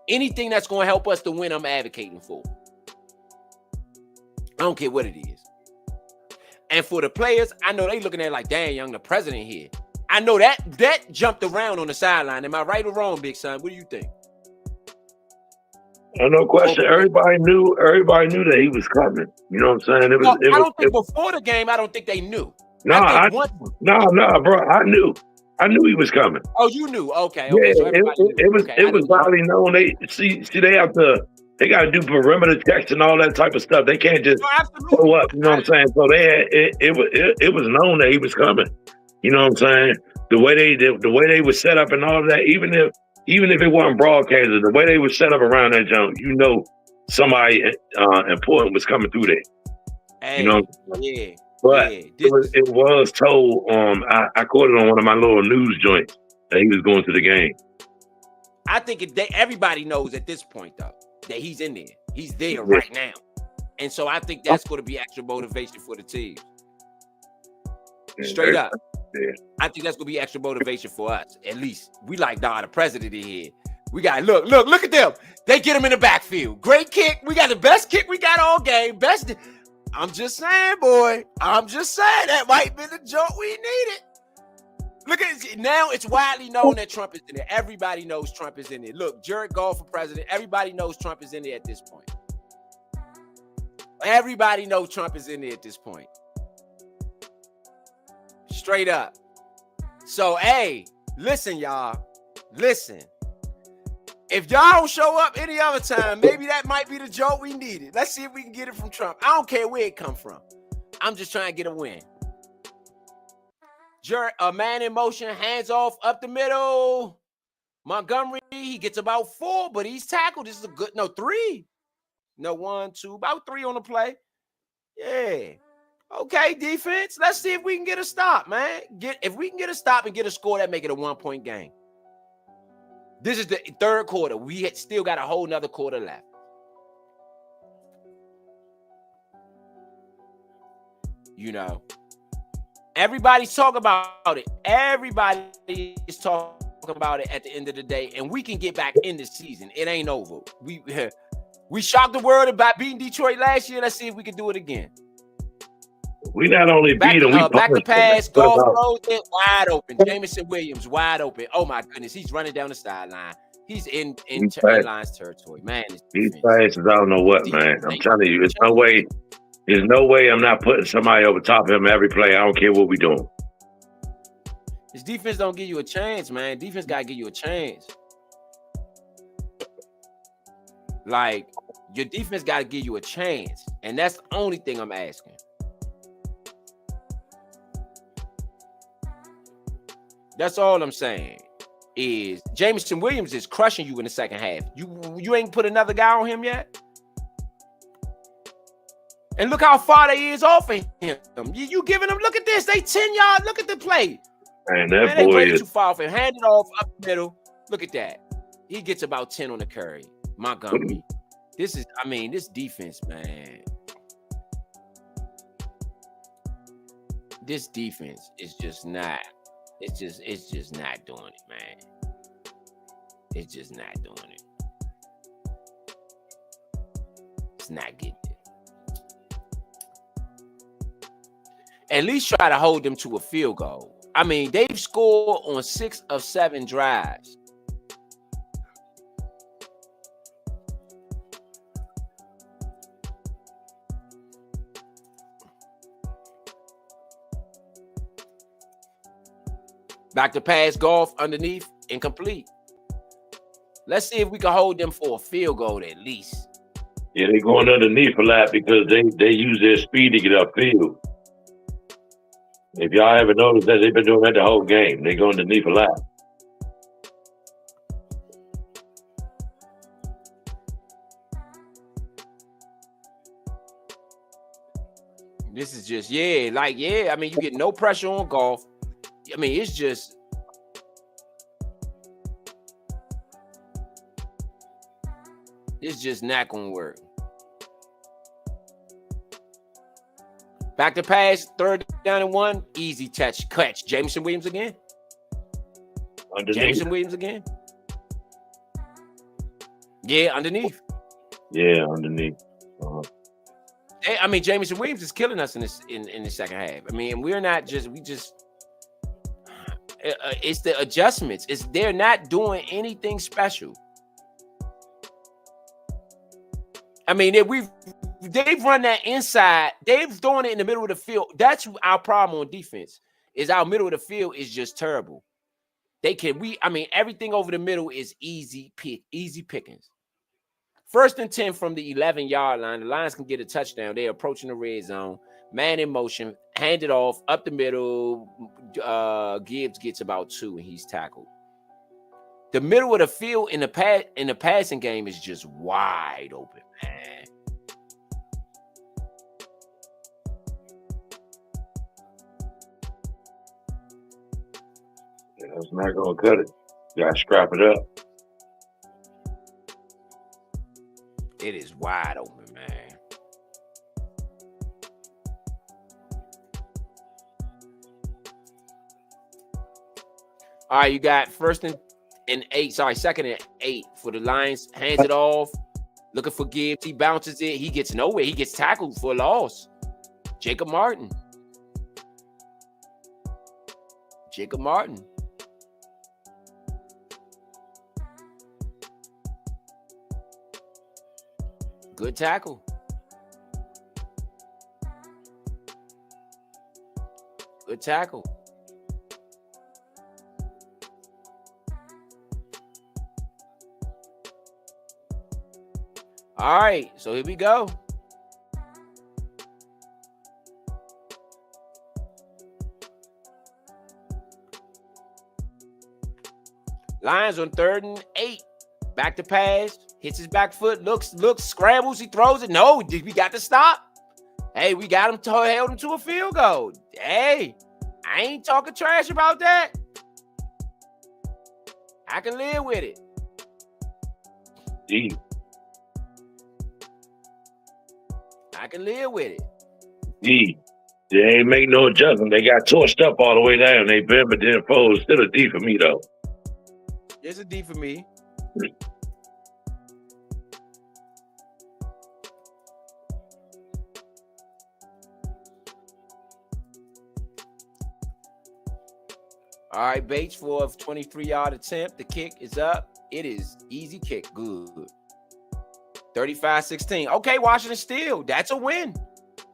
Anything that's going to help us to win, I'm advocating for. I don't care what it is. And for the players, I know they looking at it like, damn, young, the president here. I know that jumped around on the sideline. Am I right or wrong, Big Son? What do you think? No question. Everybody knew that he was coming. You know what I'm saying? I don't think before the game, I don't think they knew. No, bro. I knew he was coming. Oh, you knew? Okay. Yeah, So it was widely known. They got to do perimeter checks and all that type of stuff. They can't just show up. You know what I'm saying? So it was known that he was coming. You know what I'm saying? The way they were set up and all of that, even if it wasn't broadcasted, the way they were set up around that jump, you know, somebody important was coming through there. Hey, you know, yeah. But it was told. I caught it on one of my little news joints that he was going to the game. I think everybody knows at this point though that he's in there. He's there right now, and so I think that's going to be extra motivation for the team. Straight up. Yeah. I think that's gonna be extra motivation for us. At least we like, the president in here. We got look at them. They get him in the backfield. Great kick. We got the best kick we got all game. Best. I'm just saying, boy. I'm just saying that might be the joke we needed. Look at it. Now it's widely known that Trump is in there. Everybody knows Trump is in there. Look, Jared Goff for president. Everybody knows Trump is in there at this point. Everybody knows Trump is in there at this point. Straight up. So, hey, listen, y'all. Listen. If y'all don't show up any other time, maybe that might be the joke we needed. Let's see if we can get it from Trump. I don't care where it come from. I'm just trying to get a win. A man in motion, hands off, up the middle. Montgomery, he gets about 4, but he's tackled. This is a good, 3. 1, 2, about 3 on the play. Yeah. Okay, defense. Let's see if we can get a stop, man. If we can get a stop and get a score, that make it a 1-point game. This is the third quarter. We still got a whole nother quarter left. You know, everybody's talking about it. Everybody is talking about it at the end of the day, and we can get back in the season. It ain't over. We shocked the world about beating Detroit last year. Let's see if we can do it again. We not only beat him, we back to pass, Goff throws it wide open. Jameson Williams wide open. Oh my goodness, he's running down the sideline. He's in Lions territory, man. These passes, I don't know what, man. I'm telling you, there's no way I'm not putting somebody over top of him every play. I don't care what we doing. His defense don't give you a chance, man. Defense gotta give you a chance. Like, Your defense got to give you a chance. And that's the only thing I'm asking. That's all I'm saying. Is Jameson Williams is crushing you in the second half. You ain't put another guy on him yet? And look how far they is off of him. You giving them, look at this. They 10 yards. Look at the play. Man, that they boy is too far off him. Hand it off up the middle. Look at that. He gets about 10 on the carry. Montgomery. This defense, man. This defense is just not. It's just not doing it, man. It's just not doing it. It's not getting it. At least try to hold them to a field goal. I mean, they've scored on 6 of 7 drives. Back to pass, golf, underneath, incomplete. Let's see if we can hold them for a field goal at least. Yeah, they're going underneath a lot because they use their speed to get upfield. If y'all haven't noticed that, they've been doing that the whole game. They go underneath a lot. This is just, I mean, you get no pressure on golf. I mean, it's just not gonna work. Back to pass, 3rd down and 1, easy catch. Jameson Williams again. Jameson Williams again. Yeah, underneath. Yeah, underneath. I mean, Jameson Williams is killing us in the second half. I mean, it's the adjustments. They're not doing anything special. I mean, they've run that inside. They've thrown it in the middle of the field. That's our problem on defense. Is our middle of the field is just terrible. Everything over the middle is easy pickings. 1st and 10 from the 11-yard line. The Lions can get a touchdown. They're approaching the red zone. Man in motion. Hand it off up the middle. Gibbs gets about 2 and he's tackled. The middle of the field in the passing game is just wide open, man. Yeah, that's not gonna cut it. You gotta scrap it up. It is wide open, man. All right, you got 2nd and 8 for the Lions. Hands it off. Looking for Gibbs. He bounces it. He gets nowhere. He gets tackled for a loss. Jacob Martin. Good tackle. Good tackle. All right, so here we go. Lions on 3rd and 8. Back to pass. Hits his back foot. Looks, scrambles. He throws it. No, we got to stop. Hey, we got him held him to a field goal. Hey, I ain't talking trash about that. I can live with it. D. I can live with it. D. They ain't make no adjustment. They got torched up all the way down. They bent but didn't fold. Still a D for me, though. It's a D for me. All right, Bates for a 23-yard attempt. The kick is up. It is easy kick. Good. 35-16. Okay, Washington still. That's a win.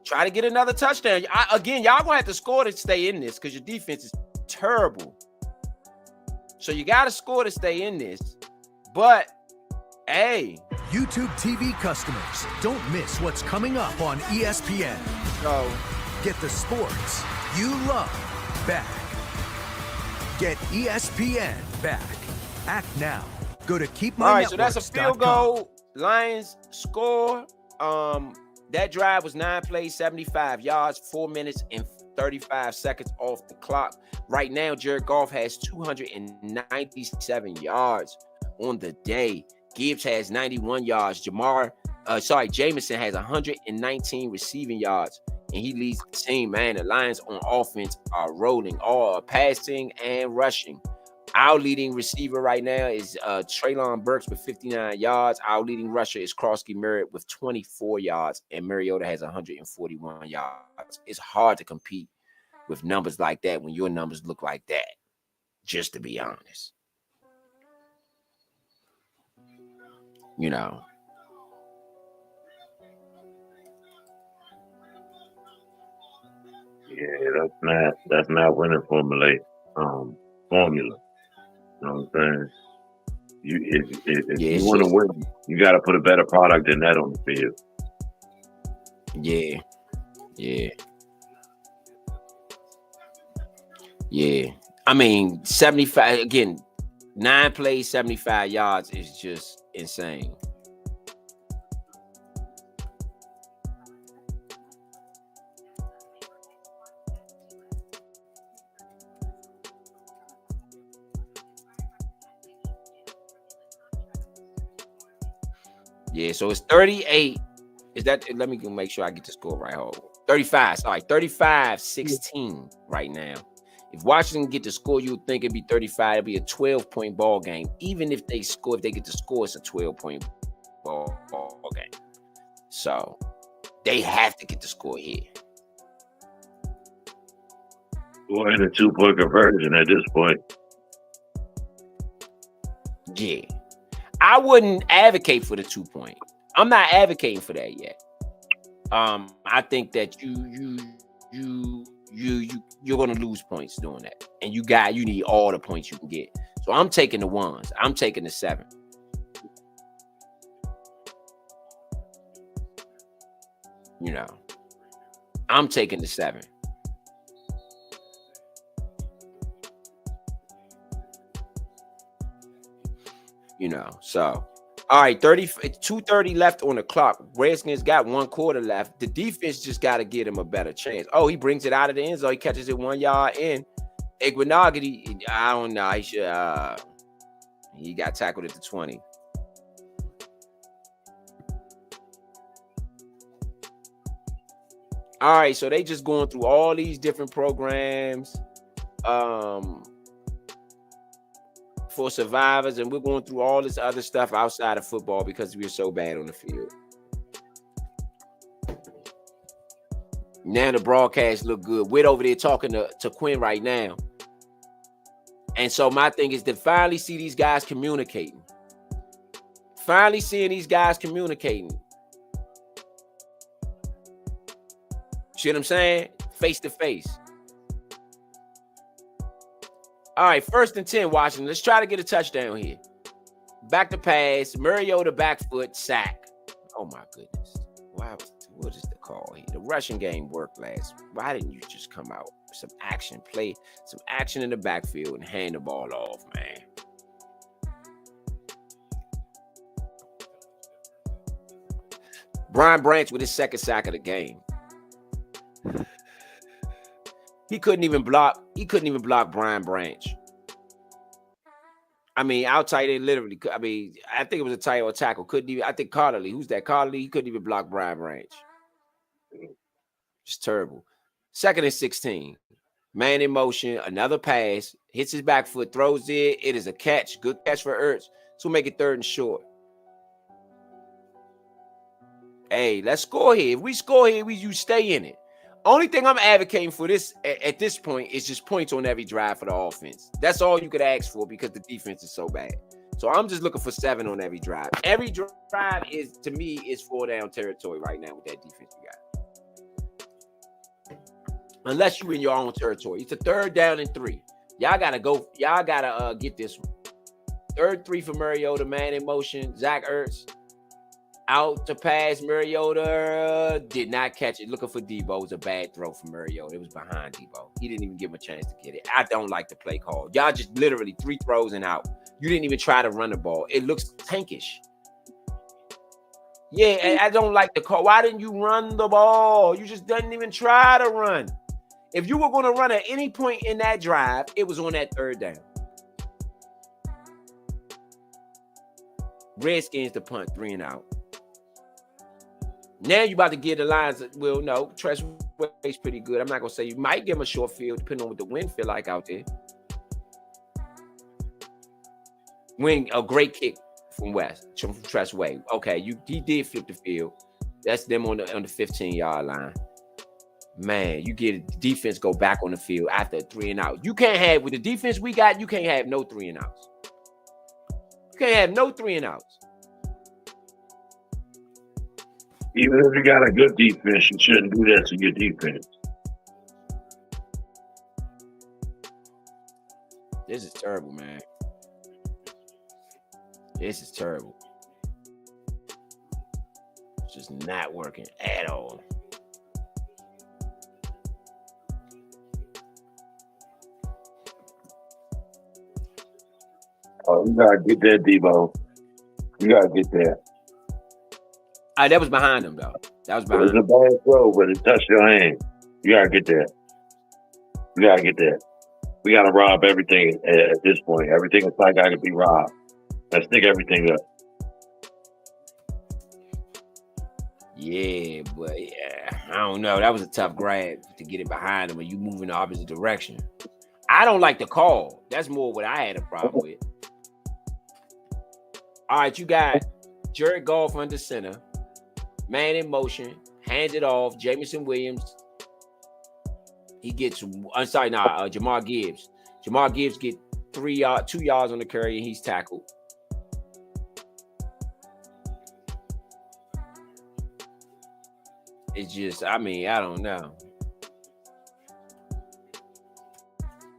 Try to get another touchdown. Y'all going to have to score to stay in this because your defense is terrible. So you got to score to stay in this. But, hey, YouTube TV customers, don't miss what's coming up on ESPN. So Get the sports you love back. Get ESPN back. Act now. Go to keepmynetworks.com. all right, so that's a field goal. Lions score. That drive was 9 plays, 75 yards, 4 minutes and 35 seconds off the clock. Right now, Jared Goff has 297 yards on the day. Gibbs has 91 yards. Jameson has 119 receiving yards, and he leads the team. Man, the Lions on offense are rolling, all passing and rushing. Our leading receiver right now is Treylon Burks with 59 yards. Our leading rusher is Crosby Merritt with 24 yards, and Mariota has 141 yards. It's hard to compete with numbers like that when your numbers look like that, just to be honest. You know. Yeah, that's not winning formula. You know what I'm saying? If you want to win, you got to put a better product than that on the field. Yeah. I mean, 75 again. 9 plays, 75 yards is just insane. Yeah, so it's 38. Is that, let me make sure I get the score right. Hold on. 35. Sorry, 35-16 right now. If Washington get the score, you would think it'd be 35. It'd be a 12-point ball game. Even if they get the score, it's a 12-point ball game. So they have to get the score here. Well, in a 2-point conversion at this point. Yeah. I wouldn't advocate for the 2-point. I'm not advocating for that yet. I think that you're gonna lose points doing that, and you need all the points you can get. So I'm taking the 1s. I'm taking the 7. You know, I'm taking the 7. You know, so all right, 2:30 left on the clock. Redskins got 1 quarter left. The defense just got to get him a better chance. Oh, he brings it out of the end zone. He catches it 1 yard in. Iguanagati, I don't know. He got tackled at the 20. All right, so they just going through all these different programs. For survivors, and we're going through all this other stuff outside of football because we're so bad on the field. Now the broadcast look good. We're over there talking to Quinn right now. And so my thing is to finally see these guys communicating. Finally seeing these guys communicating. See what I'm saying? Face to face. All right, 1st and 10, Washington. Let's try to get a touchdown here. Back to pass. Mariota back foot, sack. Oh, my goodness. Wow, what is the call here? The rushing game worked last. Why didn't you just come out with some action, play some action in the backfield and hand the ball off, man? Brian Branch with his 2nd sack of the game. He couldn't even block Brian Branch. I mean, our tight end literally. I mean, I think it was a tight or tackle. Couldn't even. I think Carterly. Who's that? Carterly. He couldn't even block Brian Branch. It's terrible. 2nd and 16. Man in motion. Another pass. Hits his back foot. Throws it. It is a catch. Good catch for Ertz. So we'll make it 3rd and short. Hey, let's score here. If we score here, you stay in it. Only thing I'm advocating for this at this point is just points on every drive for the offense. That's all you could ask for because the defense is so bad. So I'm just looking for 7 on every drive. Every drive is, to me, is 4-down territory right now with that defense you got. Unless you're in your own territory. It's a 3rd down and 3. Y'all gotta go. Y'all gotta get this one. 3rd 3 for Mariota, man in motion. Zach Ertz. Out to pass Mariota, did not catch it. Looking for Debo. It was a bad throw for Mariota. It was behind Debo. He didn't even give him a chance to get it. I don't like the play call. Y'all just literally 3 throws and out. You didn't even try to run the ball. It looks tankish. Yeah, I don't like the call. Why didn't you run the ball? You just didn't even try to run. If you were going to run at any point in that drive, it was on that 3rd down. Redskins to punt, 3 and out. Now you about to get the lines. Well, no, Tressway's pretty good. I'm not going to say you might give him a short field, depending on what the wind feel like out there. Win a great kick from Tressway. Okay, he did flip the field. That's them on the 15-yard line. Man, you get defense go back on the field after a 3 and out. You can't have, with the defense we got, you can't have no 3 and outs. You can't have no 3 and outs. Even if you got a good defense, you shouldn't do that to your defense. This is terrible, man. This is terrible. It's just not working at all. Oh, you gotta get that, Debo. You gotta get that. That was behind him, though. That was behind him. It was a bad throw, but it touched your hand. You gotta get that. You gotta get that. We gotta rob everything at this point. Everything is like I could be robbed. Let's stick everything up. Yeah, but I don't know. That was a tough grab to get it behind him, and you move in the opposite direction. I don't like the call. That's more what I had a problem with. All right, you got Jared Goff under center, man in motion, hands it off. Jameson Williams. He gets. I'm sorry, Jamar Gibbs. Jamar Gibbs get 2 yards on the carry, and he's tackled. It's just, I don't know.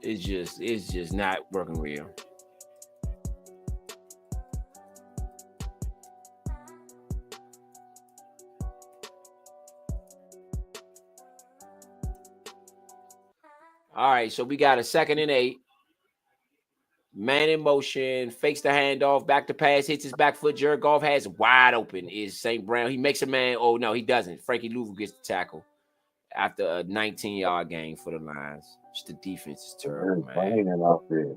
It's just not working real. All right, so we got a 2nd and 8. Man in motion, fakes the handoff, back to pass, hits his back foot. Jared Goff has wide open is St. Brown. He makes a man. Oh, no, he doesn't. Frankie Louvu gets the tackle after a 19-yard gain for the Lions. Just the defense is terrible, It's man. raining out there.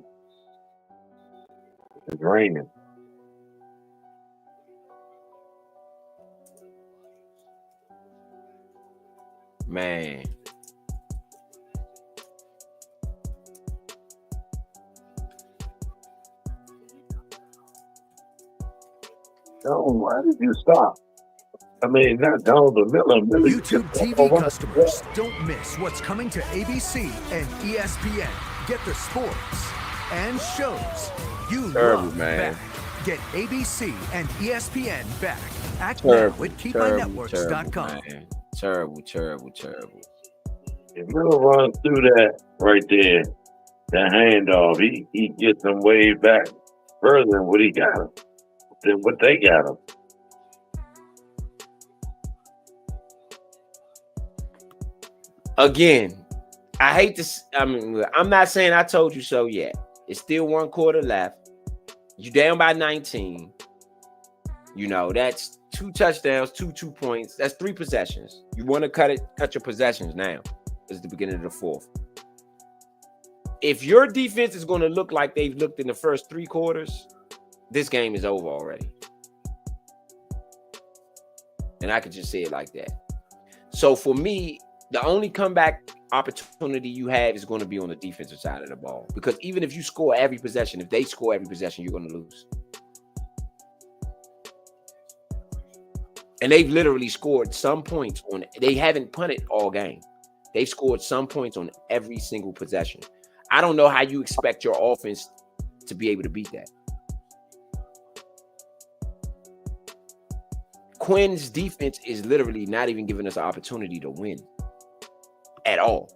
It's raining. Man. No, why did you stop? I mean, not down the middle. YouTube TV customers, don't miss what's coming to ABC and ESPN. Get the sports and shows you love back. Get ABC and ESPN back. Act now at KeepMyNetworks.com. Terrible. If Miller runs through that right there, that handoff, he gets them way back further than what he got him, than what they got him. Again, I hate this. I'm not saying I told you so yet. It's still 1 quarter left. You down by 19. You know, that's 2 touchdowns, 2 points. That's 3 possessions. You want to cut your possessions now. It's the beginning of the 4th. If your defense is going to look like they've looked in the first 3 quarters, this game is over already. And I could just say it like that. So for me, the only comeback opportunity you have is going to be on the defensive side of the ball. Because even if you score every possession, if they score every possession, you're going to lose. And they've literally scored some points on, they haven't punted all game. They've scored some points on every single possession. I don't know how you expect your offense to be able to beat that. Quinn's defense is literally not even giving us an opportunity to win at all.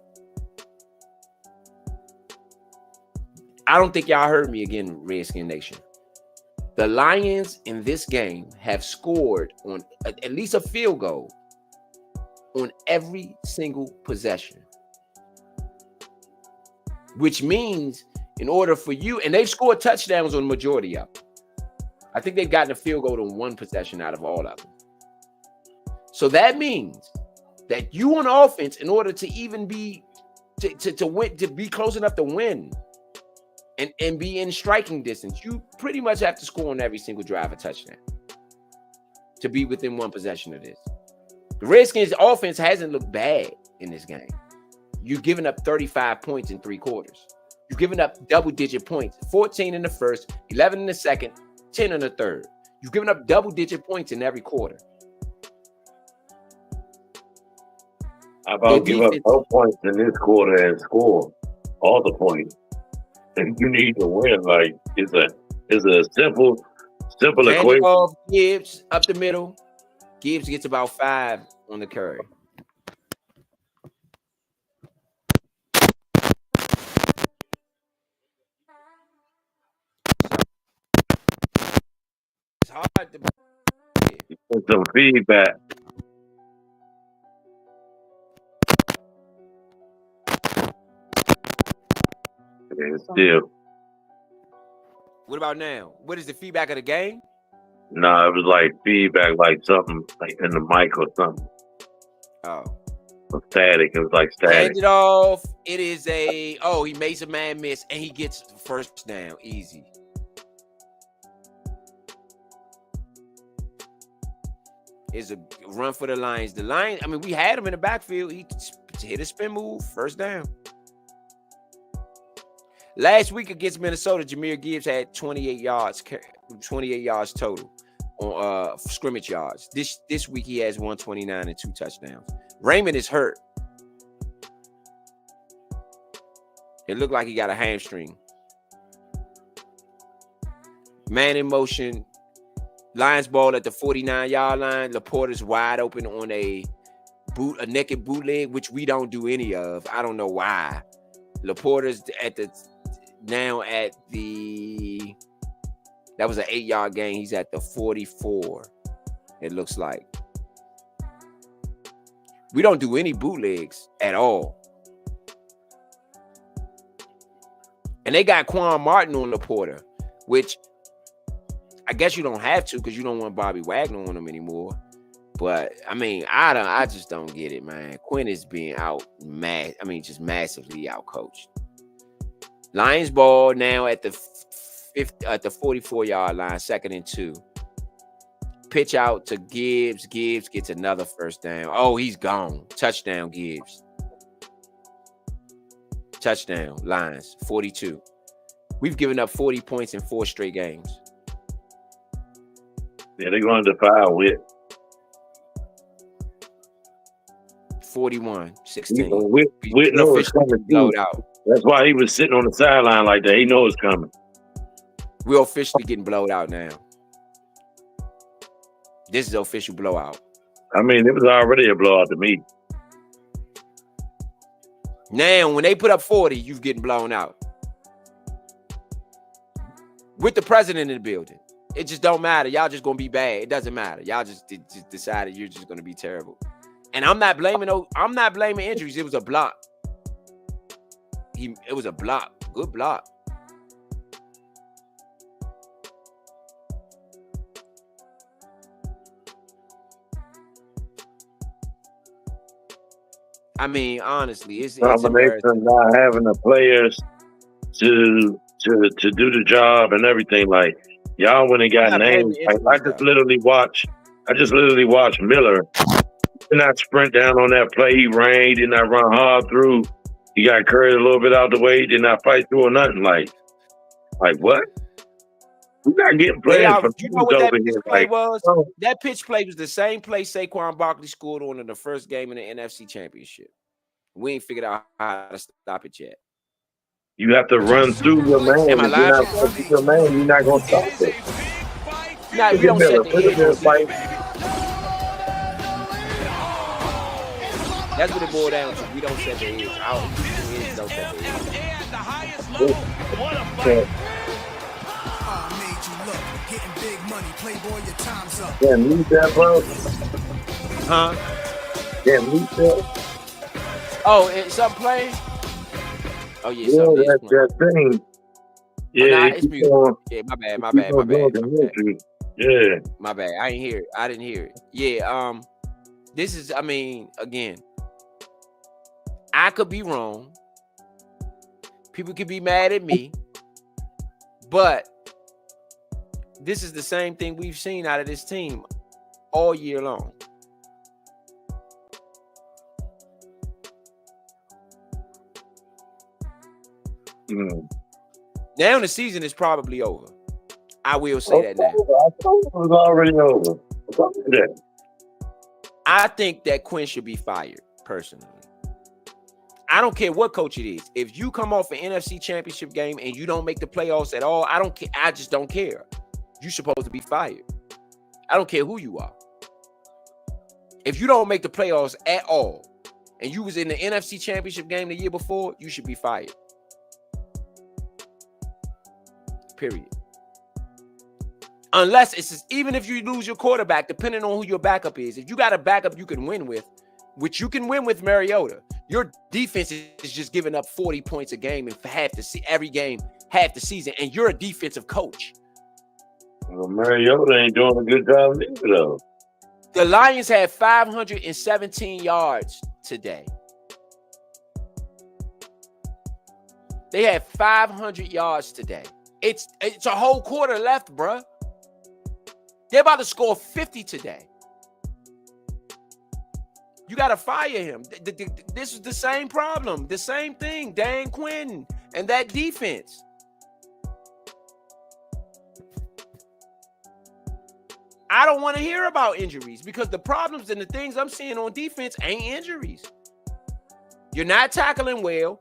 I don't think y'all heard me again, Redskin Nation. The Lions in this game have scored on at least a field goal on every single possession, which means in order for you, and they've scored touchdowns on the majority of them. I think they've gotten a field goal on one possession out of all of them. So that means that you on offense, in order to even be to win, to be close enough to win and be in striking distance, you pretty much have to score on every single drive a touchdown to be within one possession of this. The Redskins offense hasn't looked bad in this game. You've given up 35 points in 3 quarters. You've given up double-digit points, 14 in the first, 11 in the second, 10 in the third. You've given up double-digit points in every quarter. How about give up no points in this quarter and score all the points? And you need to win. Like, it's a simple equation. Off Gibbs up the middle. Gibbs gets about 5 on the carry. It's hard to get some feedback. Still. What about now? What is the feedback of the game? No, it was like feedback, like something like in the mic or something. Oh. Static. It was like static. Hand it off. It is he makes a man miss and he gets first down. Easy. It's a run for the Lions. The Lions, I mean, we had him in the backfield. He hit a spin move, first down. Last week against Minnesota, Jahmyr Gibbs had 28 yards total on scrimmage yards. This week he has 129 and 2 touchdowns. Raymond is hurt. It looked like he got a hamstring. Man in motion. Lions ball at the 49-yard line. Laporta's wide open on a naked bootleg, which we don't do any of. I don't know why. Laporta's that was an 8-yard gain. He's at the 44. It looks like. We don't do any bootlegs at all. And they got Quan Martin on Laporta, which I guess you don't have to because you don't want Bobby Wagner on him anymore. But I mean, I just don't get it, man. Quinn is being just massively outcoached. Lions ball now at the 44-yard line, 2nd and 2. Pitch out to Gibbs. Gibbs gets another first down. Oh, he's gone. Touchdown, Gibbs. Touchdown, Lions, 42. We've given up 40 points in 4 straight games. Yeah, they're going to defy Witt. 41-16. Witt knows it's coming out. That's why he was sitting on the sideline like that. He knows it's coming. We're officially getting blowed out now. This is an official blowout. I mean, it was already a blowout to me. Now, when they put up 40, you're getting blown out. With the president in the building. It just don't matter. Y'all just going to be bad. It doesn't matter. Y'all just decided you're just going to be terrible. And I'm not blaming injuries. It was a block. It was a block. Good block. I mean, honestly, it's combination of not having the players to do the job and everything. Like, y'all when they got names, like, I just literally watched Miller. Did not sprint down on that play. He ran. He did not run hard through. He got carried a little bit out the way. He did not fight through or nothing. Like what? We're not getting players from you know what that pitch play was? That pitch play was the same play Saquon Barkley scored on in the first game in the NFC Championship. We ain't figured out how to stop it yet. You have to run through your man. If you're not through your man, you're not going to stop it. Nah, we don't set the edge. That's what it boiled down to. We don't set the edge. Our edge don't set the edge. look, getting big money, playboy, your time's up. Yeah, mute that, bro. Huh? Yeah, mute that. Oh, it's something playing? Oh, yeah, Yeah, something is that's playing. that thing. Yeah, Oh, nah, it's music. Yeah, my bad. Yeah. My bad. I ain't hear it. I didn't hear it. Yeah, this is, I mean, again, I could be wrong. People could be mad at me. But this is the same thing we've seen out of this team all year long. Now the season is probably over. I will say that now. I thought it was already over. I think that Quinn should be fired, personally. I don't care what coach it is. If you come off an NFC championship game and you don't make the playoffs at all, I don't care. I just don't care. You're supposed to be fired. I don't care who you are. If you don't make the playoffs at all and you was in the NFC championship game the year before, you should be fired. Period. Unless it's just, even if you lose your quarterback, depending on who your backup is, if you got a backup you can win with, which you can win with Mariota, your defense is just giving up 40 points a game and every game, half the season, and you're a defensive coach. Well, Mariota ain't doing a good job either, though. The Lions had 517 yards today. They had 500 yards today. It's a whole quarter left, bruh. They're about to score 50 today. You got to fire him. This is the same problem. The same thing. Dan Quinn and that defense. I don't want to hear about injuries because the problems and the things I'm seeing on defense ain't injuries. You're not tackling well.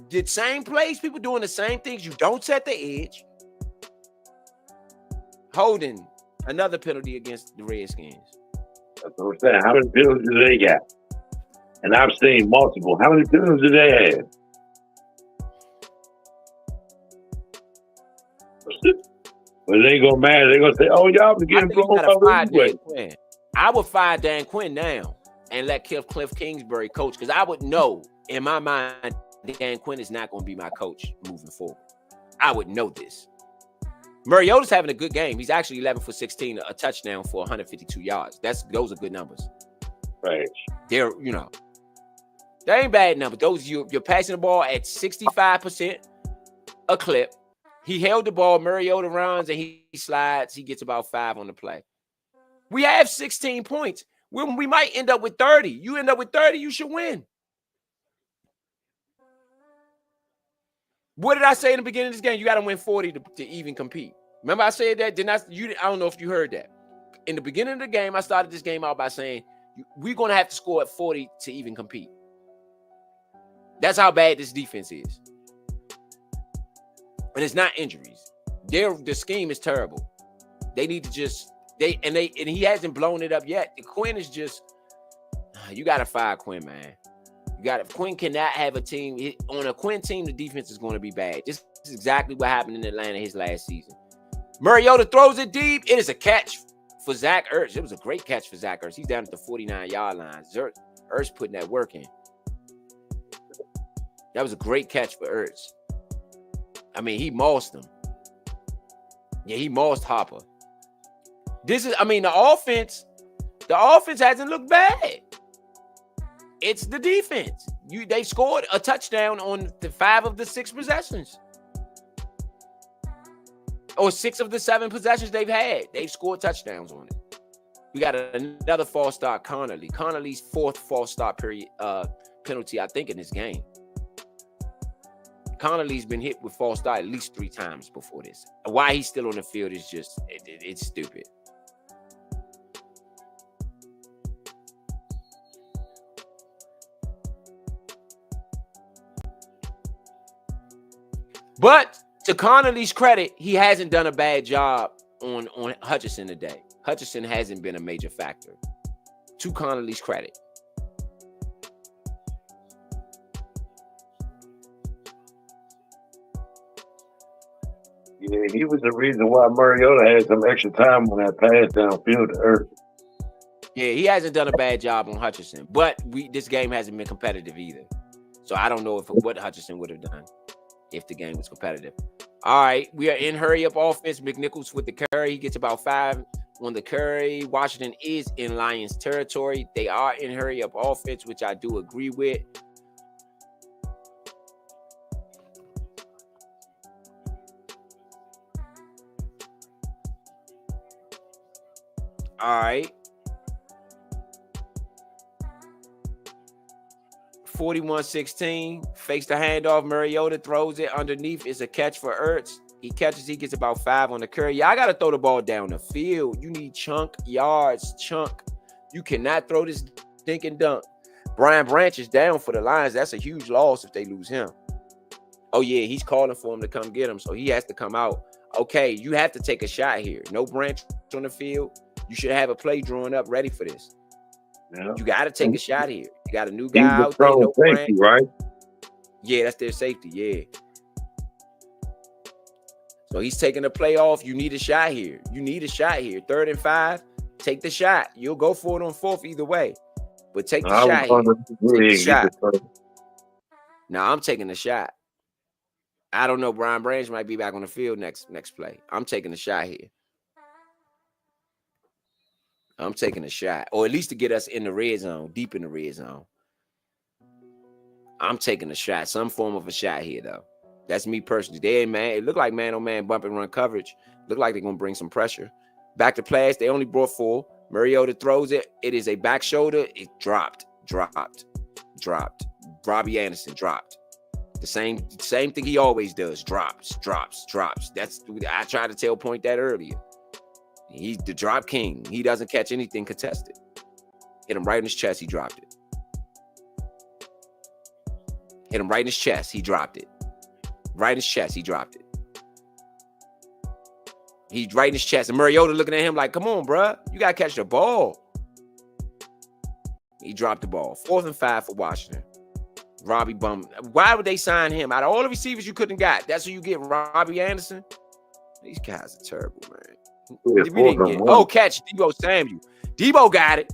The same plays, people doing the same things. You don't set the edge. Holding, another penalty against the Redskins. That's what I'm saying. How many penalties do they got? And I've seen multiple. How many penalties do they have? But they ain't gonna matter. They're gonna say, "Oh, y'all been getting blown out." I would fire Dan Quinn now and let Cliff Kingsbury coach, because I would know in my mind Dan Quinn is not going to be my coach moving forward. I would know this. Mariota's having a good game. He's actually 11 for 16, a touchdown for 152 yards. Those are good numbers. Right. They're, they ain't bad numbers. Those you're passing the ball at 65% a clip. He held the ball. Mariota runs and he slides. He gets about 5 on the play. We have 16 points. We might end up with 30. You end up with 30, you should win. What did I say in the beginning of this game? You got to win 40 to even compete. Remember I said that? I don't know if you heard that. In the beginning of the game, I started this game out by saying we're going to have to score at 40 to even compete. That's how bad this defense is. And it's not injuries. The scheme is terrible. They need to just and he hasn't blown it up yet. The Quinn is just you got to fire Quinn, man. Quinn cannot have a team. On a Quinn team, the defense is going to be bad. This is exactly what happened in Atlanta his last season. Mariota throws it deep. It is a catch for Zach Ertz. It was a great catch for Zach Ertz. He's down at the 49-yard line. Ertz putting that work in. That was a great catch for Ertz. I mean, he mossed him. Yeah, he mossed Hopper. The offense hasn't looked bad. It's the defense. They scored a touchdown on the 5 of the 6 possessions. Or 6 of the 7 possessions they've had. They've scored touchdowns on it. We got another false start, Connolly. Connolly's 4th false start penalty, I think, in this game. Connolly's been hit with false start at least 3 times before this. Why he's still on the field is just, it's stupid. But to Connolly's credit, he hasn't done a bad job on Hutchinson today. Hutchinson hasn't been a major factor. To Connolly's credit. Yeah, he was the reason why Mariota had some extra time on that pass downfield to Earth. Yeah, he hasn't done a bad job on Hutchinson, but this game hasn't been competitive either. So I don't know what Hutchinson would have done if the game was competitive. All right, we are in hurry-up offense. McNichols with the carry. He gets about 5 on the carry. Washington is in Lions territory. They are in hurry-up offense, which I do agree with. All right. 41-16. Fakes the handoff. Mariota throws it underneath. It's a catch for Ertz. He catches. He gets about 5 on the carry. Yeah, I got to throw the ball down the field. You need chunk yards. Chunk. You cannot throw this dink and dunk. Brian Branch is down for the Lions. That's a huge loss if they lose him. Oh, yeah, he's calling for him to come get him, so he has to come out. Okay, you have to take a shot here. No Branch on the field. You should have a play drawn up ready for this. Yeah. You got to take a shot here. You got a new guy out there. No safety, right? Yeah, that's their safety. Yeah. So he's taking a play off. You need a shot here. You need a shot here. 3rd and 5. Take the shot. You'll go for it on 4th either way. But take the shot here. Take the shot. Now I'm taking the shot. I don't know. Brian Branch might be back on the field next play. I'm taking the shot here. I'm taking a shot, or at least to get us in the red zone, deep in the red zone. I'm taking a shot, some form of a shot here, though. That's me personally. They ain't man. It looked like man-on-man bump and run coverage. Look like they're going to bring some pressure. Back to pass. They only brought 4. Mariota throws it. It is a back shoulder. It dropped. Robbie Anderson dropped. The same thing he always does. Drops. That's I tried to tell Point that earlier. He's the drop king. He doesn't catch anything contested. Hit him right in his chest. He dropped it. Hit him right in his chest. He dropped it. Right in his chest. He dropped it. He's right in his chest. And Mariota looking at him like, come on, bruh. You got to catch the ball. He dropped the ball. 4th and 5 for Washington. Robbie Bum. Why would they sign him? Out of all the receivers you couldn't got, that's who you get, Robbie Anderson? These guys are terrible, man. Catch Deebo Samuel. Deebo got it.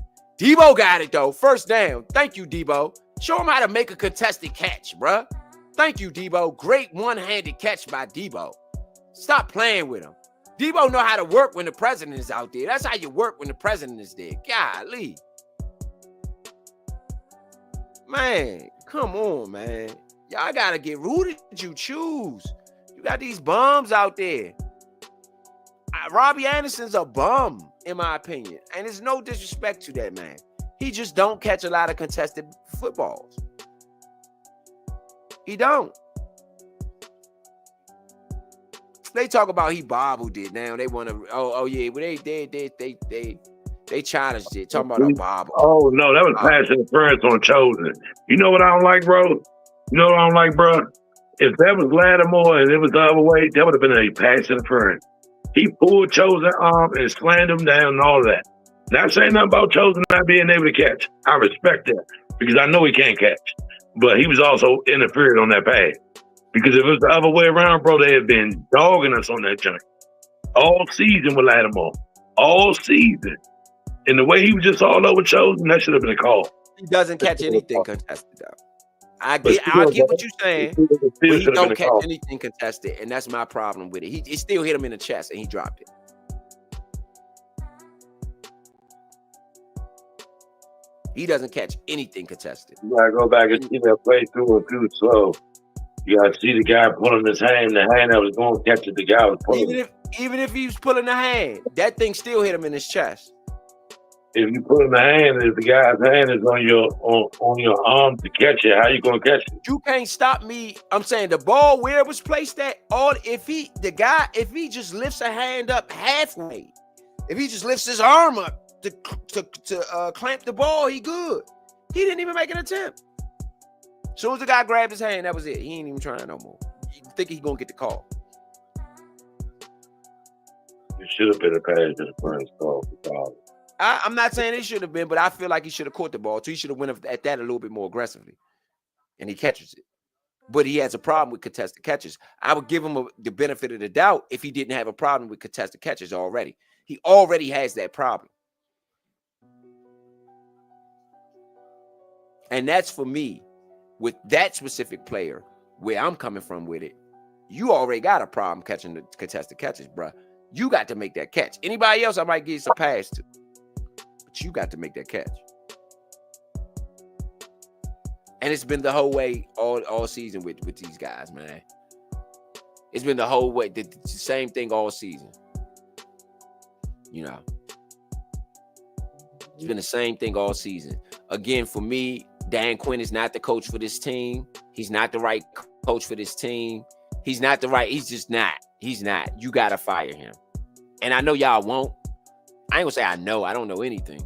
Though. 1st down. Thank you, Deebo. Show him how to make a contested catch, bruh. Thank you, Deebo. Great one-handed catch by Deebo. Stop playing with him. Deebo know how to work when the president is out there. That's how you work when the president is there. Golly. Man, come on, man. Y'all got to get rooted. You choose. You got these bums out there. Robbie Anderson's a bum, in my opinion. And there's no disrespect to that man. He just don't catch a lot of contested footballs. He don't. They talk about he bobbled it. Now they want to. Oh yeah. Well, they challenged it. Talking about a bobble. Oh no, that was pass interference on Chosen. You know what I don't like, bro? If that was Lattimore and it was the other way, that would have been a pass interference. He pulled Chosen arm and slammed him down and all of that. Not saying nothing about Chosen not being able to catch. I respect that because I know he can't catch. But he was also interfered on that pass. Because if it was the other way around, bro, they had been dogging us on that joint. All season with Lattimore. All season. And the way he was just all over Chosen, that should have been a call. He doesn't catch anything contested, though. I get what you're saying, but he don't catch anything contested, and that's my problem with it. He still hit him in the chest, and he dropped it. He doesn't catch anything contested. You gotta go back and see that play through and too slow. You gotta see the guy pulling his hand. The hand that was going to catch it, the guy was pulling. Even if he was pulling the hand, that thing still hit him in his chest. If you put in the hand, if the guy's hand is on your arm to catch it, how you gonna catch it? You can't stop me. I'm saying the ball where it was placed at. If he just lifts a hand up halfway, if he just lifts his arm up to clamp the ball, he good. He didn't even make an attempt. As soon as the guy grabbed his hand, that was it. He ain't even trying no more. You think he gonna get the call? It should have been a pass interference call for foul. I'm not saying it should have been, but I feel like he should have caught the ball too. He should have went at that a little bit more aggressively, and he catches it. but he has a problem with contested catches. I would give him the benefit of the doubt if he didn't have a problem with contested catches already. He already has that problem. And that's for me, with that specific player, where I'm coming from with it. You already got a problem catching the contested catches, bro. You got to make that catch. Anybody else, I might give you some pass to. But you got to make that catch. And it's been the whole way all season with these guys, man. It's been the whole way, the same thing all season. You know. It's been the same thing all season. Again, for me, Dan Quinn is not the coach for this team. He's not the right coach for this team. He's just not. He's not. You got to fire him. And I know y'all won't. I ain't gonna say I know. I don't know anything.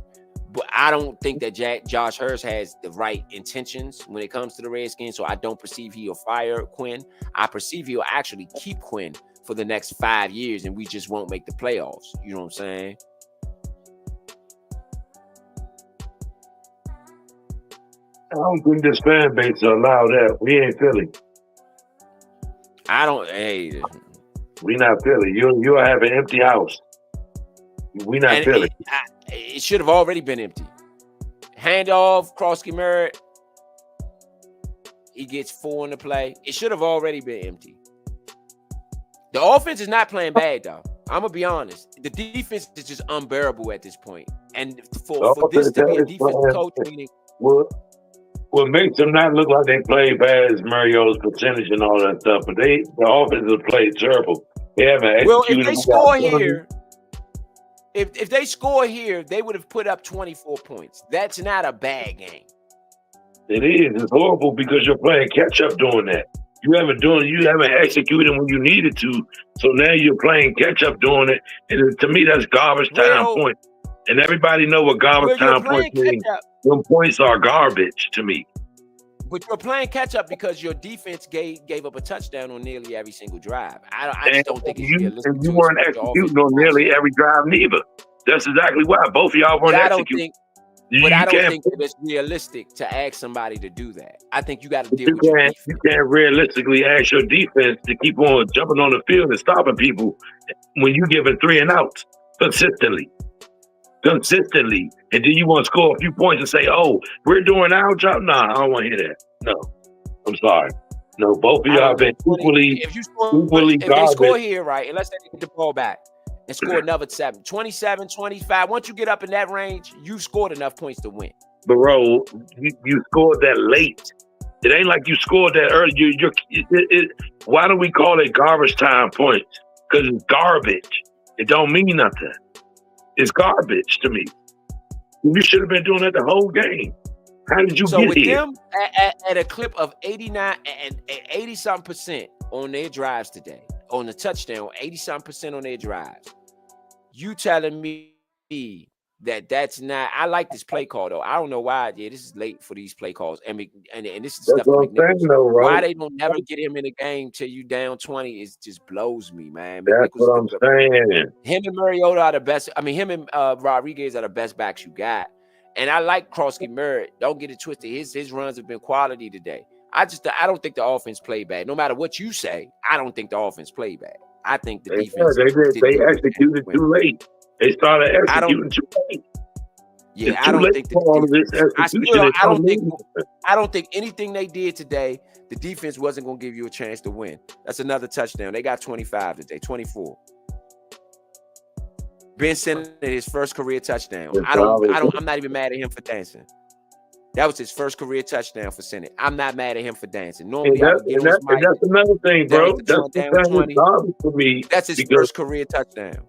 But I don't think that Josh Hurst has the right intentions when it comes to the Redskins. So I don't perceive he'll fire Quinn. I perceive he'll actually keep Quinn for the next 5 years, and we just won't make the playoffs. You know what I'm saying? I don't think this fan base will allow that. We ain't Philly. Hey. We not Philly. You'll have an empty house. We not Philly. It should have already been empty. Handoff, Krosky Merritt. He gets 4 in the play. It should have already been empty. The offense is not playing bad, though. I'm going to be honest. The defense is just unbearable at this point. And for this to be a defensive coach, meaning... What makes them not look like they play bad is Mariota's percentage and all that stuff. But the offense has played terrible. They haven't executed. Well, if they score here... If they score here, they would have put up 24 points. That's not a bad game. It is. It's horrible because you're playing catch up doing that. You haven't executed when you needed to. So now you're playing catch up doing it. And to me, that's garbage time points. And everybody know what garbage time points mean. Them points are garbage to me. But you're playing catch up because your defense gave up a touchdown on nearly every single drive. I just don't think it's realistic. And you weren't executing on nearly every drive neither. That's exactly why both of y'all weren't executing. But I don't think that it's realistic to ask somebody to do that. I think you got to deal with your defense. You can't realistically ask your defense to keep on jumping on the field and stopping people when you're giving 3 and outs consistently. And then you want to score a few points and say, oh, we're doing our job. Nah, I don't want to hear that. No, I'm sorry. No, both of y'all have been equally garbage. If they score here, right, and let's say they get the ball back and score another 27, 25. Once you get up in that range, you scored enough points to win. Bro, you scored that late. It ain't like you scored that early. Why do we call it garbage time points? Because it's garbage. It don't mean nothing. It's garbage to me. You should have been doing that the whole game. How did you get here? So with them at a clip of 89 and 80-something% on their drives today, on the touchdown, 80-something% on their drives, you telling me that's not... I like this play call, though. I don't know why. Yeah, this is late for these play calls. And this is that's stuff why they don't never get him in the game till you down 20 just blows me, man. That's what I'm saying. Him and Mariota are the best. I mean, him and Rodriguez are the best backs you got. And I like Krosky Merritt. Don't get it twisted. His runs have been quality today. I don't think the offense played bad. No matter what you say, I don't think the offense played bad. I think the defense. They executed too late. They started executing too late. Yeah, I don't think I don't think anything they did today, the defense wasn't going to give you a chance to win. That's another touchdown. They got 25 today, 24. Ben Simmons, his first career touchdown. I'm not even mad at him for dancing. That was his first career touchdown for Senate. I'm not mad at him for dancing. Normally, that's another thing, bro. That's for me. That's his first career touchdown.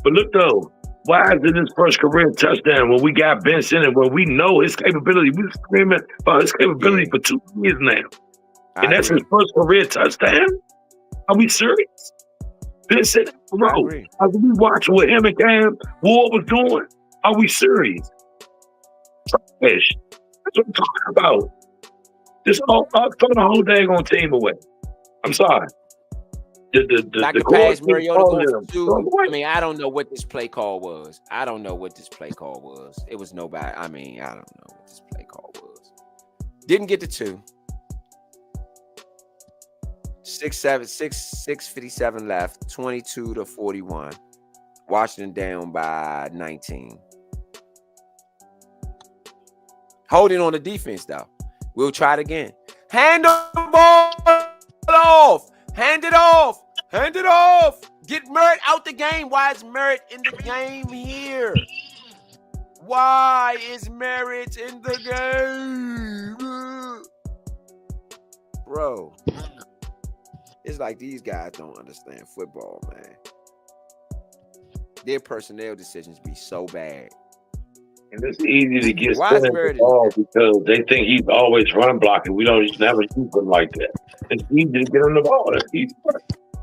But look though, why is it his first career touchdown when we got Ben Simmons, when we know his capability? We've screaming about his capability for 2 years now, and that's his first career touchdown. Are we serious? Ben Simmons, bro. As we watch what him and Cam Ward was doing, are we serious? Trash. That's what I'm talking about. Just throw the whole daggone team away. I'm sorry. The pass Mariota I mean, I don't know what this play call was. It was nobody. I mean, I don't know what this play call was. Didn't get the 2. 6:57 left, 22-41. Washington down by 19. Holding on the defense, though. We'll try it again. Hand the ball off. Hand it off. Hand it off. Get Merritt out the game. Why is Merritt in the game here? Why is Merritt in the game? Bro. It's like these guys don't understand football, man. Their personnel decisions be so bad. And it's easy to get the ball because they think he's always run blocking. We don't never use him like that. It's easy to get him the ball. That's easy.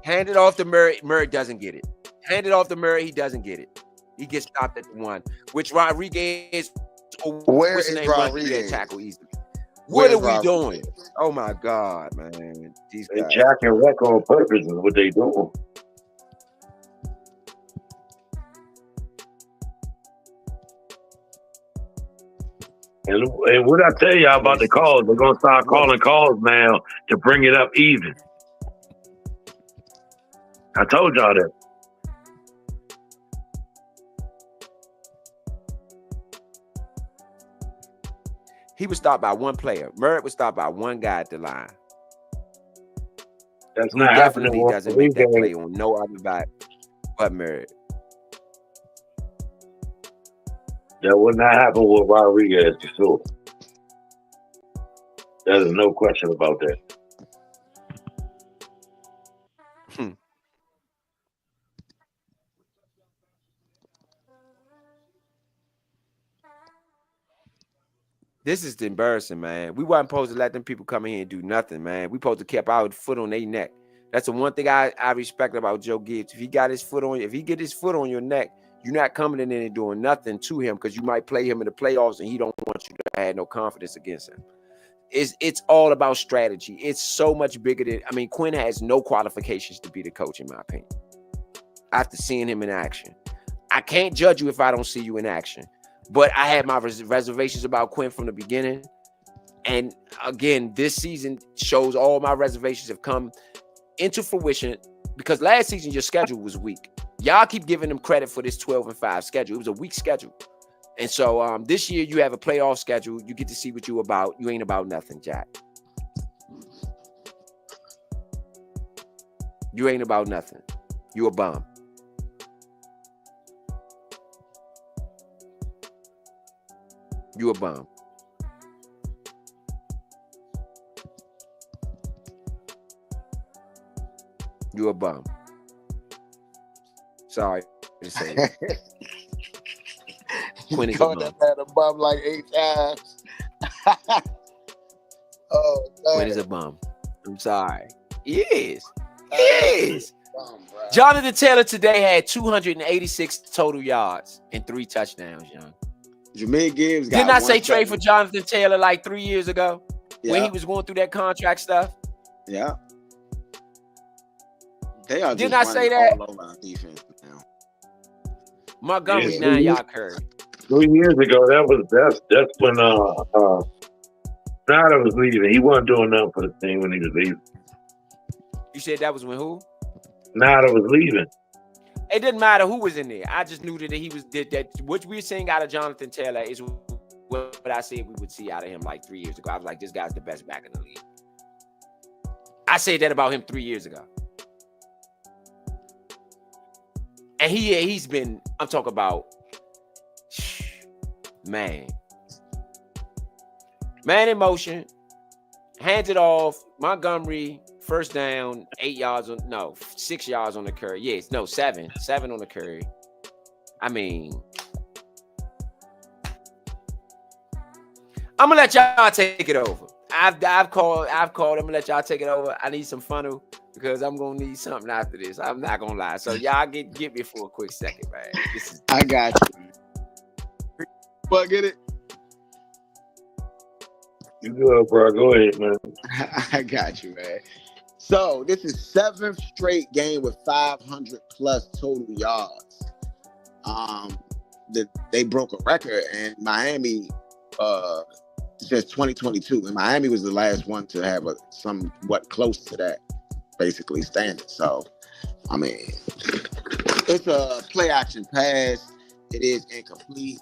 Hand it off to Murray. Murray doesn't get it. Hand it off to Murray. He doesn't get it. He gets stopped at the one, which Rodriguez. Where is Rodriguez? Tackle easily. What are we doing? Oh my God, man! These guys. They jack and wreck on purpose is what they doing. And what I tell y'all about the calls, they're gonna start calling calls now to bring it up even. I told y'all that. He was stopped by one player. Merritt was stopped by one guy at the line. That's not happening. Definitely doesn't make that play on no other back but Merritt. That would not happen with Rodriguez for sure. There's no question about that. This is embarrassing, man. We wasn't supposed to let them people come in here and do nothing, man. We supposed to keep our foot on their neck. That's the one thing I respect about Joe Gibbs. If he get his foot on your neck, you're not coming in and doing nothing to him because you might play him in the playoffs and he don't want you to have no confidence against him. It's all about strategy. It's so much bigger than Quinn has no qualifications to be the coach, in my opinion. After seeing him in action. I can't judge you if I don't see you in action. But I had my reservations about Quinn from the beginning. And again, this season shows all my reservations have come into fruition because last season your schedule was weak. Y'all keep giving them credit for this 12-5 schedule. It was a weak schedule. And so this year you have a playoff schedule. You get to see what you about. You ain't about nothing, Jack. You ain't about nothing. You a bum. You a bum. You a bum. Sorry to say it. Quinn is called that man a bum like 8 times. Oh, man. Quinn is a bum. I'm sorry. He is. He is. Jonathan Taylor today had 286 total yards and 3 touchdowns, young. Jameer Gibbs got Didn't I say trade for Jonathan Taylor like 3 years ago when he was going through that contract stuff? Yeah. They are Didn't I say that? All over our defense now. Montgomery, now y'all Curry. 3 years ago, that's when Snyder was leaving. He wasn't doing nothing for the team when he was leaving. You said that was when who? Snyder was leaving. It didn't matter who was in there. I just knew that he did that. What we're seeing out of Jonathan Taylor is what I said we would see out of him like 3 years ago. I was like, this guy's the best back in the league. I said that about him 3 years ago. And he's been, I'm talking about, man in motion, hands it off, Montgomery, first down, 6 yards on the curry. Yes, no, 7 on the curry. I mean, I'm gonna let y'all take it over. I've called. I'm gonna let y'all take it over. I need some funnel because I'm gonna need something after this. I'm not gonna lie. So y'all get me for a quick second, man. I got you. But get it. You good, bro? Go ahead, man. I got you, man. So this is 7th straight game with 500 plus total yards. They broke a record, and Miami since 2022, and Miami was the last one to have somewhat close to that. basically standard. So, I mean, it's a play action pass. It is incomplete.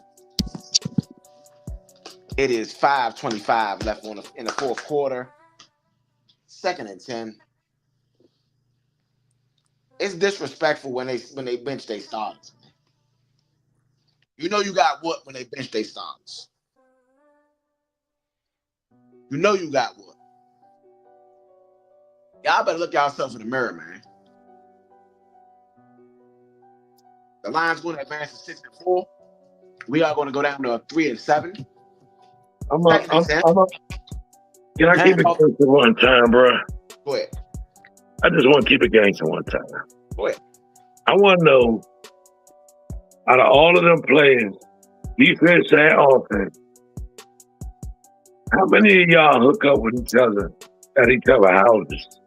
It is 5:25 left in the fourth quarter. 2nd and 10. It's disrespectful when they bench their starters. You know you got what when they bench their starters. You know you got what. Y'all better look yourselves in the mirror, man. The Lions going to advance to 6-4. We are going to go down to 3-7. Can I keep it gangster one time, bro? Go ahead. I just want to keep it gangster one time. Go ahead. I want to know, out of all of them players, defense and offense, how many of y'all hook up with each other at each other's houses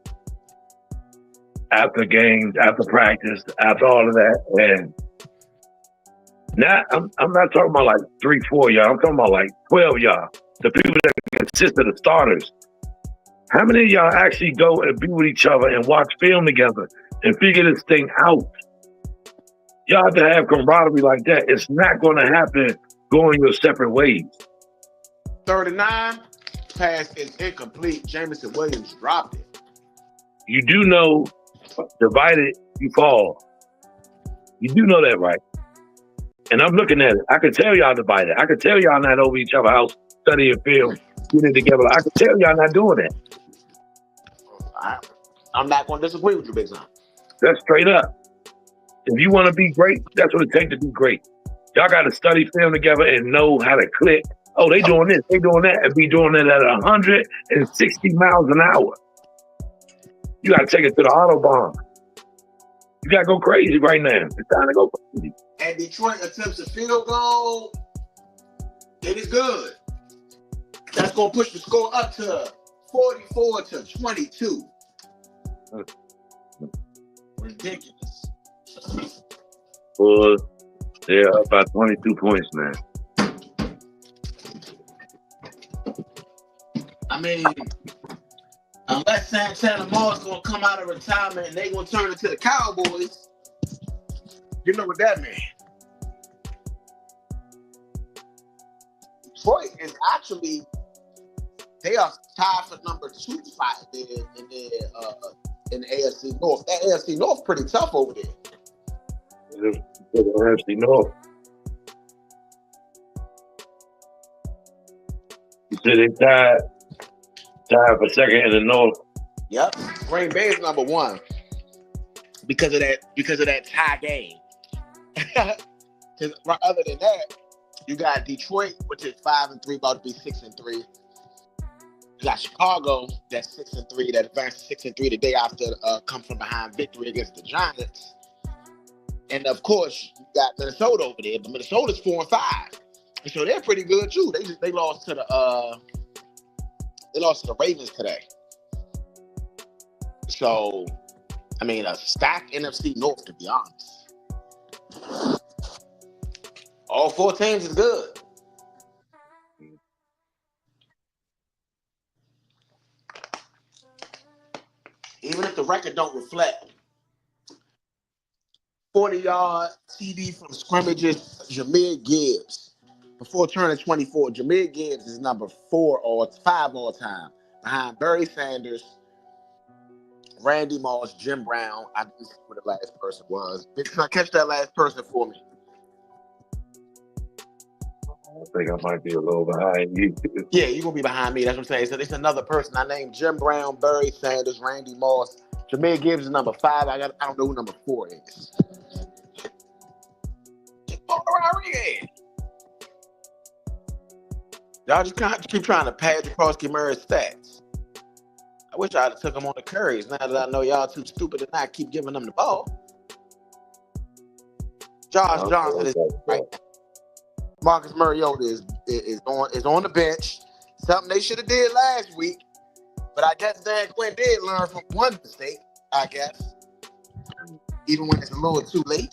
after games, after practice, after all of that? And now I'm not talking about like 3, 4 y'all. I'm talking about like 12 y'all. The people that consist of the starters. How many of y'all actually go and be with each other and watch film together and figure this thing out? Y'all have to have camaraderie like that. It's not going to happen going your separate ways. 39, pass is incomplete. Jameson Williams dropped it. You do know, divided, you fall. You do know that, right? And I'm looking at it. I can tell y'all divided. I can tell y'all not over each other's house, studying film, getting it together. I can tell y'all not doing that. I'm not going to disagree with you, Big Sam. That's straight up. If you want to be great, that's what it takes to be great. Y'all got to study film together and know how to click. Oh, they doing this, they doing that, and be doing it at 160 miles an hour. You got to take it to the Autobahn. You got to go crazy right now. It's time to go crazy. And Detroit attempts a field goal. It is good. That's going to push the score up to 44-22. Ridiculous. Well, they're up by 22 points, man. I mean, unless Santana Moss going to come out of retirement and they going to turn it to the Cowboys, you know what that means. Detroit is actually, they are tied for number 2 spot in the AFC North. That AFC North pretty tough over there. The AFC North. You said they tied for second in the North. Yep. Green Bay is number 1 because of that tie game. Other than that, you got Detroit, which is 5-3, about to be 6-3. You got Chicago, that's 6-3, that advanced 6-3 the day after come from behind victory against the Giants. And of course, you got Minnesota over there, but Minnesota's 4-5, and so they're pretty good too. They lost to the Ravens today. So, I mean, a stacked NFC North, to be honest. All 4 teams is good. Even if the record don't reflect. 40-yard TD from scrimmages, Jahmyr Gibbs. Before turning 24, Jahmyr Gibbs is number 4 or 5 all time, behind Barry Sanders, Randy Moss, Jim Brown. I didn't see what the last person was. Can I catch that last person for me? I think I might be a little behind you. Yeah, you're going to be behind me. That's what I'm saying. So it's another person. I named Jim Brown, Barry Sanders, Randy Moss. Jahmyr Gibbs is number 5. I don't know who number 4 is. Y'all just keep trying to pad Jaworski Murray's stats. I wish I had took him on the Currys. Now that I know y'all too stupid to not keep giving them the ball. Josh Johnson is right. Marcus Mariota is on the bench. Something they should have did last week. But I guess Dan Quinn did learn from one mistake, I guess. Even when it's a little too late.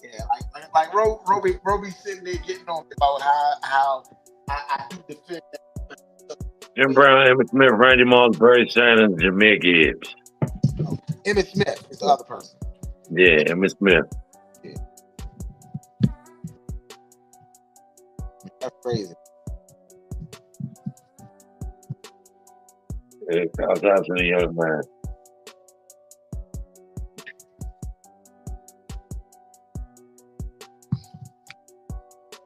Yeah, like Roby sitting there getting on about how I do defend that. Jim Brown, Emmitt Smith, Randy Moss, Barry Sanders, Jahmyr Gibbs. Emmitt Smith is the other person. Yeah, Emmitt Smith. Yeah. That's crazy. Yeah, Kyle Johnson, a young man.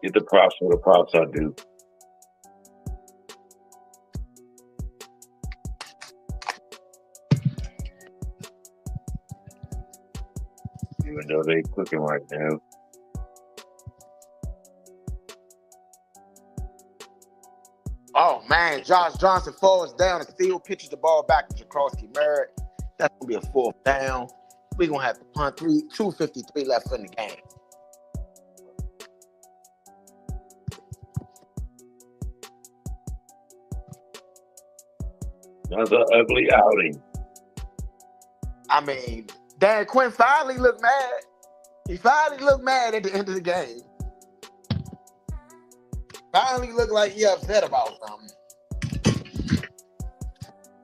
Get the props for the props I do. Even though they cooking right now. Oh man, Josh Johnson falls down and still pitches the ball back to Jakrowski Merritt. That's gonna be a 4th down. We're gonna have to punt 2:53 left in the game. Another ugly outing. I mean, Dan Quinn finally looked mad. He finally looked mad at the end of the game. Finally looked like he upset about something.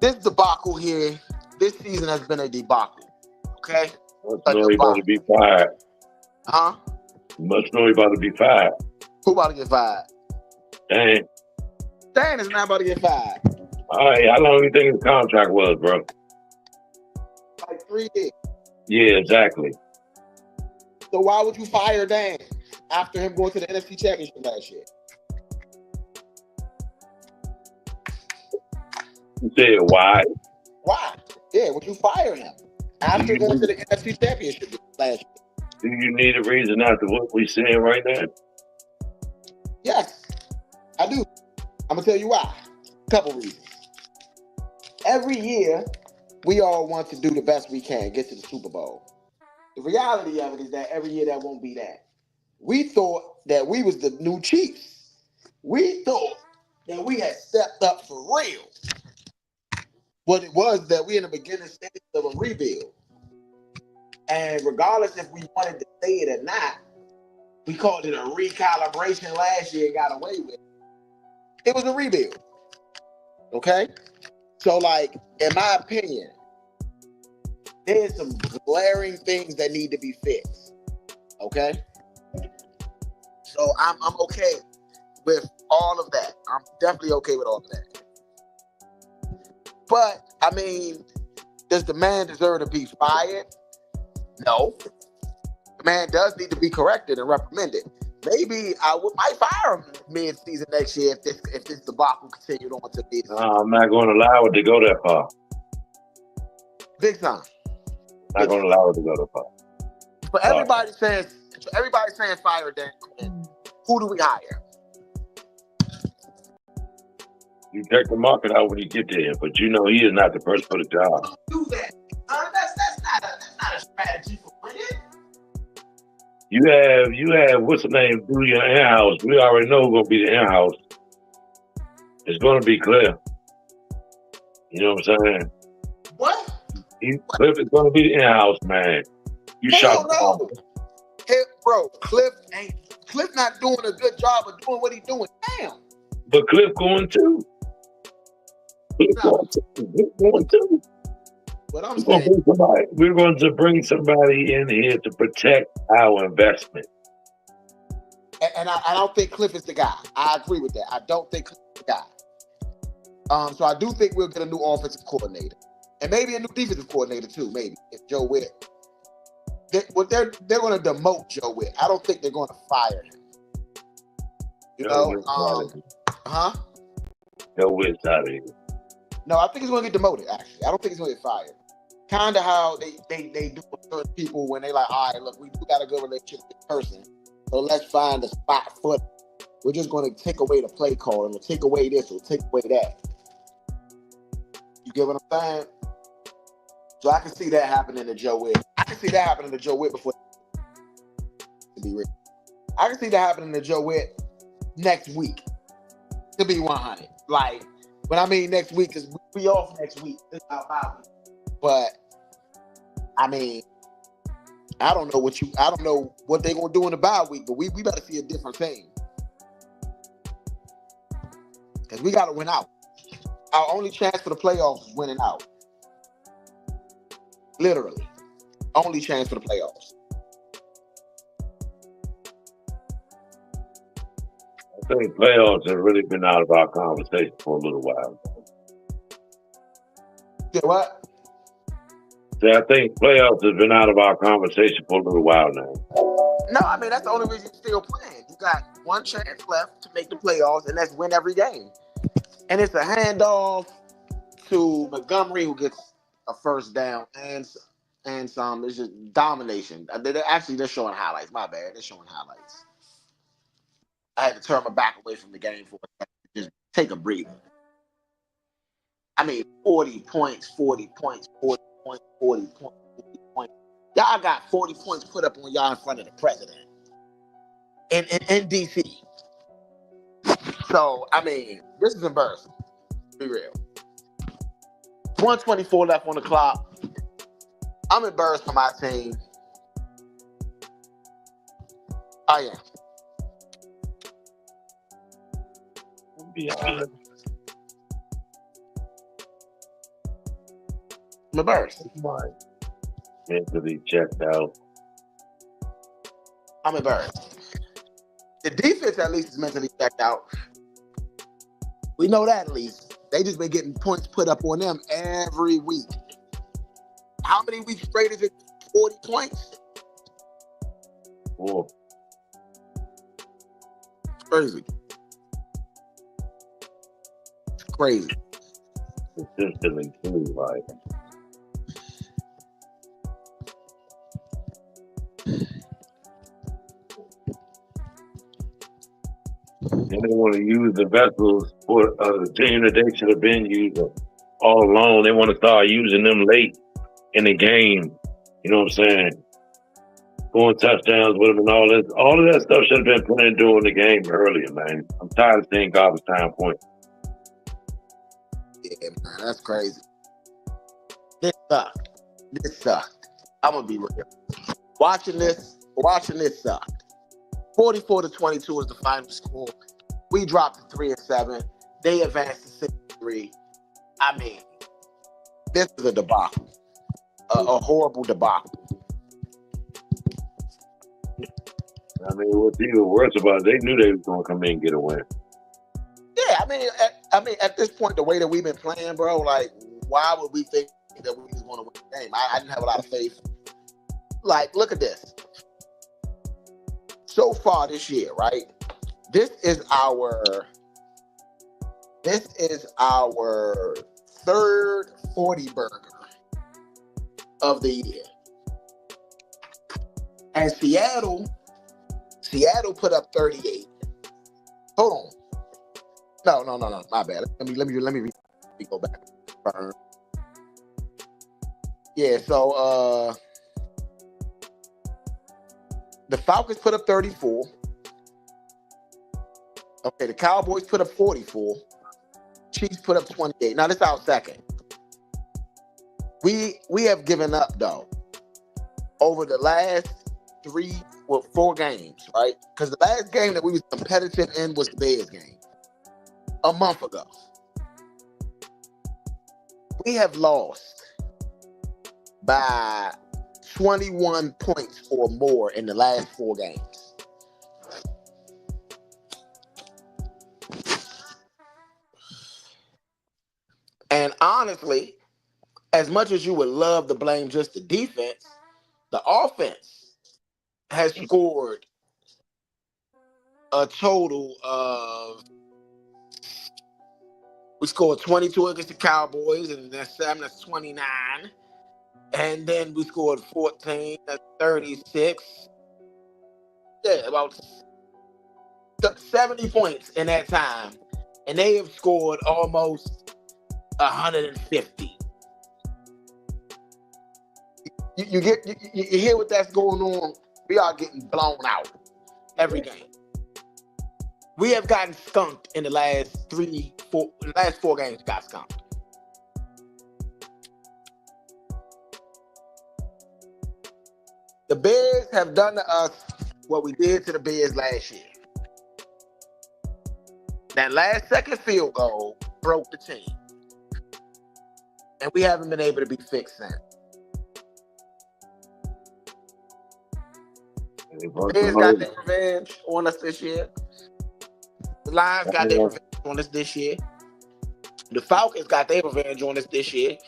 This debacle here, this season has been a debacle. Okay? Must know he about to be fired. Huh? Must know he about to be fired. Who about to get fired? Dang. Dan is not about to get fired. All right, how long do you think his contract was, bro? Like 3 years. Yeah, exactly. So why would you fire Dan after him going to the NFC Championship last year? You said why? Why? Yeah, would you fire him after going to the NFC Championship last year? Do you need a reason after what we're saying right now? Yes, I do. I'm gonna tell you why. A couple reasons. Every year, we all want to do the best we can, get to the Super Bowl. The reality of it is that every year that won't be that. We thought that we was the new Chiefs. We thought that we had stepped up for real. What it was that we in the beginning stage of a rebuild. And regardless if we wanted to say it or not, we called it a recalibration last year and got away with it. It was a rebuild. Okay? So, like, in my opinion, there's some glaring things that need to be fixed. Okay? So I'm okay with all of that. I'm definitely okay with all of that. But, I mean, does the man deserve to be fired? No. The man does need to be corrected and reprimanded. Maybe I might fire him mid-season next year if this debacle continued on to this. I'm not going to allow it to go that far. Big time. Not going to allow it to go that far. But everybody's saying fire Dan Quinn. Who do we hire? You check the market out when you get there, but you know he is not the person for the job. Don't do that. That's not a strategy for winning. You have what's the name? Do your in-house. We already know who's gonna be the in-house. It's gonna be Cliff. You know what I'm saying? What? Cliff is gonna be the in-house man. You shot no. Hey, bro, Cliff not doing a good job of doing what he's doing now. But Cliff going too. Cliff going too. What I'm saying, we're going to bring somebody in here to protect our investment. And I don't think Cliff is the guy. I agree with that. I don't think Cliff is the guy. So I do think we'll get a new offensive coordinator, and maybe a new defensive coordinator too. Maybe if Joe Witt. They're going to demote Joe Witt. I don't think they're going to fire him. You know, huh? Joe Witt's out of here. No, I think he's going to get demoted. Actually, I don't think he's going to get fired. Kind of how they do with certain people when they like, all right, look, we do got a good relationship with this person, so let's find a spot for them. We're just going to take away the play call, and we'll take away this, we'll take away that. You get what I'm saying? So I can see that happening to Joe Witt. I can see that happening to Joe Witt before. To be real, I can see that happening to Joe Witt next week. To be 100, like. But I mean next week, because we off next week. This is our bye week. But I mean, I don't know what they're gonna do in the bye week, but we better see a different thing. Because we gotta win out. Our only chance for the playoffs is winning out. Literally. Only chance for the playoffs. I think playoffs have really been out of our conversation for a little while. Yeah, what? See, I think playoffs have been out of our conversation for a little while now. No, I mean, that's the only reason you're still playing. You got one chance left to make the playoffs, and that's win every game. And it's a handoff to Montgomery, who gets a first down and some. It's just domination. They're showing highlights. My bad. They're showing highlights. I had to turn my back away from the game for a second. Just take a breather. I mean, 40 points, 40 points, 40 points, 40 points, 40 points. Y'all got 40 points put up on y'all in front of the president in D.C. So, I mean, this is embarrassing. Be real. 124 left on the clock. I'm embarrassed for my team. I am. Yeah. I'm embarrassed. Mentally checked out. I'm embarrassed. The defense at least is mentally checked out. We know that at least. They just been getting points put up on them every week. How many weeks straight is it? 40 points? Whoa. It's crazy. It's crazy. Consistently too, like. They want to use the vessels for the team that they should have been using all along. They want to start using them late in the game. You know what I'm saying? Going touchdowns with them and all this. All of that stuff should have been put in during the game earlier, man. I'm tired of seeing garbage time points. Yeah, man, that's crazy. This sucked. I'm gonna be real. Watching this sucked. 44-22 is the final score. We dropped to 3-7. They advanced to 6-3. I mean, this is a debacle. A horrible debacle. I mean, what's even worse about it, they knew they was going to come in and get a win. Yeah, I mean, at this point, the way that we've been playing, bro, like, why would we think that we was going to win the game? I didn't have a lot of faith. Like, look at this. So far this year, right? This is our third 40 burger of the year. And Seattle put up 38. Hold on. No. My bad. Let me go back. Yeah, so the Falcons put up 34. Okay, the Cowboys put up 44. Chiefs put up 28. Now this is our second. We have given up though over the last 4 games, right? Because the last game that we was competitive in was the Bears game a month ago. We have lost by 21 points or more in the last 4 games. And honestly, as much as you would love to blame just the defense, the offense has scored a total of, we scored 22 against the Cowboys, and that's 7, that's 29. And then we scored 14, that's 36. Yeah, about 70 points in that time. And they have scored almost 150. You hear what that's going on? We are getting blown out every game. We have gotten skunked in the last 4 games. Got skunked. The Bears have done to us what we did to the Bears last year. That last second field goal broke the team. And we haven't been able to be fixed since. The Bears got their revenge on us this year. The Lions got their revenge on us this year. The Falcons got their revenge on us this year.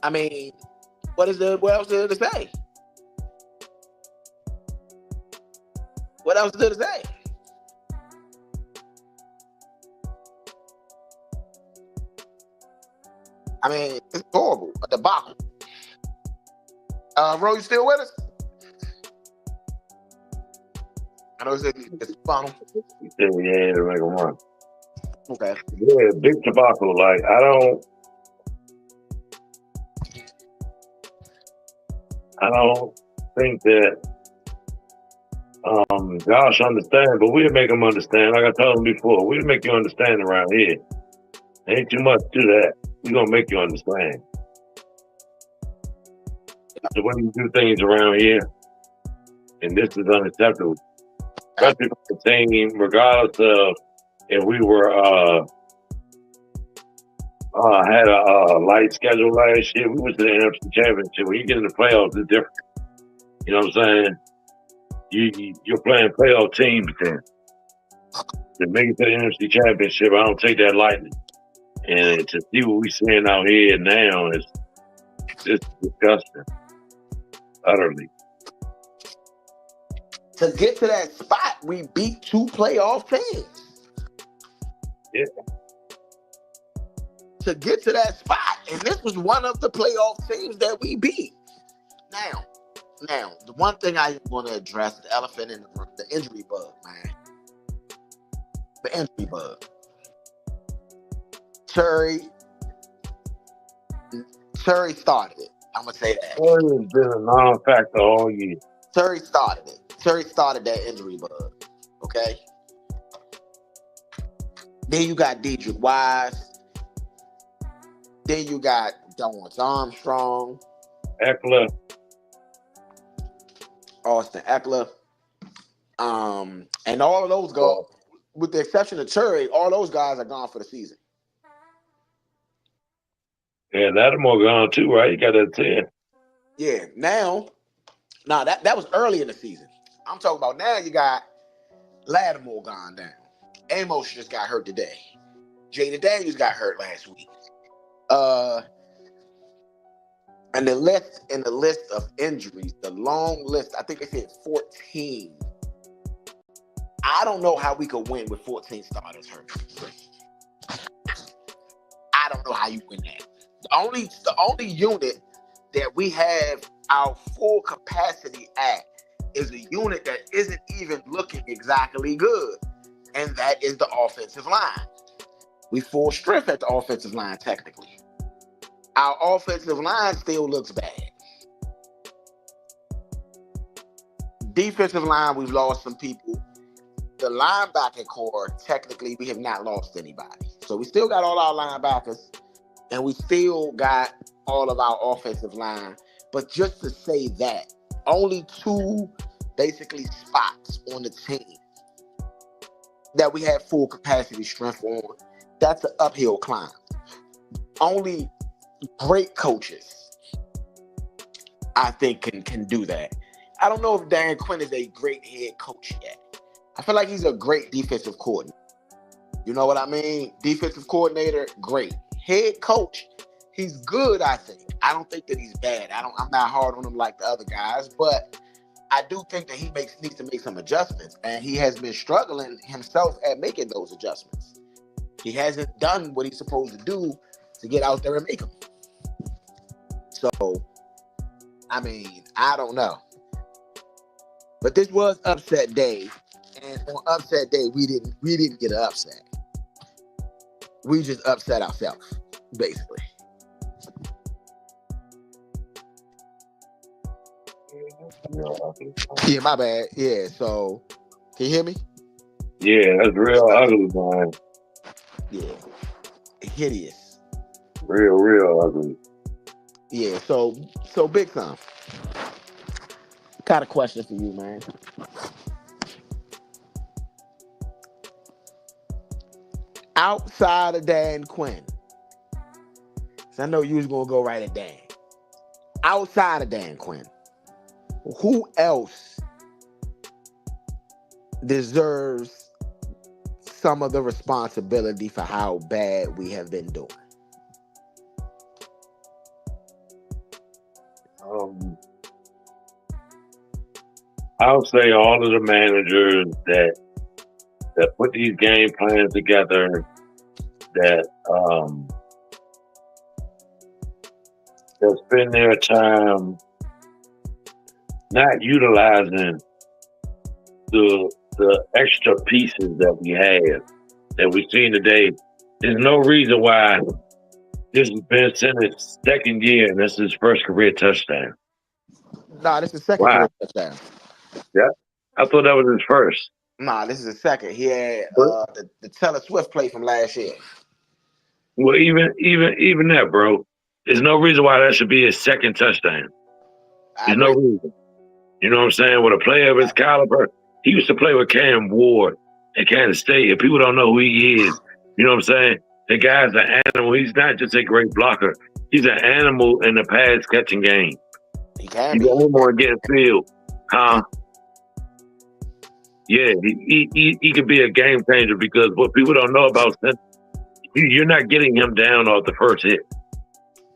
I mean, what else is there to say? What else is there to say? I mean, it's horrible. A debacle. Ro, you still with us? I know it's final. Yeah, to make a run. Okay. Yeah, big debacle. Like, I don't think that Josh understands, but we'll make him understand. Like I told him before, we'll make you understand around here. Ain't too much to that. We're gonna make you understand. The way you do things around here, and this is unacceptable. Especially for the team, regardless of if we were had a light schedule last year. We went to the NFC Championship. When you get in the playoffs, it's different. You know what I'm saying? You're playing playoff teams then. To make it to the NFC Championship, I don't take that lightly. And to see what we're seeing out here now is just disgusting. Utterly. To get to that spot, we beat 2 playoff teams. Yeah. To get to that spot, and this was one of the playoff teams that we beat. Now, the one thing I want to address, the elephant in the room, the injury bug, man. The injury bug. Terry started it. I'm going to say that. Terry has been a non-factor all year. Terry started it. Terry started that injury bug. Okay? Then you got Dedrick Wise. Then you got Dorrance Armstrong. Eckler. Austin Eckler. And all of those guys, with the exception of Terry, all those guys are gone for the season. Yeah, Lattimore gone too, right? You got that 10. Yeah, now that was early in the season. I'm talking about now you got Lattimore gone down. Amos just got hurt today. Jaden Daniels got hurt last week. And the list of injuries, the long list, I think they said 14. I don't know how we could win with 14 starters hurt. I don't know how you win that. The only unit that we have our full capacity at is a unit that isn't even looking exactly good, and that is the offensive line. We full strength at the offensive line technically. Our offensive line still looks bad. Defensive line, we've lost some people. The linebacker core, technically, we have not lost anybody. So we still got all our linebackers, and we still got all of our offensive line. But just to say that, only 2 basically spots on the team that we have full capacity strength on, that's an uphill climb. Only great coaches, I think, can do that. I don't know if Dan Quinn is a great head coach yet. I feel like he's a great defensive coordinator. You know what I mean? Defensive coordinator, great. Head coach, he's good, I think. I don't think that he's bad. I'm not hard on him like the other guys, but I do think that he needs to make some adjustments, and he has been struggling himself at making those adjustments. He hasn't done what he's supposed to do to get out there and make them. So, I mean, I don't know. But this was upset day, and on upset day, we didn't get an upset. We just upset ourselves, basically. Yeah, my bad. Yeah, so can you hear me? Yeah, that's real ugly, man. Yeah, hideous. Real ugly. Yeah, so Big Tom, got a question for you, man. Outside of Dan Quinn, So I know you was gonna go right at Dan. Outside of Dan Quinn, who else deserves some of the responsibility for how bad we have been doing? I'll say all of the managers that put these game plans together, that spend their time not utilizing the extra pieces that we have, that we've seen today. There's no reason why this is Ben Simmons' second year and this is his first career touchdown. Nah, this is second career touchdown. Yeah, I thought that was his first. Nah, this is his second. He had the Taylor Swift play from last year. Well, even that, bro. There's no reason why that should be his second touchdown. There's no reason. You know what I'm saying? With a player of his caliber, he used to play with Cam Ward at Kansas State. If people don't know who he is, you know what I'm saying? The guy's an animal. He's not just a great blocker. He's an animal in the pass catching game. He can be. He's more getting field. Huh? Yeah, he could be a game changer because what people don't know about him, you're not getting him down off the first hit.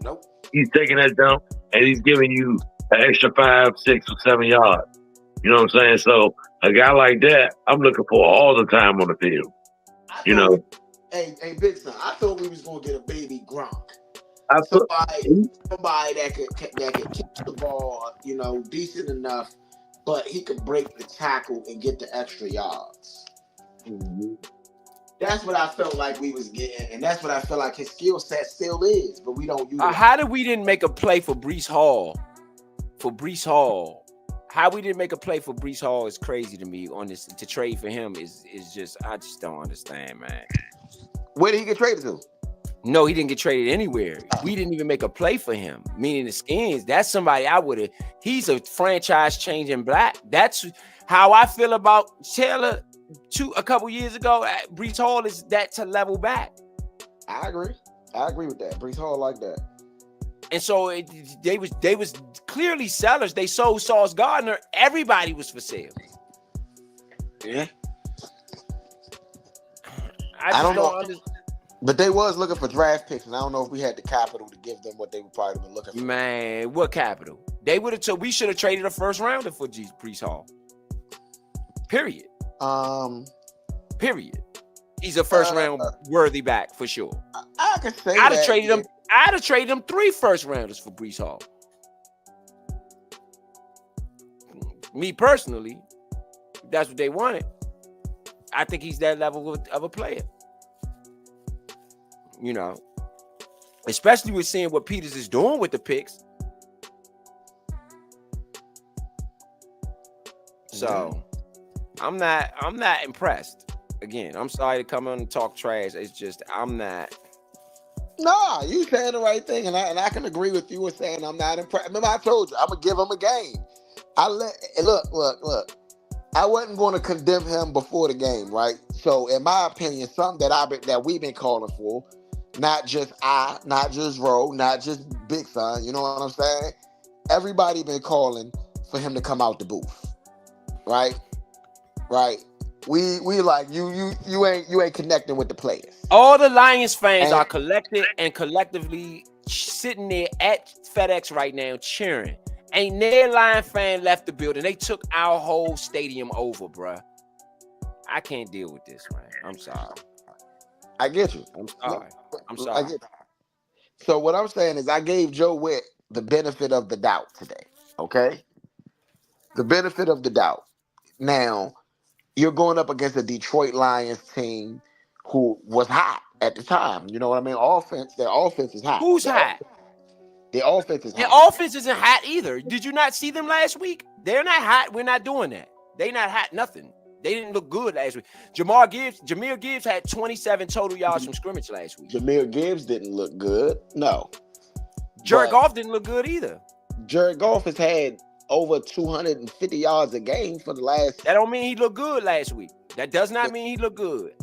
Nope. He's taking that jump and he's giving you an extra 5, 6, or 7 yards. You know what I'm saying? So a guy like that, I'm looking for all the time on the field. You know. Hey, Big Son, I thought we was gonna get a baby Gronk. Somebody that could catch the ball, you know, decent enough, but he could break the tackle and get the extra yards. Mm-hmm. That's what I felt like we was getting, and that's what I feel like his skill set still is, but we don't use it. How did we didn't make a play for Breece Hall? How we didn't make a play for Breece Hall is crazy to me. On this, to trade for him is just, I just don't understand, man. Where did he get traded to? No, he didn't get traded anywhere. We didn't even make a play for him. Meaning the Skins, that's somebody I would have. He's a franchise changing black. That's how I feel about Taylor. A couple years ago, Breece Hall is that to level back. I agree with that. Breece Hall like that. And so they was clearly sellers. They sold Sauce Gardner. Everybody was for sale. Yeah. I don't know. But they was looking for draft picks, and I don't know if we had the capital to give them what they would probably been looking for. Man, what capital? They would have. We should have traded a first rounder for Breece Hall. Period. Period. He's a first round worthy back for sure. I could say I'd have traded him. I'd have traded him 3 first rounders for Breece Hall. Me personally, if that's what they wanted. I think he's that level of a player. You know, especially with seeing what Peters is doing with the picks. So I'm not impressed. Again, I'm sorry to come on and talk trash. It's just I'm not. Nah, you saying the right thing, and I can agree with you with saying I'm not impressed. Remember, I told you I'm gonna give him a game. Look. I wasn't going to condemn him before the game, right? So, in my opinion, something that we've been calling for, not just Ro, not just Big Son. You know what I'm saying? Everybody been calling for him to come out the booth, right? We like you ain't connecting with the players. All the Lions fans are collected and collectively sitting there at FedEx right now cheering. Ain't no Lion fan left the building. They took our whole stadium over, bruh. I can't deal with this, man. I'm sorry. I get you. I'm sorry. I get you. So what I'm saying is I gave Joe Witt the benefit of the doubt today, okay? The benefit of the doubt. Now, you're going up against a Detroit Lions team who was hot at the time. You know what I mean? Their offense is hot. Who's hot? The offense is hot. Their offense isn't hot either. Did you not see them last week? They're not hot. We're not doing that. They not hot nothing. They didn't look good last week. Jahmyr Gibbs had 27 total yards from scrimmage last week. Jahmyr Gibbs didn't look good. No. Jared Goff didn't look good either. Jared Goff has had over 250 yards a game for the last. That don't mean he looked good last week. That does not mean he looked good.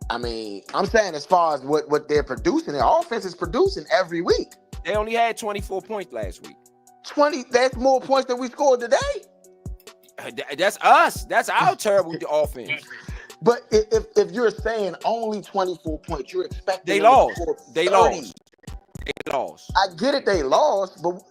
I mean, I'm saying as far as what they're producing, their offense is producing every week. They only had 24 points last week. 20, that's more points than we scored today. That's us. That's our terrible offense. But if you're saying only 24 points, you're expecting they lost. They 30. lost. They lost. I get it, they lost, but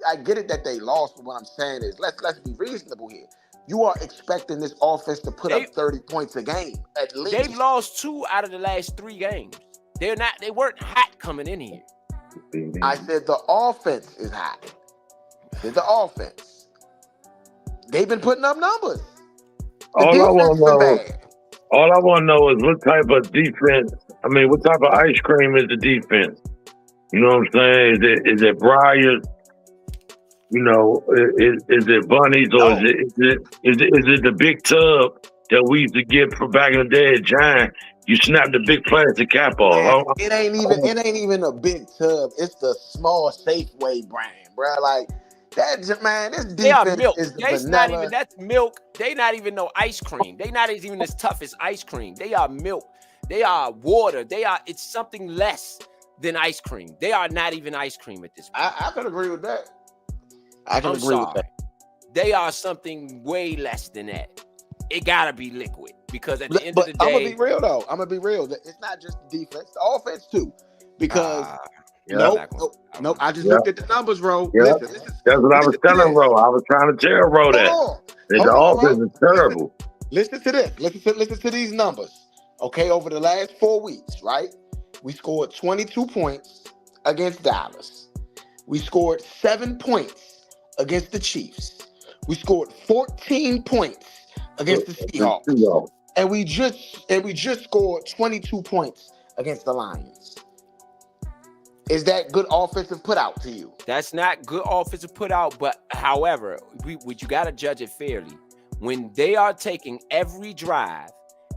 what I'm saying is let's be reasonable here. You are expecting this offense to put up 30 points a game at least. They've lost 2 out of the last 3 games. They weren't hot coming in here. I said the offense is hot. I said the offense. They've been putting up numbers. All I want to know is what type of defense. I mean, what type of ice cream is the defense? You know what I'm saying? Is it Briars? You know, is it Bunnies or is it the big tub that we used to get from back in the day at Giant? You snap the big plastic cap off. It ain't even a big tub. It's the small Safeway brand, bro. Like that, man. This defense is vanilla. That's milk. They not even no ice cream. They not even as tough as ice cream. They are milk. They are water. It's something less than ice cream. They are not even ice cream at this point. I can agree with that. I'm sorry. They are something way less than that. It gotta be liquid because at the end of the day, I'm gonna be real though. It's not just the defense, the offense too. Because nope. I just looked at the numbers, bro. Yeah. That's what I was telling Ro. I was trying to tell Ro that the offense is terrible. Listen to this. Listen to these numbers. Okay, over the last 4 weeks, right? We scored 22 points against Dallas. We scored 7 points against the Chiefs. We scored 14 points against the Seahawks. And we just scored 22 points against the Lions. Is that good offensive put out to you? That's not good offensive put out, but however, you got to judge it fairly. When they are taking every drive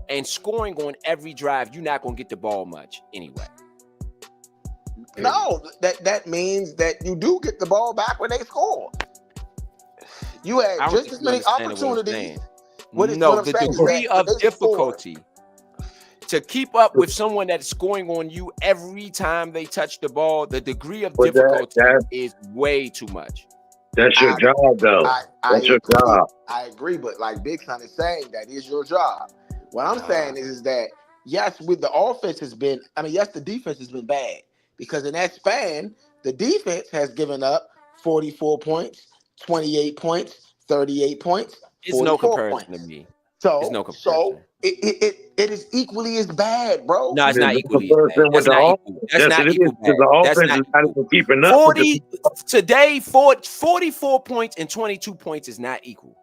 and scoring on every drive, you're not going to get the ball much anyway. No, that means that you do get the ball back when they score. You had just as many opportunities. The degree of difficulty to keep up with someone that's scoring on you every time they touch the ball, the degree of difficulty is way too much. That's your job, though. That's your job. I agree, but like Big Son is saying, that is your job. What I'm saying is that, yes, with the offense has been, the defense has been bad. Because in that span, the defense has given up 44 points, 28 points, 38 points. It's no comparison to me. So it is equally as bad, bro. No, it's not equally as bad. That's not equal. That's not equal. The offense is not even keeping up. Today, 44 points and 22 points is not equal.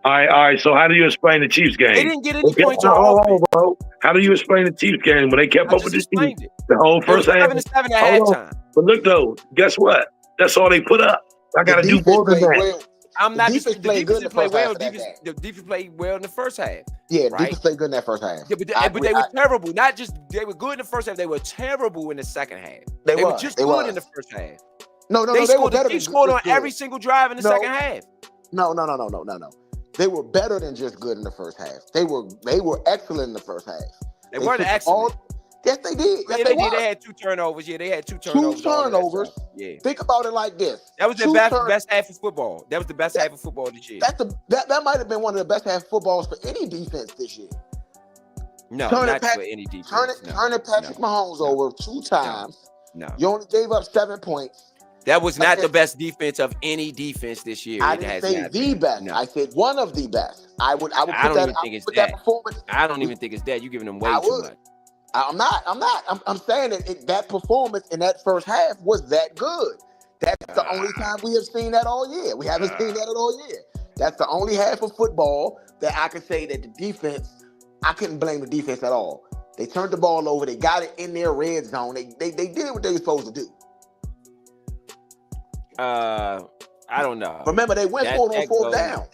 All right. So how do you explain the Chiefs game? They didn't get any points on offense. Bro. How do you explain the Chiefs game when they kept up with the Chiefs the whole first half? 7-7 at halftime. But look though, guess what? That's all they put up. I got to do more than that. I'm not just the defense played well. The defense played well in the first half. Yeah, right? Defense played good in that first half. Yeah, but they were terrible. Not just they were good in the first half. They were terrible in the second half. They were just good in the first half. No. They scored on every single drive in the second half. No. They were better than just good in the first half. They were excellent in the first half. They weren't excellent. Yes, they did. Yes, they did. They had 2 turnovers. Yeah, they had 2 turnovers. 2 turnovers. Yeah. Think about it like this. That was the best half of football. That was the best half of football this year. That might have been one of the best half of footballs for any defense this year. No, not for any defense. Turning Patrick Mahomes over 2 times. No. You only gave up 7 points. That was not the best defense of any defense this year. I didn't say the best. No. I said one of the best. I would put that performance. I don't even think it's that. You're giving them way too much. I'm not. I'm saying that performance in that first half was that good. That's the only time we have seen that all year. We haven't seen that at all year. That's the only half of football that I could say that the defense, I couldn't blame the defense at all. They turned the ball over. They got it in their red zone. They did what they were supposed to do. I don't know. Remember, they went for it on 4th down.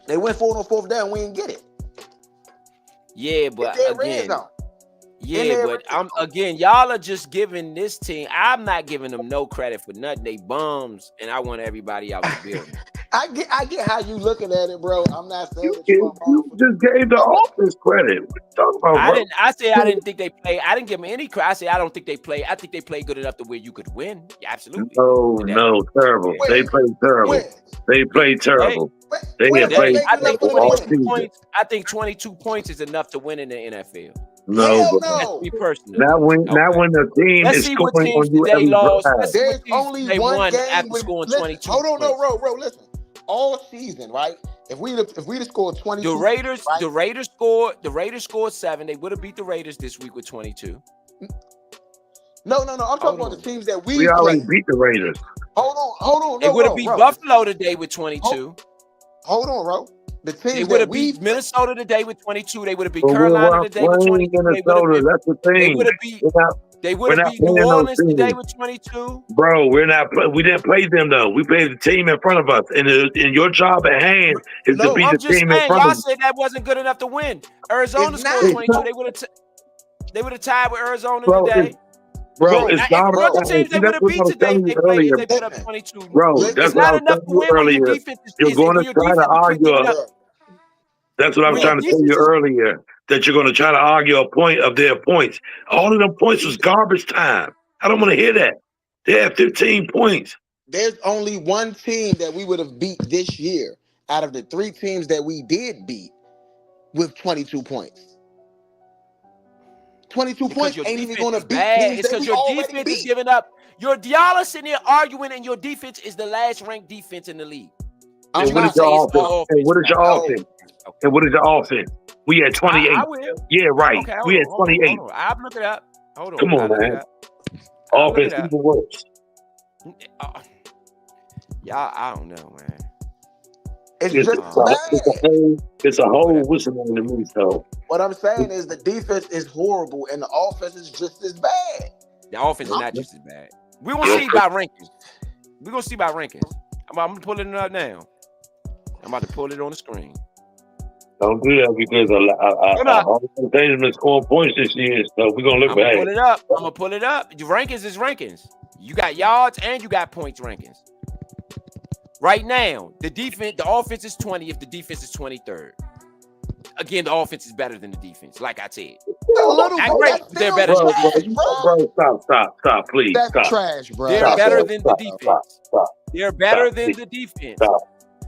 They went for it on 4th down. We didn't get it. Yeah, but again. Yeah, but y'all are just giving this team. I'm not giving them no credit for nothing. They bums, and I want everybody out the building. I get how you looking at it, bro. I'm not saying You just gave the offense credit. What you talking about, bro? I didn't think they play. I didn't give them any credit. I said I don't think they play. I think they played good enough to where you could win. Yeah, absolutely. No, terrible. They played terrible. They played terrible. They had played. I think 22 points is enough to win in the NFL. No, that's me personally. Not when the team is scoring on you every drive. There's only one game after scoring 22. Hold on, no, listen. All season, right? If we'd have scored 22, the Raiders scored 7. They would have beat the Raiders this week with 22. No. I'm talking about the teams that we already beat the Raiders. Hold on. They would have beat Buffalo today with 22. Hold on, bro. The teams they would have beat Minnesota today with 22. They would have beat Carolina today with 22. That's the thing. They would have beat New Orleans today with 22. Bro, we didn't play them though. We played the team in front of us, and your job at hand is to beat the team in front of us. Y'all said that wasn't good enough to win. Arizona scored 22. They would have tied with Arizona today. Bro, it's not about the teams they would have beat today. They put up 22. Bro, that's what I was telling you earlier. You're going to try to argue. That's what I was trying to tell you earlier. That you're going to try to argue a point of their points. All of them points was garbage time. I don't want to hear that. They had 15 points. There's only one team that we would have beat this year out of the 3 teams that we did beat with 22 points. 22 points ain't even going to beat teams. It's because your defense is giving up. Y'all are sitting here arguing, and your defense is the last ranked defense in the league. And what is your offense? And what is your offense? And what is your offense? We had 28. I will. Yeah, right. Okay, we had 28. I'll look it up. Hold on. Come on, man. Offense even worse. Y'all, I don't know, man. It's a whole whistle on the moose, though. What I'm saying is the defense is horrible and the offense is just as bad. The offense is not just as bad. We're going to see by rankings. I'm going to pull it up now. I'm about to pull it on the screen. Don't do that because all the teams been scoring points this year, so we're going to look bad. I'm going to pull it up. The rankings is rankings. You got yards and you got points rankings. Right now, the offense is 20th, the defense is 23rd. Again, the offense is better than the defense, like I said. They're better than the defense. Bro, stop, please. That's stop. Trash, bro. They're better than the defense. They're better than the defense.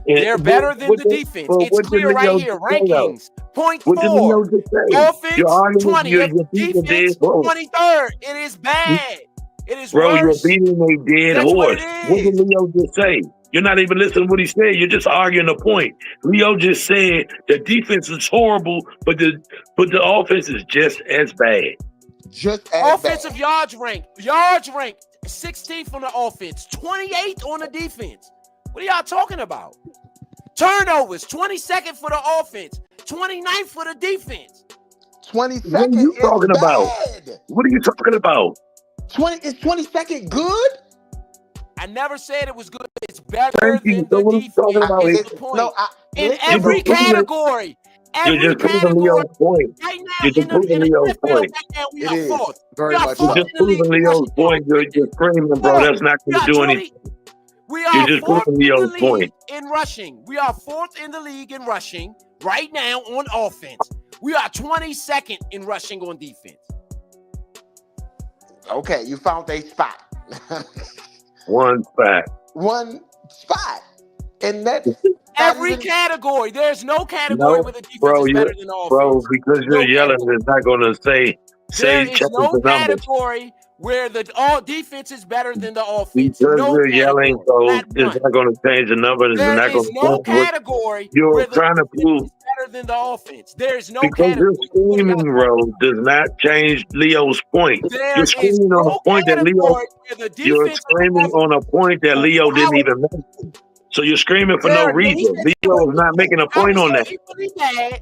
They're better than the defense. It's clear right here. Rankings. Point 4. Offense 20th, defense 23rd. It is bad. It is worse. You're beating a dead horse. What did Leo just say? You're not even listening to what he said. You're just arguing the point. Leo just said the defense is horrible, but the offense is just as bad. Offensive yards ranked 16th on the offense, 28th on the defense. What are y'all talking about? Turnovers, 22nd for the offense, 29th for the defense. 22nd. What are you talking about? What are you talking about? Is 22nd good? I never said it was good. It's better than the defense. In every category. You're just proving Leo's point. You're just proving Leo's point. We are fourth. You're just proving Leo's point. You're screaming, bro. That's not going to do anything. We are fourth in the league in rushing. We are 4th in the league in rushing right now on offense. We are 22nd in rushing on defense. Okay, you found a spot. One spot. And that's every category. There's no category where the defense is better than offense. Bro, because you're yelling, it's not going to say there is no category where the defense is better than the offense. Because you're yelling, so it's not going to change the numbers. There is no category you're trying to prove better than the offense. There is no because category. You're screaming, bro, does not change Leo's point. You're screaming on a point that Leo. You're screaming on a point that Leo didn't even make. So you're screaming for no reason. Leo is not making a point on that.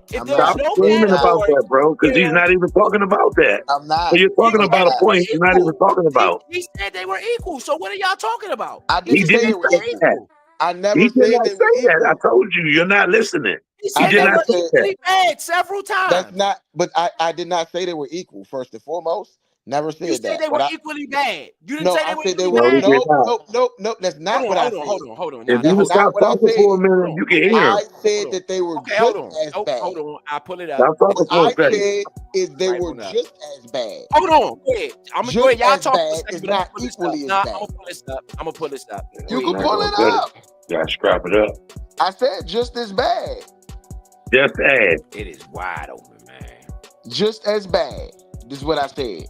Stop screaming about that, bro, because he's not even talking about that. I'm not. So you're talking about a point he's not even talking about. He said they were equal. So what are y'all talking about? He didn't say that. I never he did not say that. I told you, you're not listening. He said did they not were equally bad several times. That's not. But I did not say they were equal. First and foremost, Never said You that. said they were equally bad. You didn't No, say they I were said they equally were. bad. No. That's not what I said. Hold on. If Now, you would That's not stop what I talking said. for a minute, you can hear him. I said that they were Okay, just hold on. as bad. Hold on. I pull it up. Stop talking What for a I second. said is they Right, were hold up. just as bad. Hold on. Go ahead. I'm gonna go ahead. Just Y'all as talk for a bad second, is but I'm not gonna pull this equally up. as I'm bad. gonna pull this up. You Go can ahead. pull it Cut up. You gotta scrap it up. I said just as bad. Just add. It is wide open, man. Just as bad. This is what I said.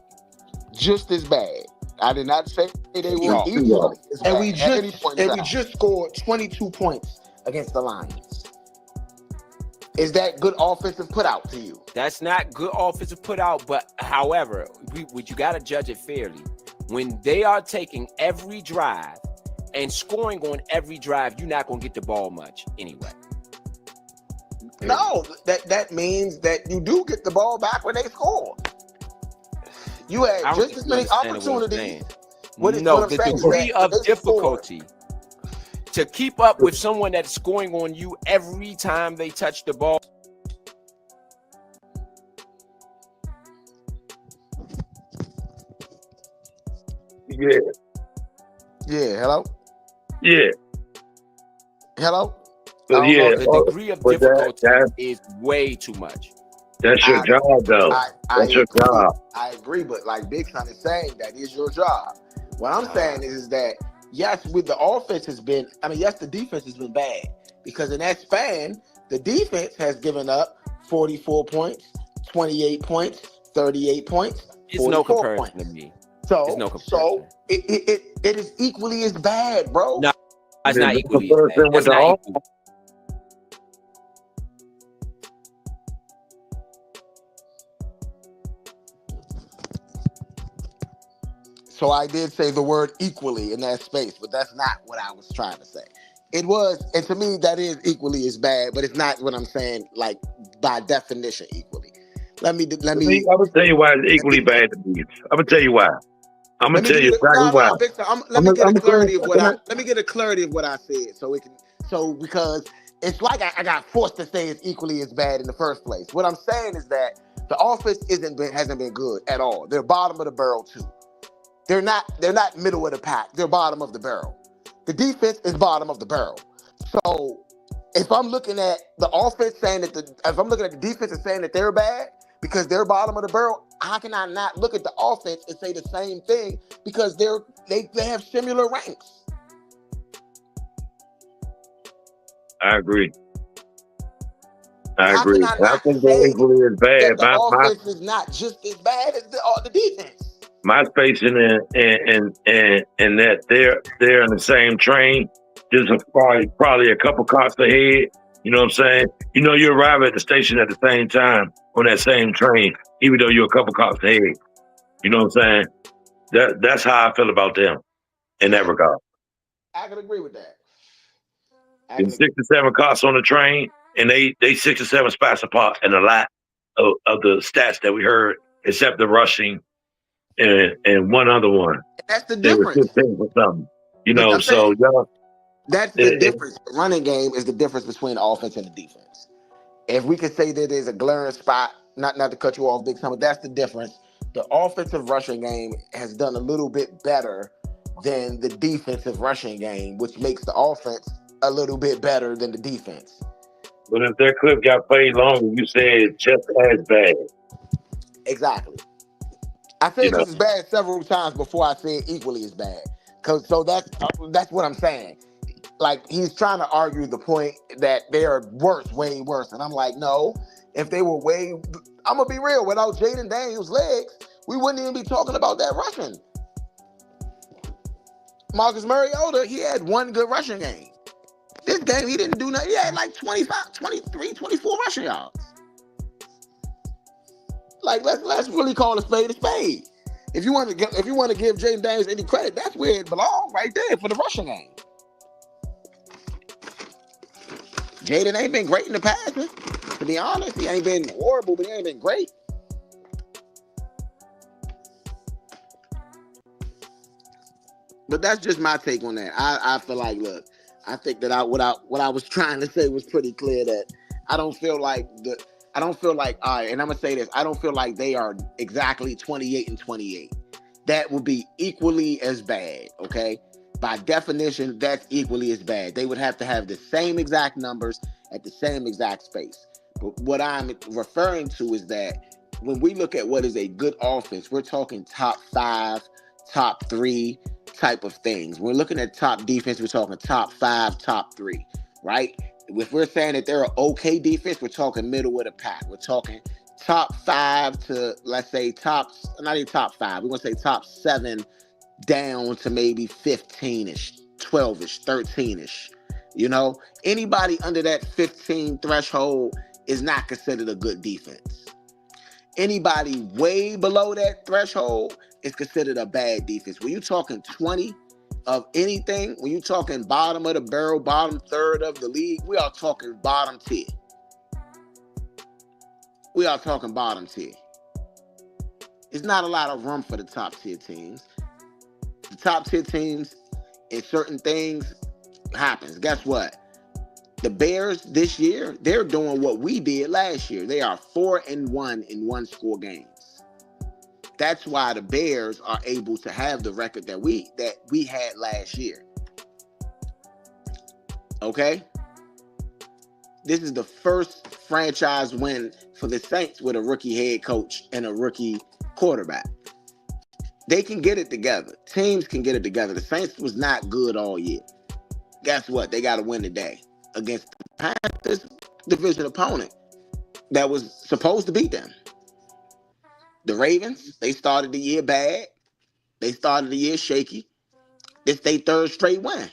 Just as bad. I did not say they were Y'all. equally as bad And we at any point in time. just scored 22 points against the Lions. Is that good offensive put out to you? That's not good offensive put out, but however, you got to judge it fairly. When they are taking every drive and scoring on every drive, you're not going to get the ball much anyway. No, that means that you do get the ball back when they score. You had just as many opportunities. The degree of difficulty to keep up with someone that's scoring on you every time they touch the ball. Yeah. Yeah, hello? Yeah. Hello? But yeah, The degree of difficulty is way too much. That's your job, though. That's your job. I agree, but like Big Son is saying, that is your job. What I'm saying is that, yes, with the offense has been, yes, the defense has been bad. Because in that span, the defense has given up 44 points, 28 points, 38 points, It's no comparison to me. So, it's no comparison. It is equally as bad, bro. No, it's not equally as bad. That's not equal. So I did say the word equally in that space, but that's not what I was trying to say. It was, and to me, that is equally as bad, but it's not what I'm saying, like, by definition, equally. Let me. I'm gonna tell you why it's equally bad to me. I'm gonna tell you why. I'm gonna tell you exactly why. Let me get a clarity of what Let me get a clarity of what I said, so it can. So because it's like I got forced to say it's equally as bad in the first place. What I'm saying is that the offense hasn't been good at all. They're bottom of the barrel too. They're not middle of the pack. They're bottom of the barrel. The defense is bottom of the barrel. So if I'm looking at the offense saying that if I'm looking at the defense and saying that they're bad because they're bottom of the barrel, how can I not look at the offense and say the same thing because they have similar ranks? I agree. I think they're equally as bad. The offense is not just as bad as the defense. My space in that they're in the same train. There's probably a couple cars ahead. You know what I'm saying? You know, you arrive at the station at the same time on that same train, even though you're a couple cars ahead. You know what I'm saying? That's how I feel about them in that regard. I can agree with that. There's 6 or 7 cars on the train, and they 6 or 7 spots apart, and a lot of the stats that we heard, except the rushing. And one other one. That's the difference. Or something. You know, so y'all. That's the difference. The running game is the difference between the offense and the defense. If we could say that there's a glaring spot, not to cut you off, Big Time, but that's the difference. The offensive rushing game has done a little bit better than the defensive rushing game, which makes the offense a little bit better than the defense. But if that clip got played longer, you said just as bad. Exactly. I said just as bad several times before I said equally as bad. So that's what I'm saying. Like, he's trying to argue the point that they are worse, way worse. And I'm like, no, if they were I'm going to be real, without Jaden Daniels' legs, we wouldn't even be talking about that rushing. Marcus Mariota, he had one good rushing game. This game, he didn't do nothing. He had like 25, 23, 24 rushing yards. Like, let's really call a spade a spade. If you want to give Jaden Daniels any credit, that's where it belongs, right there for the rushing game. Jaden ain't been great in the passing. To be honest, he ain't been horrible, but he ain't been great. But that's just my take on that. I feel like, look, I think that what I was trying to say was pretty clear, that I don't feel like I don't feel like, all right, and I'm going to say this, I don't feel like they are exactly 28-28. That would be equally as bad, okay? By definition, that's equally as bad. They would have to have the same exact numbers at the same exact space. But what I'm referring to is that when we look at what is a good offense, we're talking top 5, top 3 type of things. We're looking at top defense, we're talking top 5, top 3, right? If we're saying that they're an okay defense, we're talking middle of the pack. We're talking top 5 to, let's say, not even top 5. We're going to say top 7 down to maybe 15-ish, 12-ish, 13-ish. You know, anybody under that 15 threshold is not considered a good defense. Anybody way below that threshold is considered a bad defense. When you're talking 20 of anything, when you're talking bottom of the barrel, bottom third of the league, we are talking bottom tier. We are talking bottom tier. There's not a lot of room for the top tier teams. The top tier teams in certain things happens. Guess what? The Bears this year, they're doing what we did last year. They are 4-1 in one-score games. That's why the Bears are able to have the record that we had last year. Okay? This is the first franchise win for the Saints with a rookie head coach and a rookie quarterback. They can get it together. Teams can get it together. The Saints was not good all year. Guess what? They got to win today against the Panthers division opponent that was supposed to beat them. The Ravens, they started the year bad. They started the year shaky. It's their third straight win.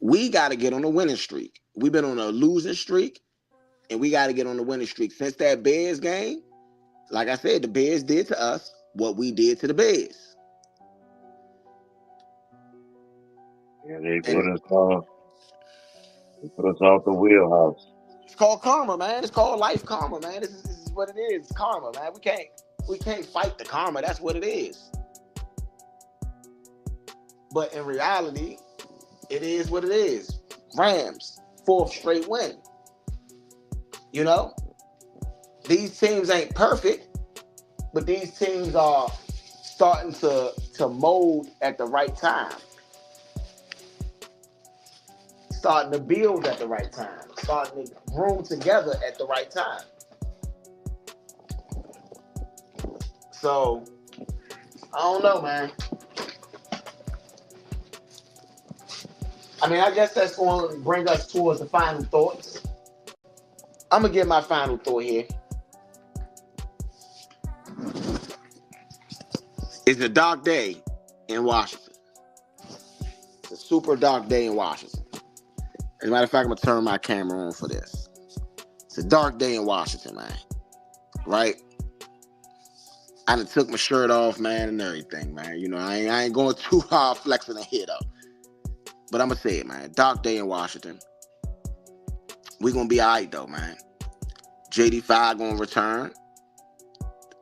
We got to get on a winning streak. We've been on a losing streak, and we got to get on the winning streak. Since that Bears game, like I said, the Bears did to us what we did to the Bears. Yeah, they put us off the wheelhouse. It's called karma, man. It's called life karma, man. This is what it is. It's karma, man. We can't fight the karma. That's what it is. But in reality, it is what it is. Rams, 4th straight win. You know? These teams ain't perfect, but these teams are starting to mold at the right time. Starting to build at the right time. Starting to groom together at the right time. So, I don't know, man. I mean, I guess that's going to bring us towards the final thoughts. I'm going to give my final thought here. It's a dark day in Washington. It's a super dark day in Washington. As a matter of fact, I'm going to turn my camera on for this. It's a dark day in Washington, man. Right? I done took my shirt off, man, and everything, man. You know, I ain't going too hard flexing here, though. But I'm going to say it, man. Dark day in Washington. We're going to be all right, though, man. JD5 going to return.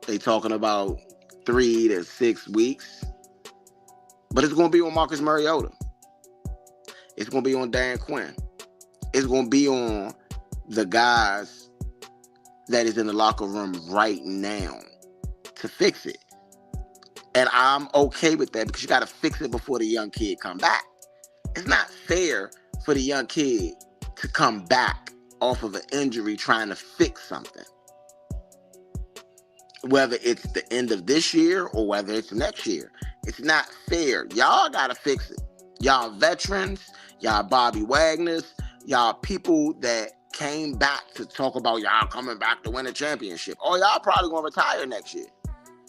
They talking about 3 to 6 weeks. But it's going to be on Marcus Mariota. It's going to be on Dan Quinn. It's going to be on the guys that is in the locker room right now to fix it. And I'm okay with that because you got to fix it before the young kid come back. It's not fair for the young kid to come back off of an injury trying to fix something. Whether it's the end of this year or whether it's next year. It's not fair. Y'all got to fix it. Y'all veterans, y'all Bobby Wagners, y'all people that came back to talk about y'all coming back to win a championship. Or y'all probably going to retire next year.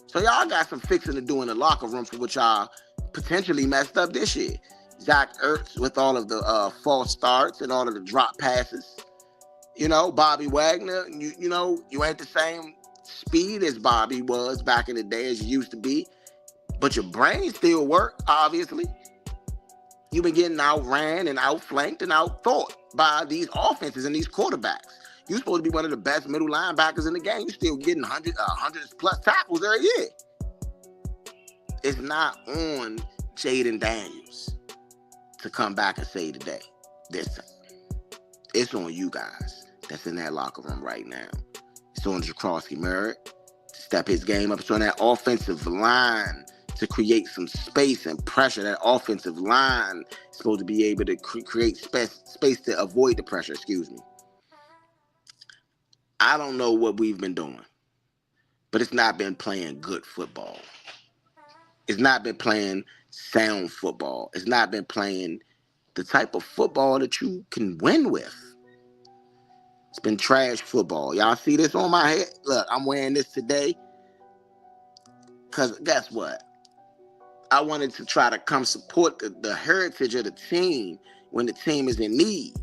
So y'all got some fixing to do in the locker room for what y'all potentially messed up this year. Zach Ertz with all of the false starts and all of the drop passes. You know, Bobby Wagner, you know, you ain't the same speed as Bobby was back in the day as you used to be. But your brain still work, obviously. You've been getting outran and outflanked and outthought by these offenses and these quarterbacks. You're supposed to be one of the best middle linebackers in the game. You're still getting hundreds plus tackles every year. It's not on Jaden Daniels to come back and say today, this time. It's on you guys. that's in that locker room right now. It's on Jaquaski Merritt to step his game up. It's on that offensive line to create some space and pressure. That offensive line is supposed to be able to create space to avoid the pressure, excuse me. I don't know what we've been doing, but it's not been playing good football. It's not been playing sound football. It's not been playing the type of football that you can win with. It's been trash football. Y'all see this on my head? Look, I'm wearing this today because guess what? I wanted to try to come support the heritage of the team when the team is in need.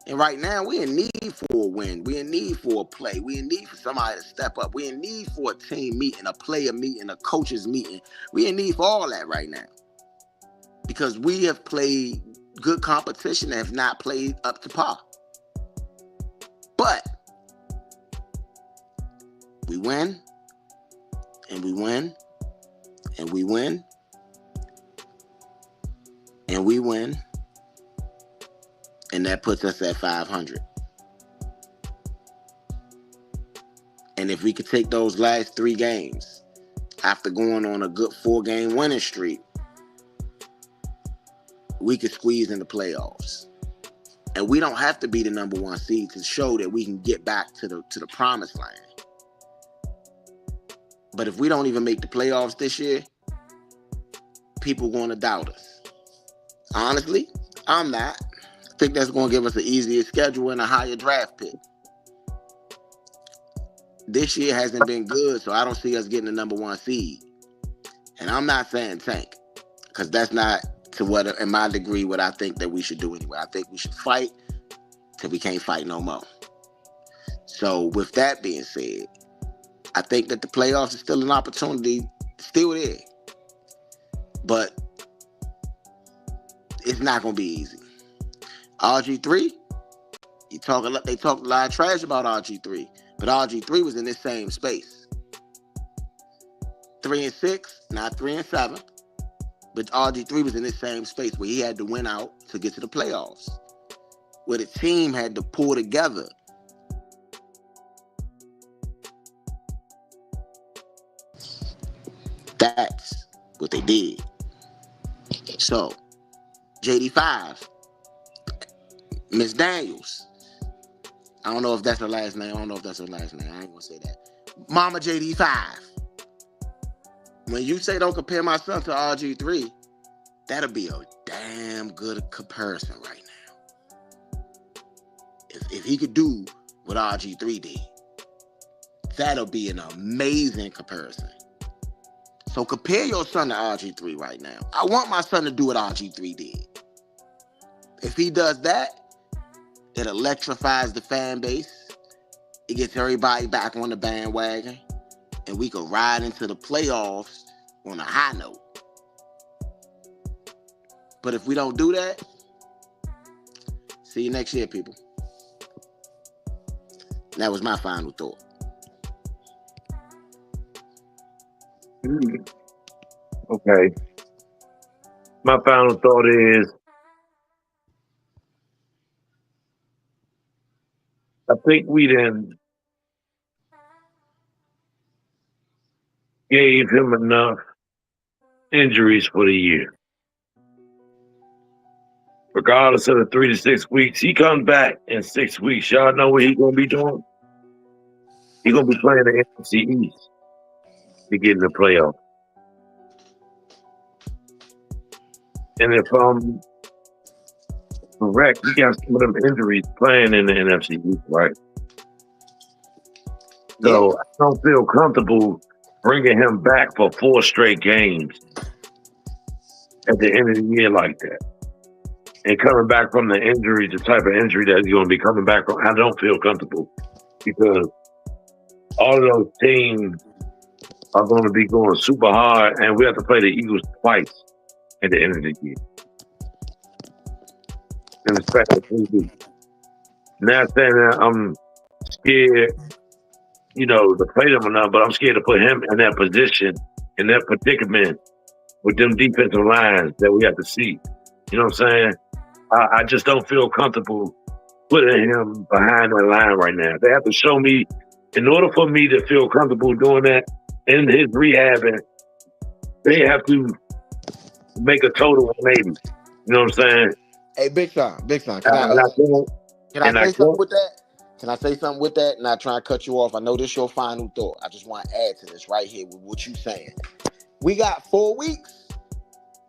And right now, we're in need for a win. We're in need for a play. We're in need for somebody to step up. We're in need for a team meeting, a player meeting, a coaches meeting. We're in need for all that right now. Because we have played good competition and have not played up to par. But we win, and we win, and we win, and we win. And that puts us at 500. And if we could take those last 3 games after going on a good 4-game winning streak, we could squeeze in the playoffs. And we don't have to be the number 1 seed to show that we can get back to the promised land. But if we don't even make the playoffs this year, people are going to doubt us. Honestly, I'm not. I think that's going to give us an easier schedule and a higher draft pick. This year hasn't been good, so I don't see us getting the number 1 seed. And I'm not saying tank, because that's not, to what, in my degree, what I think that we should do anyway. I think we should fight till we can't fight no more. So with that being said, I think that the playoffs is still an opportunity, still there. But it's not going to be easy. RG3, they talked a lot of trash about RG3, but RG3 was in this same space. 3-6, not 3-7, but RG3 was in this same space where he had to win out to get to the playoffs, where the team had to pull together. That's what they did. So, JD5, Miss Daniels. I don't know if that's her last name. I ain't gonna say that. Mama JD5. When you say don't compare my son to RG3, that'll be a damn good comparison right now. If he could do what RG3 did, that'll be an amazing comparison. So compare your son to RG3 right now. I want my son to do what RG3 did. If he does that, it electrifies the fan base. It gets everybody back on the bandwagon. And we could ride into the playoffs on a high note. But if we don't do that, see you next year, people. That was my final thought. Okay. My final thought is, I think we then gave him enough injuries for the year. Regardless of the 3 to 6 weeks, he comes back in 6 weeks. Y'all know what he's going to be doing? He's going to be playing the NFC East to get in the playoff. And if I'm correct, he got some of them injuries playing in the NFC East, right? So I don't feel comfortable bringing him back for 4 straight games at the end of the year like that. And coming back from the injury, the type of injury that he's going to be coming back from, I don't feel comfortable because all of those teams are going to be going super hard, and we have to play the Eagles twice at the end of the year. In the span of 3 weeks. Not saying that I'm scared, to play them or not, but I'm scared to put him in that position, in that predicament with them defensive lines that we have to see. You know what I'm saying? I just don't feel comfortable putting him behind that line right now. They have to show me, in order for me to feel comfortable doing that in his rehabbing, they have to make a total of 80. You know what I'm saying? Hey, Big Sean. Can I say something with that? Can I say something with that? Not trying to cut you off. I know this is your final thought. I just want to add to this right here with what you're saying. We got 4 weeks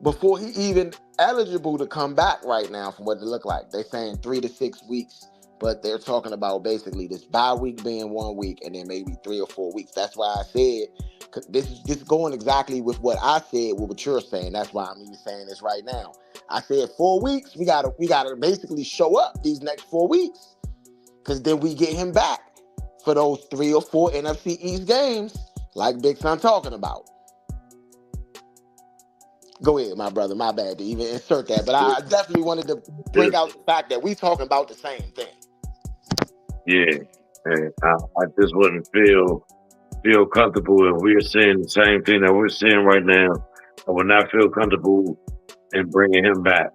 before he even eligible to come back right now from what it look like. They're saying 3 to 6 weeks, but they're talking about basically this bye week being 1 week and then maybe 3 or 4 weeks. That's why I said this is going exactly with what I said, with what you're saying. That's why I'm even saying this right now. I said 4 weeks. We gotta basically show up these next 4 weeks, because then we get him back for those 3 or 4 NFC East games, like Big Son talking about. Go ahead, my brother. My bad to even insert that, but I definitely wanted to bring out the fact that we talking about the same thing. Yeah, and I just wouldn't feel comfortable if we're saying the same thing that we're saying right now. I would not feel comfortable in bringing him back.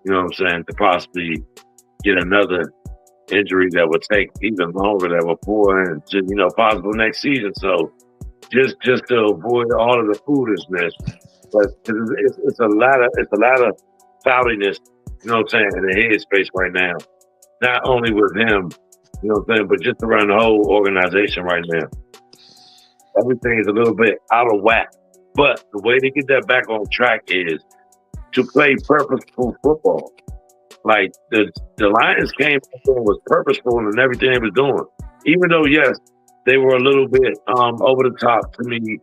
You know what I'm saying? To possibly get another injury that would take even longer, that would pour into, possible next season. So just to avoid all of the foolishness. But it's a lot of cloudiness, you know what I'm saying, in the headspace right now. Not only with him, you know what I'm saying, but just around the whole organization right now. Everything is a little bit out of whack. But the way to get that back on track is to play purposeful football. Like the Lions came and was purposeful in everything they was doing. Even though, yes, they were a little bit over the top to me,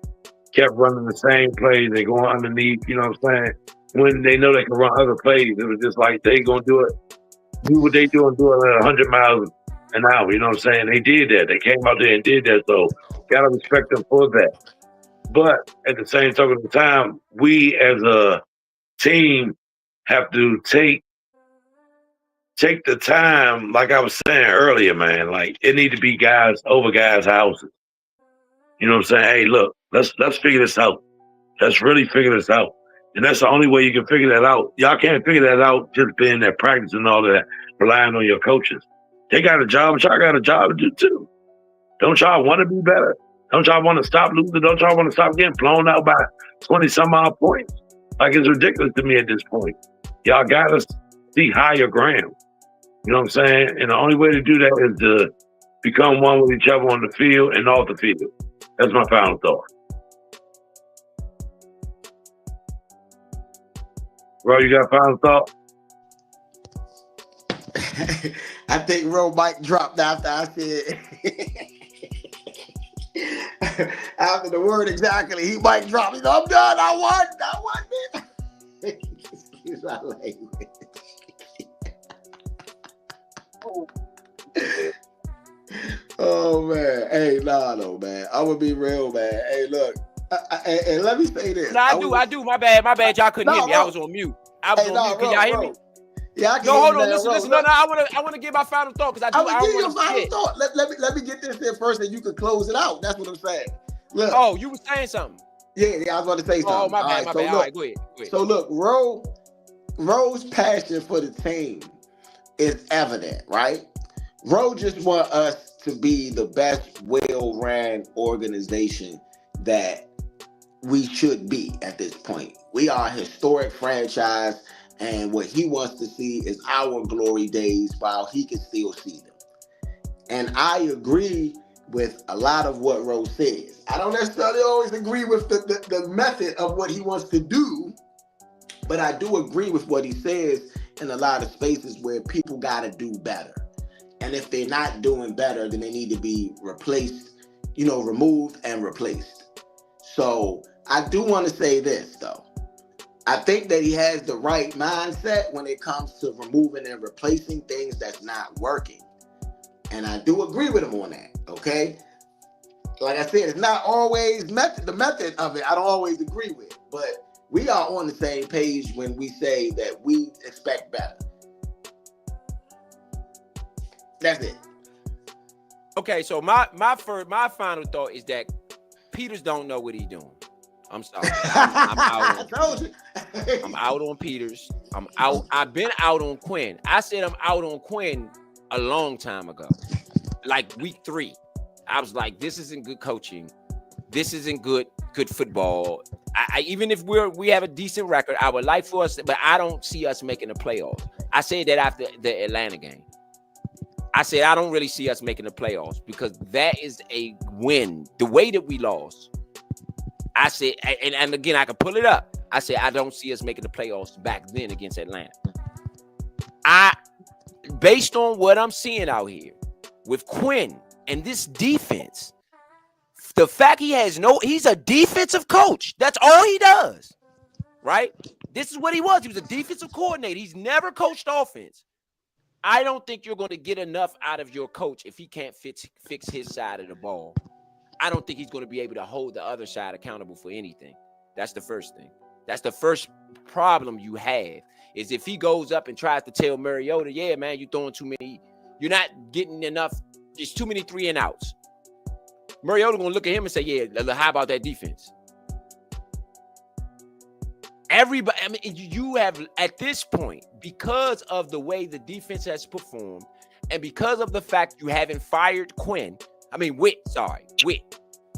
kept running the same plays, they going underneath, you know what I'm saying? When they know they can run other plays, it was just like they gonna do what they do and do it at 100 miles an hour, you know what I'm saying? They did that. They came out there and did that, so gotta respect them for that. But at the same time, we as a team have to take the time, like I was saying earlier, man. Like, it need to be guys over guys' houses. You know what I'm saying? Hey, look, let's figure this out. Let's really figure this out. And that's the only way you can figure that out. Y'all can't figure that out just being at practice and all that, relying on your coaches. They got a job, but y'all got a job to do too. Don't y'all want to be better? Don't y'all want to stop losing? Don't y'all want to stop getting blown out by 20-some-odd points? Like, it's ridiculous to me at this point. Y'all got to see higher ground. You know what I'm saying? And the only way to do that is to become one with each other on the field and off the field. That's my final thought. Bro, you got a final thought? I think Ro mic dropped after I said after the word exactly. He mic dropped. He's like, I'm done. I won, man. Excuse my language. Oh man, hey, nah, no, man. I would be real, man. Hey, look, and let me say this. No, I do. My bad. Y'all couldn't hear me. I was on mute. Can y'all hear me? Yeah, I can. No, hold on. Listen. No, I want to give my final thought because I will give you a final thought. Let me get this in first, and you can close it out. That's what I'm saying. Look. Oh, you were saying something. Yeah, I was about to say something. Oh, my bad. All right, go ahead. So look, Ro's passion for the team is evident, right? Ro just want us to be the best, well-ran organization that we should be at this point. We are a historic franchise, and what he wants to see is our glory days while he can still see them. And I agree with a lot of what Ro says. I don't necessarily always agree with the method of what he wants to do, but I do agree with what he says in a lot of spaces where people got to do better. And if they're not doing better, then they need to be replaced, removed and replaced. So I do want to say this, though. I think that he has the right mindset when it comes to removing and replacing things that's not working. And I do agree with him on that, okay? Like I said, it's not always the method of it I don't always agree with. But we are on the same page when we say that we expect better. That's it. Okay, so my final thought is that Peters don't know what he's doing. I'm sorry. I'm out. I told you. I'm out on Peters. I'm out. I've been out on Quinn. I said I'm out on Quinn a long time ago, like week 3. I was like, this isn't good coaching. This isn't good football. I even if we have a decent record, I would like for us, but I don't see us making the playoffs. I said that after the Atlanta game. I said, I don't really see us making the playoffs because that is a win. The way that we lost. I said, and again, I can pull it up. I said, I don't see us making the playoffs back then against Atlanta. Based on what I'm seeing out here with Quinn and this defense, the fact he's a defensive coach. That's all he does, right? This is what he was. He was a defensive coordinator. He's never coached offense. I don't think you're going to get enough out of your coach if he can't fix his side of the ball. I don't think he's going to be able to hold the other side accountable for anything. That's the first thing. That's the first problem you have, is if he goes up and tries to tell Mariota, yeah, man, you're throwing too many. You're not getting enough. There's too many 3-and-outs. Mariota going to look at him and say, yeah, how about that defense? Everybody, I mean, you have, at this point, because of the way the defense has performed and because of the fact you haven't fired Witt.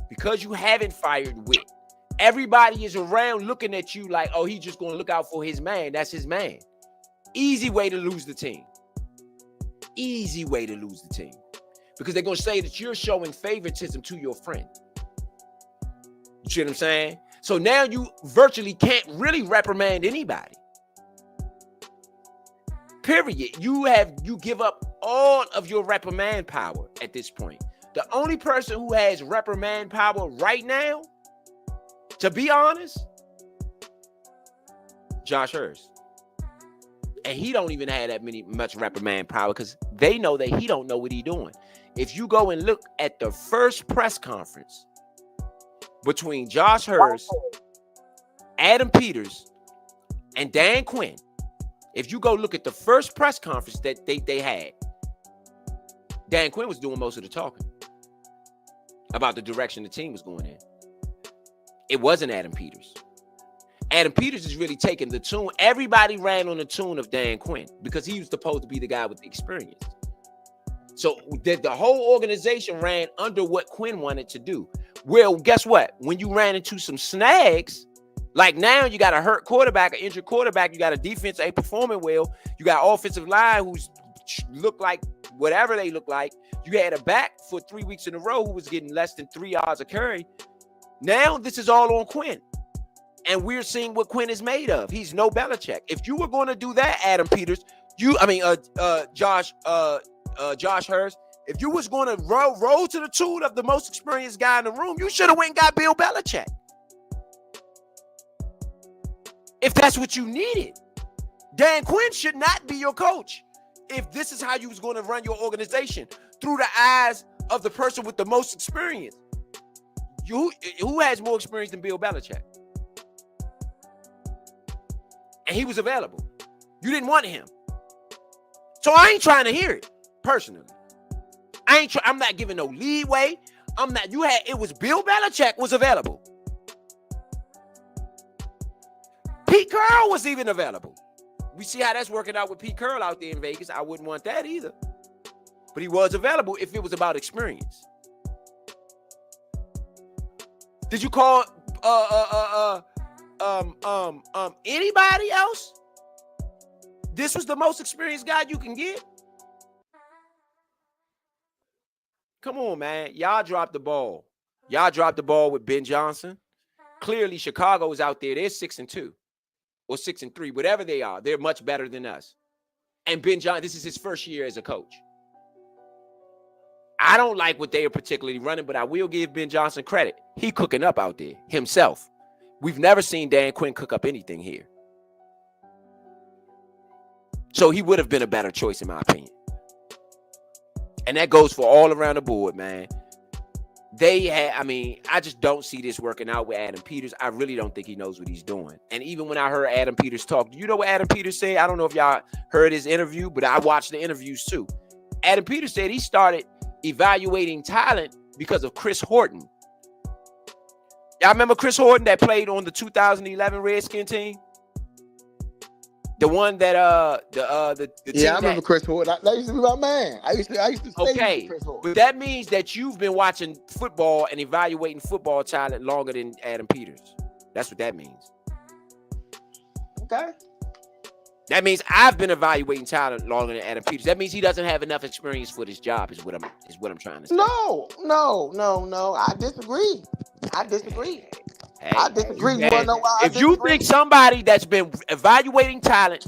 Because you haven't fired Witt, everybody is around looking at you like, oh, he's just going to look out for his man. That's his man. Easy way to lose the team. Easy way to lose the team. Because they're going to say that you're showing favoritism to your friend. You see what I'm saying? So now you virtually can't really reprimand anybody. Period. You give up all of your reprimand power at this point. The only person who has reprimand power right now, to be honest, Josh Hurst. And he don't even have that much reprimand power because they know that he don't know what he's doing. If you go and look at the first press conference between Josh Hurst, Adam Peters, and Dan Quinn, if you go look at the first press conference that they had, Dan Quinn was doing most of the talking about the direction the team was going in. It wasn't Adam Peters. Adam Peters is really taking the tune. Everybody ran on the tune of Dan Quinn because he was supposed to be the guy with the experience. So the whole organization ran under what Quinn wanted to do. Well, guess what? When you ran into some snags, like now you got a hurt quarterback, an injured quarterback, you got a defense ain't performing well, you got offensive line who's look like whatever they look like, you had a back for 3 weeks in a row who was getting less than 3 yards a carry. Now this is all on Quinn. And we're seeing what Quinn is made of. He's no Belichick. If you were going to do that, Adam Peters, Josh Hurst, if you was going to roll to the tune of the most experienced guy in the room, you should have went and got Bill Belichick. If that's what you needed. Dan Quinn should not be your coach if this is how you was going to run your organization, through the eyes of the person with the most experience. Who has more experience than Bill Belichick? And he was available. You didn't want him. So I ain't trying to hear it, personally. I'm not giving no leeway. It was Bill Belichick was available. Pete Carroll was even available. We see how that's working out with Pete Carroll out there in Vegas. I wouldn't want that either. But he was available if it was about experience. Did you call anybody else? This was the most experienced guy you can get. Come on, man. Y'all dropped the ball. Y'all dropped the ball with Ben Johnson. Clearly, Chicago is out there. They're 6-2 or 6-3, whatever they are. They're much better than us. And Ben Johnson, this is his first year as a coach. I don't like what they are particularly running, but I will give Ben Johnson credit. He cooking up out there himself. We've never seen Dan Quinn cook up anything here. So he would have been a better choice, in my opinion. And that goes for all around the board, man. I just don't see this working out with Adam Peters. I really don't think he knows what he's doing. And even when I heard Adam Peters talk, you know what Adam Peters said? I don't know if y'all heard his interview, but I watched the interviews too. Adam Peters said he started evaluating talent because of Chris Horton. Y'all remember Chris Horton that played on the 2011 Redskin team? The one that the Yeah, team I remember Chris Horton. That used to be my man. I used to stay with Chris Horton. But that means that you've been watching football and evaluating football talent longer than Adam Peters. That's what that means. Okay. That means I've been evaluating talent longer than Adam Peters. That means he doesn't have enough experience for this job. Is what I'm trying to say. No. I disagree. Hey, I disagree. You wanna know why? If you think somebody that's been evaluating talent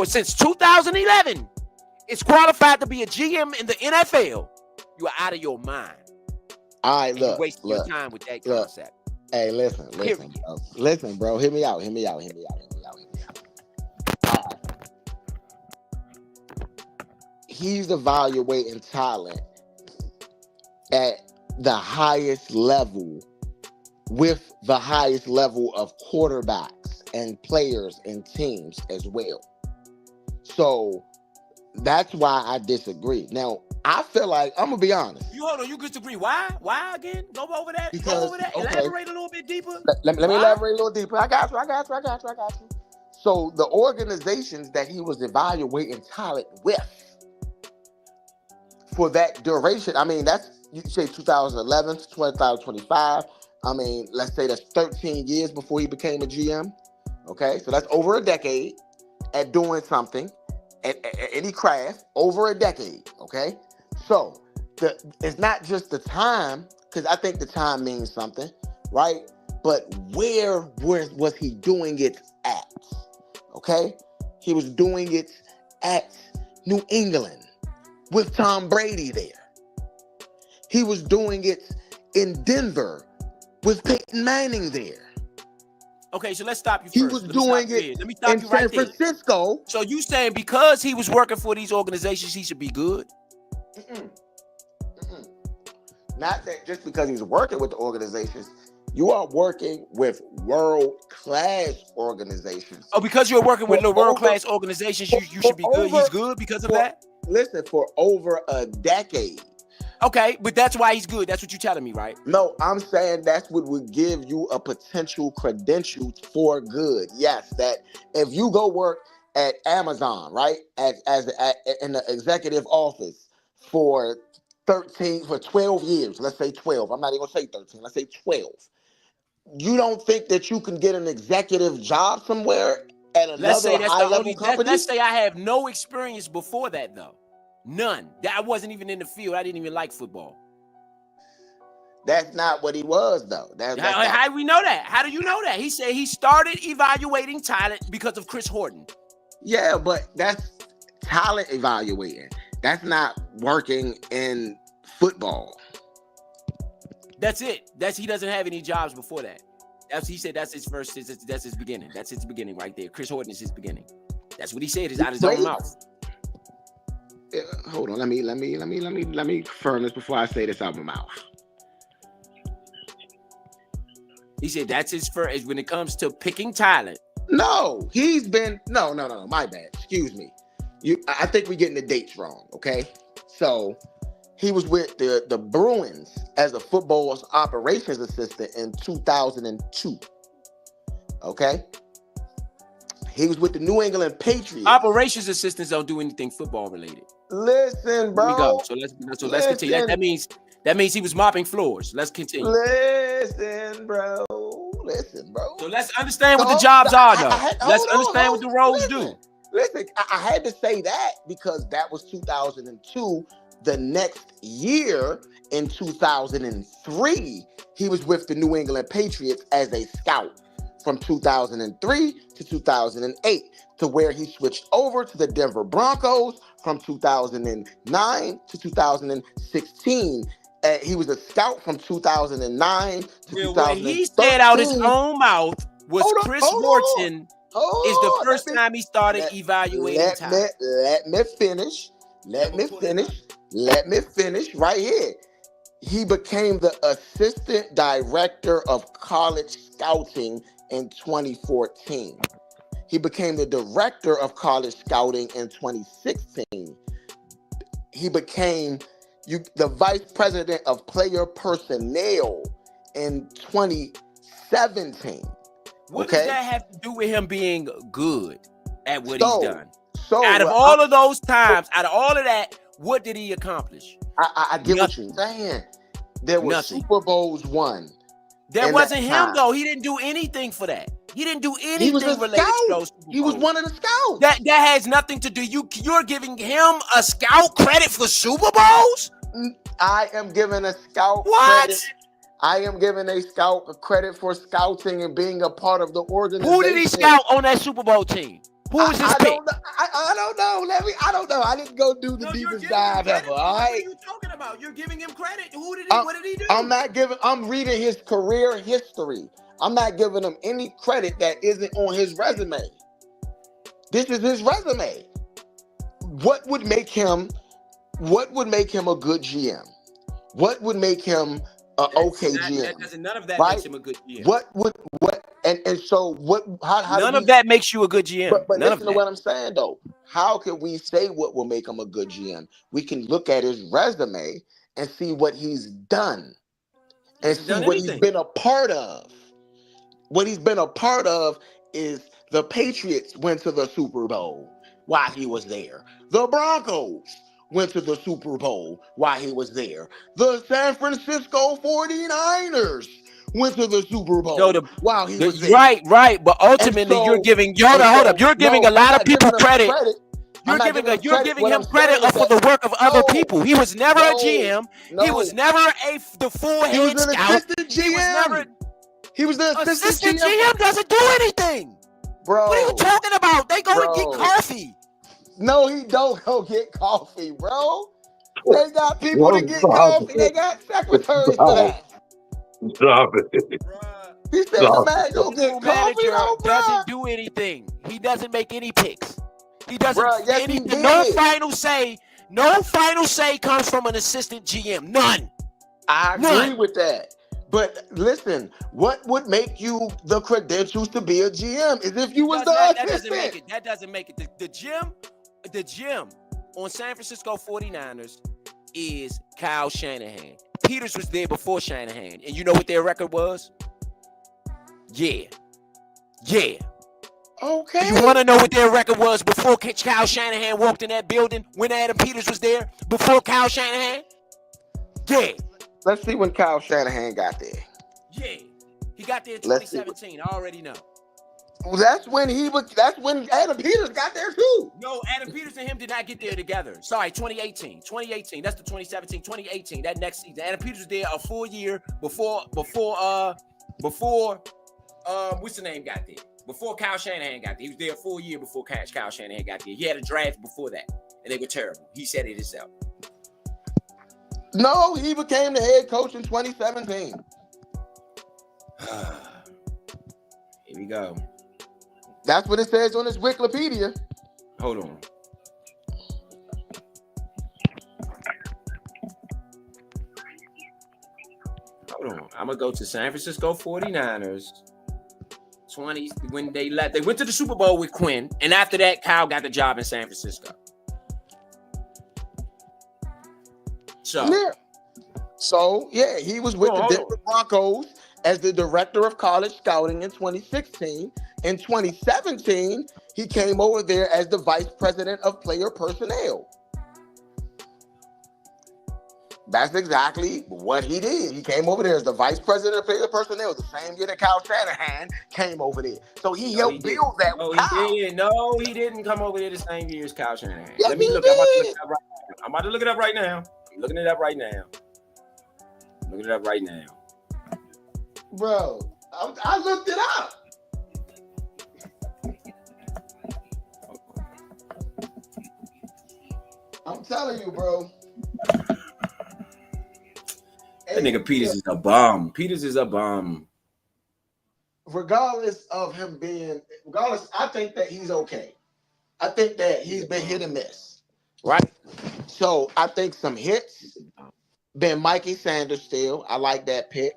since 2011 is qualified to be a GM in the NFL, you are out of your mind. All right, look. You're wasting your time with that concept. Hey, listen, bro. Hear me out. All right. He's evaluating talent at the highest level with the highest level of quarterbacks and players and teams as well. So that's why I disagree. Now, I feel like, I'm going to be honest. You disagree. Why? Why again? Go over that. Because, Elaborate a little bit deeper. Let me elaborate a little deeper. I got you. So the organizations that he was evaluating talent with for that duration, I mean, that's, you say 2011 to 2025. I mean, let's say that's 13 years before he became a GM. Okay, so that's over a decade at doing something at any craft, over a decade. Okay, so it's not just the time, because I think the time means something, right? But where was he doing it at? Okay, he was doing it at New England with Tom Brady there. He was doing it in Denver with Peyton Manning there. Okay, so let's stop you first. He was doing it in San Francisco. So you saying because he was working for these organizations, he should be good? Not that just because he's working with the organizations. You are working with world-class organizations. Oh, because you're working with world-class organizations, you should be good. He's good because of that? Listen, for over a decade. Okay, but that's why he's good. That's what you're telling me, right? No, I'm saying that's what would give you a potential credential for good. Yes, that if you go work at Amazon, right, as in the executive office for 12 years, let's say 12. I'm not even gonna say 13. Let's say 12. You don't think that you can get an executive job somewhere at another high-level company? Let's say I have no experience before that, though. None. I wasn't even in the field. I didn't even like football. That's not what he was, though. How do we know that? How do you know that? He said he started evaluating talent because of Chris Horton. Yeah, but that's talent evaluating. That's not working in football. That's it. He doesn't have any jobs before that. He said that's his first. That's his beginning. That's his beginning right there. Chris Horton is his beginning. That's what he said. It's out of his own mouth. Hold on. Let me confirm this before I say this out of my mouth. He said that's his first. When it comes to picking talent. No, he's been no. My bad. Excuse me. I think we're getting the dates wrong. Okay, so he was with the Bruins as a football operations assistant in 2002. Okay. He was with the New England Patriots. Operations assistants don't do anything football related. Listen, bro. Here we go. So let's continue. That means he was mopping floors. Let's continue. Listen, bro. So let's understand what the jobs are, though. Let's understand what the roles do. Listen, I had to say that because that was 2002. The next year, in 2003, he was with the New England Patriots as a scout. From 2003 to 2008, to where he switched over to the Denver Broncos from 2009 to 2016. He was a scout from 2009 to 2013. When he said out his own mouth was Chris Horton is the first time he started evaluating talent. Let me finish right here. He became the assistant director of college scouting in 2014. He became the director of college scouting in 2016. He became the vice president of player personnel in 2017. What does that have to do with him being good? at what he's done. So out of all of those times, out of all of that, what did he accomplish? I get what you're saying. There were Super Bowls won. That wasn't him though. He didn't do anything for that. He didn't do anything related to those Super Bowls. He was one of the scouts. That has nothing to do. You're giving him a scout credit for Super Bowls? I am giving a scout credit. I am giving a scout a credit for scouting and being a part of the organization. Who did he scout on that Super Bowl team? Who was his pick? I don't know. I don't know. I didn't go do the deepest dive ever. All right. What are you talking about? You're giving him credit. What did he do? I'm reading his career history. I'm not giving him any credit that isn't on his resume. This is his resume. What would make him a good GM? What would make him an okay GM? None of that makes him a good GM. None of that makes you a good GM. But listen to what I'm saying though. How can we say what will make him a good GM? We can look at his resume and see what he's done, and see what he's been a part of. What he's been a part of is the Patriots went to the Super Bowl while he was there. The Broncos went to the Super Bowl while he was there. The San Francisco 49ers went to the Super Bowl while he was there. Right. But ultimately, you're giving hold up. You're giving a lot of people credit. You're giving him credit for the work of other people. He was never a GM. He was never the full head scout. He was the assistant GM. Doesn't do anything. Bro, what are you talking about? They go to get coffee. No, he don't go get coffee, bro. They got people to get coffee. They got secretaries for that. Stop it. He said the man go get coffee, bro. Doesn't do anything. He doesn't make any picks. He doesn't. Anything. No final say. No final say comes from an assistant GM. None. I agree with that. But listen, what would make you the credentials to be a GM is if you was the assistant. That doesn't make it. The GM on San Francisco 49ers is Kyle Shanahan. Peters was there before Shanahan. And you know what their record was? Yeah. Okay. You want to know what their record was before Kyle Shanahan walked in that building when Adam Peters was there? Before Kyle Shanahan? Yeah. Let's see when Kyle Shanahan got there. Yeah. He got there in 2017. I already know. Well, that's when Adam Peters got there too. No, Adam Peters and him did not get there together. Sorry, 2018. That's the 2017, 2018. That next season. Adam Peters was there a full year before what's the name got there? Before Kyle Shanahan got there. He was there a full year before Kyle Shanahan got there. He had a draft before that, and they were terrible. He said it himself. No, he became the head coach in 2017. Here we go. That's what it says on his Wikipedia. Hold on. I'm gonna go to San Francisco 49ers. 20 when they left. They went to the Super Bowl with Quinn, and after that, Kyle got the job in San Francisco. So he was with the Denver Broncos as the director of college scouting in 2016. In 2017, he came over there as the vice president of player personnel. That's exactly what he did. He came over there as the vice president of player personnel the same year that Kyle Shanahan came over there. So he helped build that. No, he didn't come over there the same year as Kyle Shanahan. Yes, Let me look. I'm about to look it up right now. I'm looking it up right now. Bro, I looked it up. I'm telling you, bro. That nigga Peters is a bum. Regardless of him I think that he's okay. I think that he's been hit and miss, right? So I think some hits. Been Mikey Sanders still. I like that pick.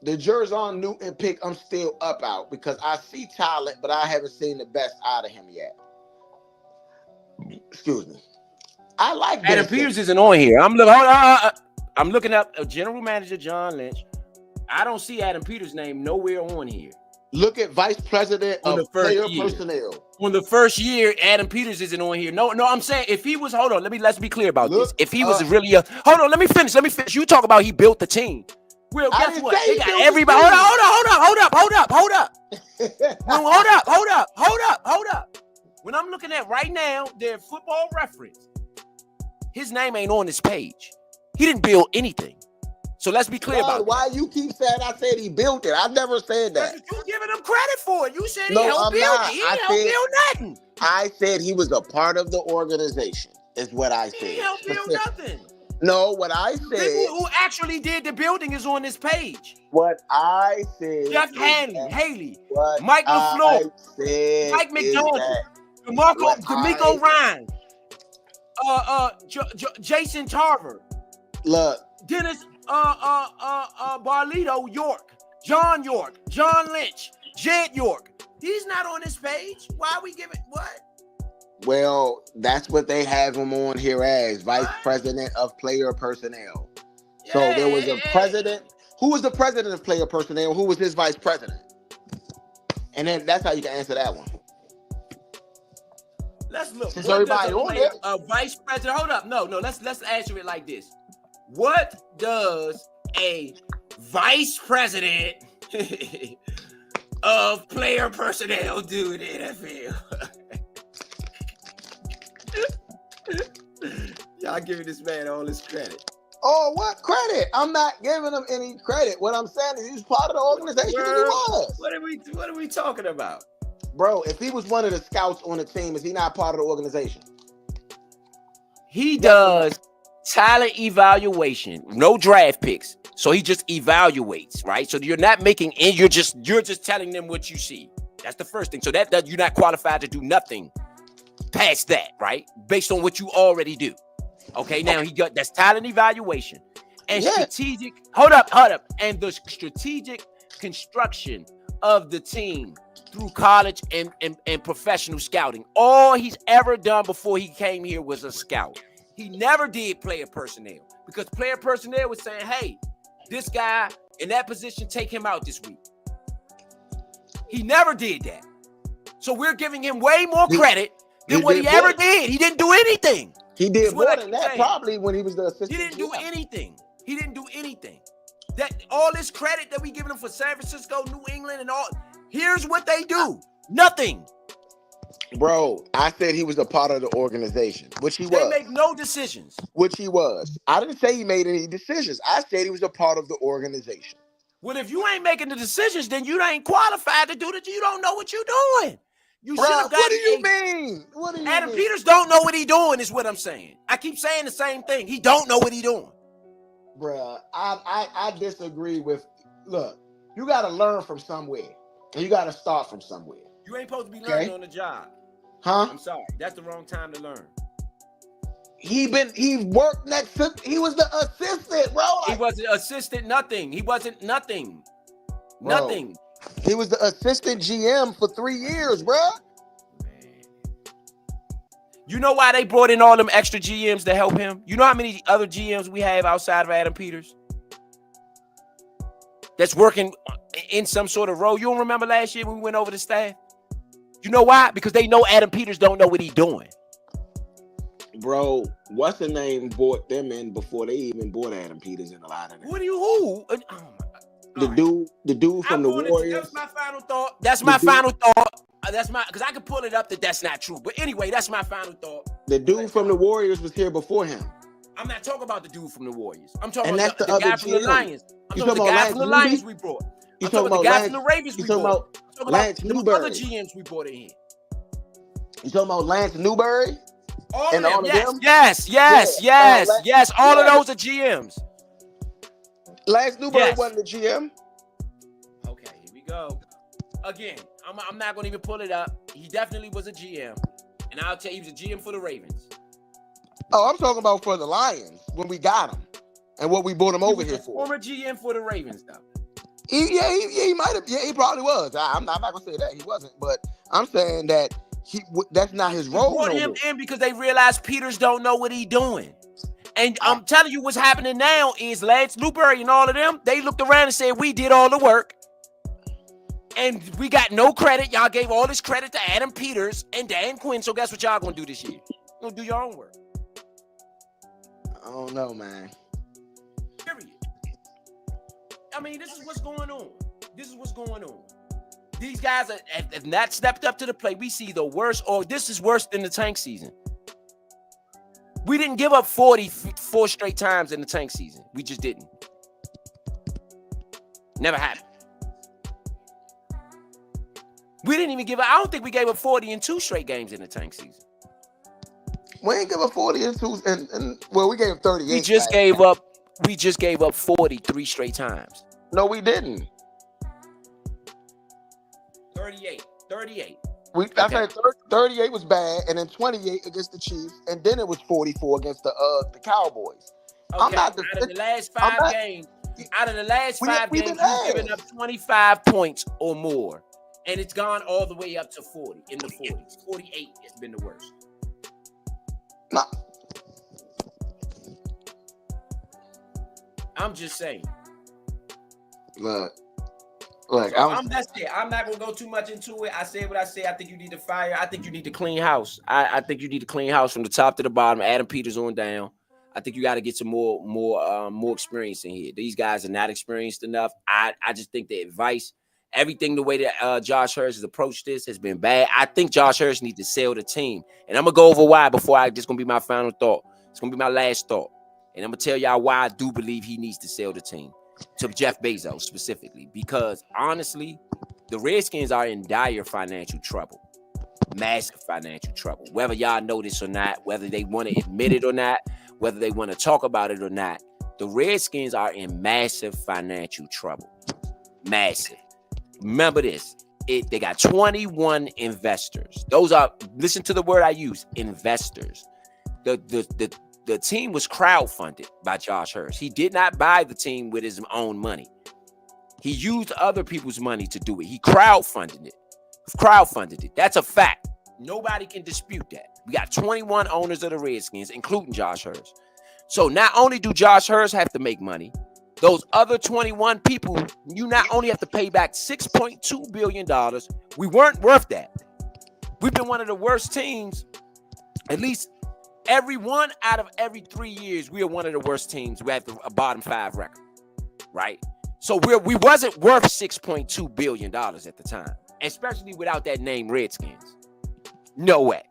The Jerzon Newton pick, I'm still up out because I see talent, but I haven't seen the best out of him yet. Excuse me. I like Adam Peters isn't on here. I'm looking up general manager John Lynch. I don't see Adam Peters' name nowhere on here. Look at vice president On of the first player year. personnel. On the first year, Adam Peters isn't on here. No, I'm saying if he was, hold on, let's be clear about this. If he was really hold on, let me finish. You talk about he built the team. Well, guess what? They got everybody. Hold up. Hold up. When I'm looking at right now, their Football Reference, his name ain't on this page. He didn't build anything. So let's be clear about why that. you keep saying I said he built it? I never said that. You giving him credit for it. You said he No, helped I'm build not. it. He didn't help build nothing. I said he was a part of the organization, is what I said. He didn't help build nothing. No, what I said. People who actually did the building is on this page. What I said. Jeff Haley, What Mike LaFleur, said Mike McDonald, D'Amico Ryan, Jason Tarver. Look, Dennis Barlito York, John Lynch, Jed York. He's not on this page. Why are we giving what? Well, that's what they have him on here as vice president of player personnel. So there was a president. Who was the president of player personnel? Who was his vice president? And then that's how you can answer that one. Let's look. Since everybody on it, a vice president. Hold up. No. Let's answer it like this. What does a vice president of player personnel do in the NFL? Y'all giving this man all his credit. Oh, what credit? I'm not giving him any credit. What I'm saying is he was part of the organization. He was. What are we talking about? Bro, if he was one of the scouts on the team, is he not part of the organization? He does talent evaluation, no draft picks. So he just evaluates, right? So you're not making, and you're just telling them what you see. That's the first thing. So that you're not qualified to do nothing past that, right? Based on what you already do. Okay, now that's talent evaluation and strategic. Hold up. And the strategic construction of the team through college and professional scouting. All he's ever done before he came here was a scout. He never did player personnel because player personnel was saying, hey, this guy in that position, take him out this week. He never did that. So we're giving him way more credit than what he ever did. He didn't do anything. He did more than that probably when he was the assistant. He didn't do anything. That all this credit that we giving him for San Francisco, New England, and all, here's what they do. Nothing. Bro, I said he was a part of the organization, which he was. They make no decisions. Which he was. I didn't say he made any decisions. I said he was a part of the organization. Well, if you ain't making the decisions, then you ain't qualified to do that. You don't know what you're doing. You should have got. What do you mean? Adam Peters don't know what he's doing, is what I'm saying. I keep saying the same thing. He don't know what he's doing. Bruh, I disagree with. Look, you got to learn from somewhere, and you got to start from somewhere. You ain't supposed to be learning on the job. Huh? I'm sorry. That's the wrong time to learn. He worked next to. He was the assistant, bro. He wasn't assistant. Nothing. He wasn't nothing. Bro, nothing. He was the assistant GM for 3 years, bro. You know why they brought in all them extra GMs to help him? You know how many other GMs we have outside of Adam Peters that's working in some sort of role? You don't remember last year when we went over the staff? You know why? Because they know Adam Peters don't know what he's doing. Bro, what's the name brought them in before they even brought Adam Peters in a lot of them? Who? Oh the dude from the Warriors. That's my final thought. That's my final thought. Because I could pull it up that's not true. But anyway, that's my final thought. The dude from the Warriors was here before him. I'm not talking about the dude from the Warriors. I'm talking about the guy from the Lions. I'm talking about the guy from the Lions we brought. You talking about the guy from the Ravens we brought. You talking about Lance Newberry. Other GMs we brought in here. You talking about Lance Newberry? All of them. Yes. All of those are GMs. Lance Newberry wasn't the GM. Okay, here we go. Again, I'm not going to even pull it up. He definitely was a GM. And I'll tell you, he was a GM for the Ravens. Oh, I'm talking about for the Lions when we got him and what we brought him over here for. Former GM for the Ravens, though. He might have. Yeah, he probably was. I'm not going to say that he wasn't, but I'm saying that that's not his role. Brought him in because they realized Peters don't know what he's doing. And I'm telling you what's happening now is Lance Newberry and all of them, they looked around and said, we did all the work. And we got no credit. Y'all gave all this credit to Adam Peters and Dan Quinn. So guess what y'all gonna do this year? You're gonna do your own work. I don't know, man. Period. I mean, this is what's going on. This is what's going on. These guys have not stepped up to the plate. We see the worst, or this is worse than the tank season. We didn't give up 44 straight times in the tank season. We just didn't. Never happened. We didn't even give up. I don't think we gave up 40 in 2 straight games in the tank season. We ain't give up 40 in 2, and well, we gave 38. We just gave up 40 3 straight times. No, we didn't. 38. I said 38 was bad, and then 28 against the Chiefs, and then it was 44 against the Cowboys. Okay. I'm not out of the last 5 games, we've given up 25 points or more, and it's gone all the way up to 40 in the 40s. 48 has been the worst. Nah. I'm just saying. Look. That's it. I'm not gonna go too much into it. I said what I say. I think you need to fire. I think you need to clean house. I think you need to clean house from the top to the bottom. Adam Peters on down. I think you got to get some more experience in here. These guys are not experienced enough. I just think the advice, everything the way that Josh Harris has approached this has been bad. I think Josh Harris needs to sell the team, and I'm gonna go over why before just gonna be my final thought. It's gonna be my last thought, and I'm gonna tell y'all why I do believe he needs to sell the team to Jeff Bezos specifically, because honestly, the Redskins are in dire financial trouble, massive financial trouble. Whether y'all know this or not, whether they want to admit it or not, whether they want to talk about it or not, the Redskins are in massive financial trouble. Massive. Remember this. They got 21 investors. Those are, listen to the word I use, investors. The team was crowdfunded by Josh Harris. He did not buy the team with his own money. He used other people's money to do it. He crowdfunded it. That's a fact. Nobody can dispute that. We got 21 owners of the Redskins, including Josh Harris. So not only do Josh Harris have to make money, those other 21 people, you not only have to pay back $6.2 billion. We weren't worth that. We've been one of the worst teams, at least every 1 out of every 3 years, we are one of the worst teams. We have a bottom 5 record, right? So we wasn't worth $6.2 billion at the time, especially without that name Redskins. No way.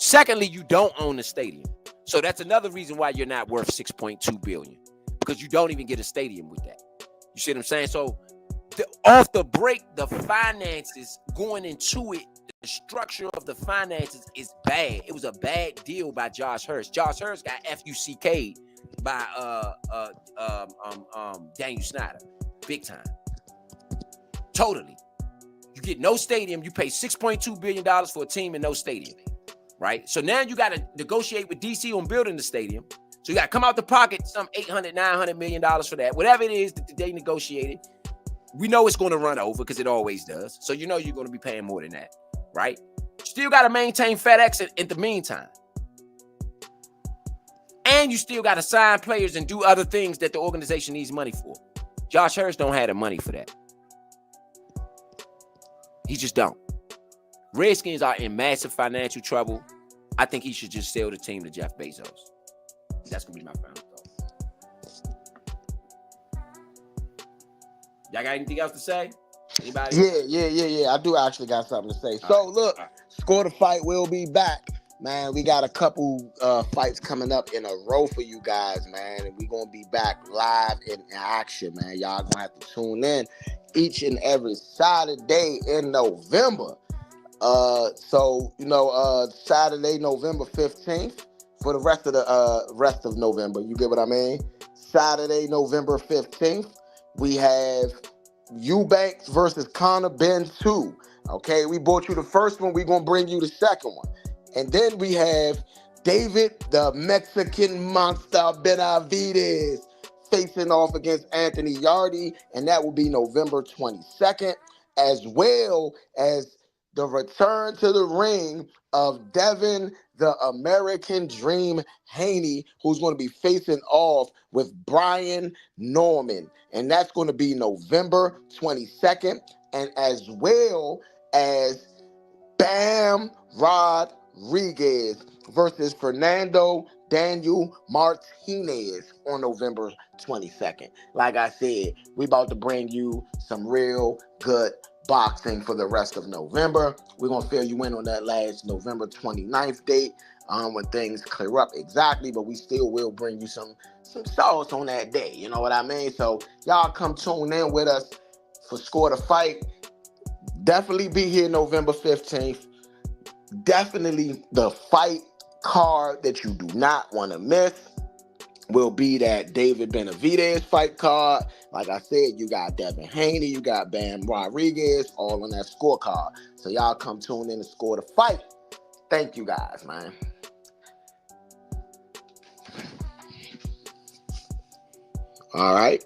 Secondly, you don't own the stadium. So that's another reason why you're not worth $6.2 billion, because you don't even get a stadium with that. You see what I'm saying? So off the break, the finances going into it, the structure of the finances is bad. It was a bad deal by Josh Harris. Josh Harris got FUCK'd by Daniel Snyder. Big time. Totally. You get no stadium. You pay $6.2 billion for a team and no stadium. Right? So now you got to negotiate with DC on building the stadium. So you got to come out the pocket some $800, $900 million for that. Whatever it is that they negotiated. We know it's going to run over because it always does. So you know you're going to be paying more than that. Right? Still got to maintain FedEx in the meantime. And you still got to sign players and do other things that the organization needs money for. Josh Harris don't have the money for that. He just don't. Redskins are in massive financial trouble. I think he should just sell the team to Jeff Bezos. That's going to be my final thought. Y'all got anything else to say? Anybody? Yeah. I do actually got something to say. So, look, Score the Fight will be back. Man, we got a couple fights coming up in a row for you guys, man. And we're going to be back live in action, man. Y'all going to have to tune in each and every Saturday in November. Saturday, November 15th for the rest of November. You get what I mean? Saturday, November 15th, we have Eubanks versus Conor Benn 2. Okay, we brought you the first one. We're going to bring you the second one. And then we have David, the Mexican Monster Benavidez, facing off against Anthony Yarde, and that will be November 22nd, as well as the return to the ring of Devin, the American Dream Haney, who's going to be facing off with Brian Norman. And that's going to be November 22nd and as well as Bam Rodriguez versus Fernando Daniel Martinez on November 22nd. Like I said, we about to bring you some real good boxing for the rest of November. We're going to fill you in on that last November 29th date when things clear up exactly, but we still will bring you some sauce on that day. You know what I mean? So y'all come tune in with us for Score the Fight. Definitely be here November 15th. Definitely the fight card that you do not want to miss will be that David Benavidez fight card. Like I said, you got Devin Haney, you got Bam Rodriguez, all on that scorecard. So y'all come tune in to Score the Fight. Thank you guys, man. All right.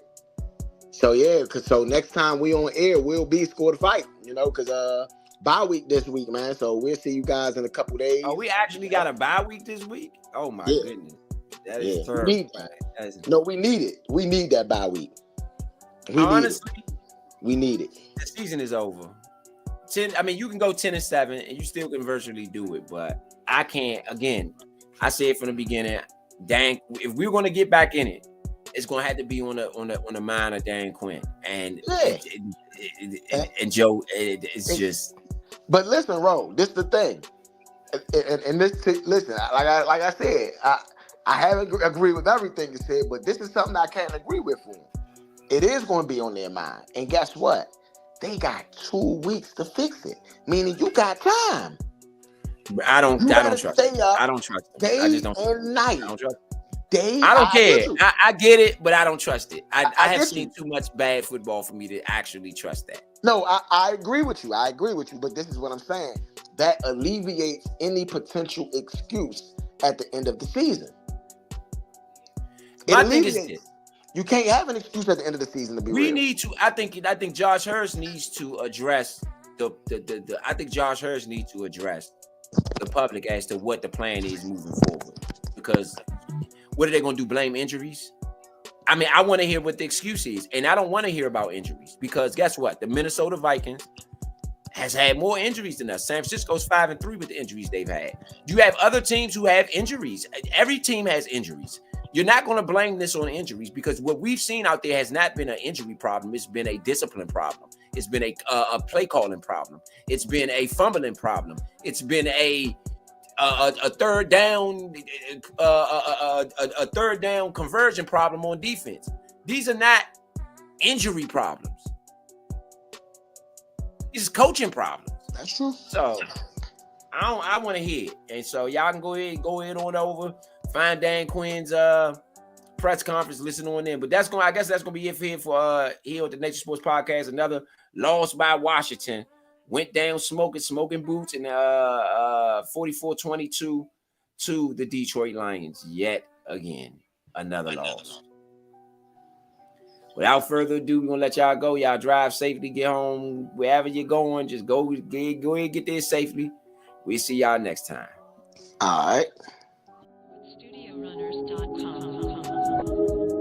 So yeah, so next time we on air, we'll be Score the Fight, you know, because bye week this week, man. So we'll see you guys in a couple days. Oh, we actually got a bye week this week? Oh my goodness. That is terrible. We need it. We need that bye week. Honestly, we need it. The season is over. You can go 10-7 and you still can virtually do it, but I can't. Again, I said from the beginning, dang, if we're gonna get back in it, it's gonna have to be on the mind of Dan Quinn and Joe. It's just. But listen, Ro, this is the thing, and listen, like I said, I haven't agreed with everything you said, but this is something I can't agree with for them. It is going to be on their mind, and guess what? They got 2 weeks to fix it, meaning you got time. I don't trust it. I don't trust it. Day I just don't and night. I don't trust it. I don't care. I get it, but I don't trust it. I have seen too much bad football for me to actually trust that. No, I agree with you. I agree with you. But this is what I'm saying. That alleviates any potential excuse at the end of the season. My thing is this. You can't have an excuse at the end of the season to be real. Need to. I think Josh Hurst needs to address I think Josh Hurst needs to address the public as to what the plan is moving forward. Because what are they going to do? Blame injuries? I mean, I want to hear what the excuse is, and I don't want to hear about injuries because guess what? The Minnesota Vikings has had more injuries than us. San Francisco's 5-3 with the injuries they've had. You have other teams who have injuries. Every team has injuries. You're not going to blame this on injuries because what we've seen out there has not been an injury problem. It's been a discipline problem. It's been a play calling problem. It's been a fumbling problem. It's been a third down, a third down conversion problem on defense. These are not injury problems. These are coaching problems. That's true. So I want to hear it, and so y'all can go ahead on over, find Dan Quinn's press conference, listen on in. But I guess that's gonna be it for here at the Nature Sports Podcast. Another loss by Washington. Went down smoking boots, and 44-22 to the Detroit Lions yet again. Another loss. Without further ado, we're gonna let y'all go. Y'all drive safely, get home wherever you're going. Just go ahead and get there safely. We'll see y'all next time. All right.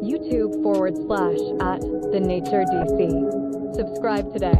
YouTube /@TheNatureDC. Subscribe today.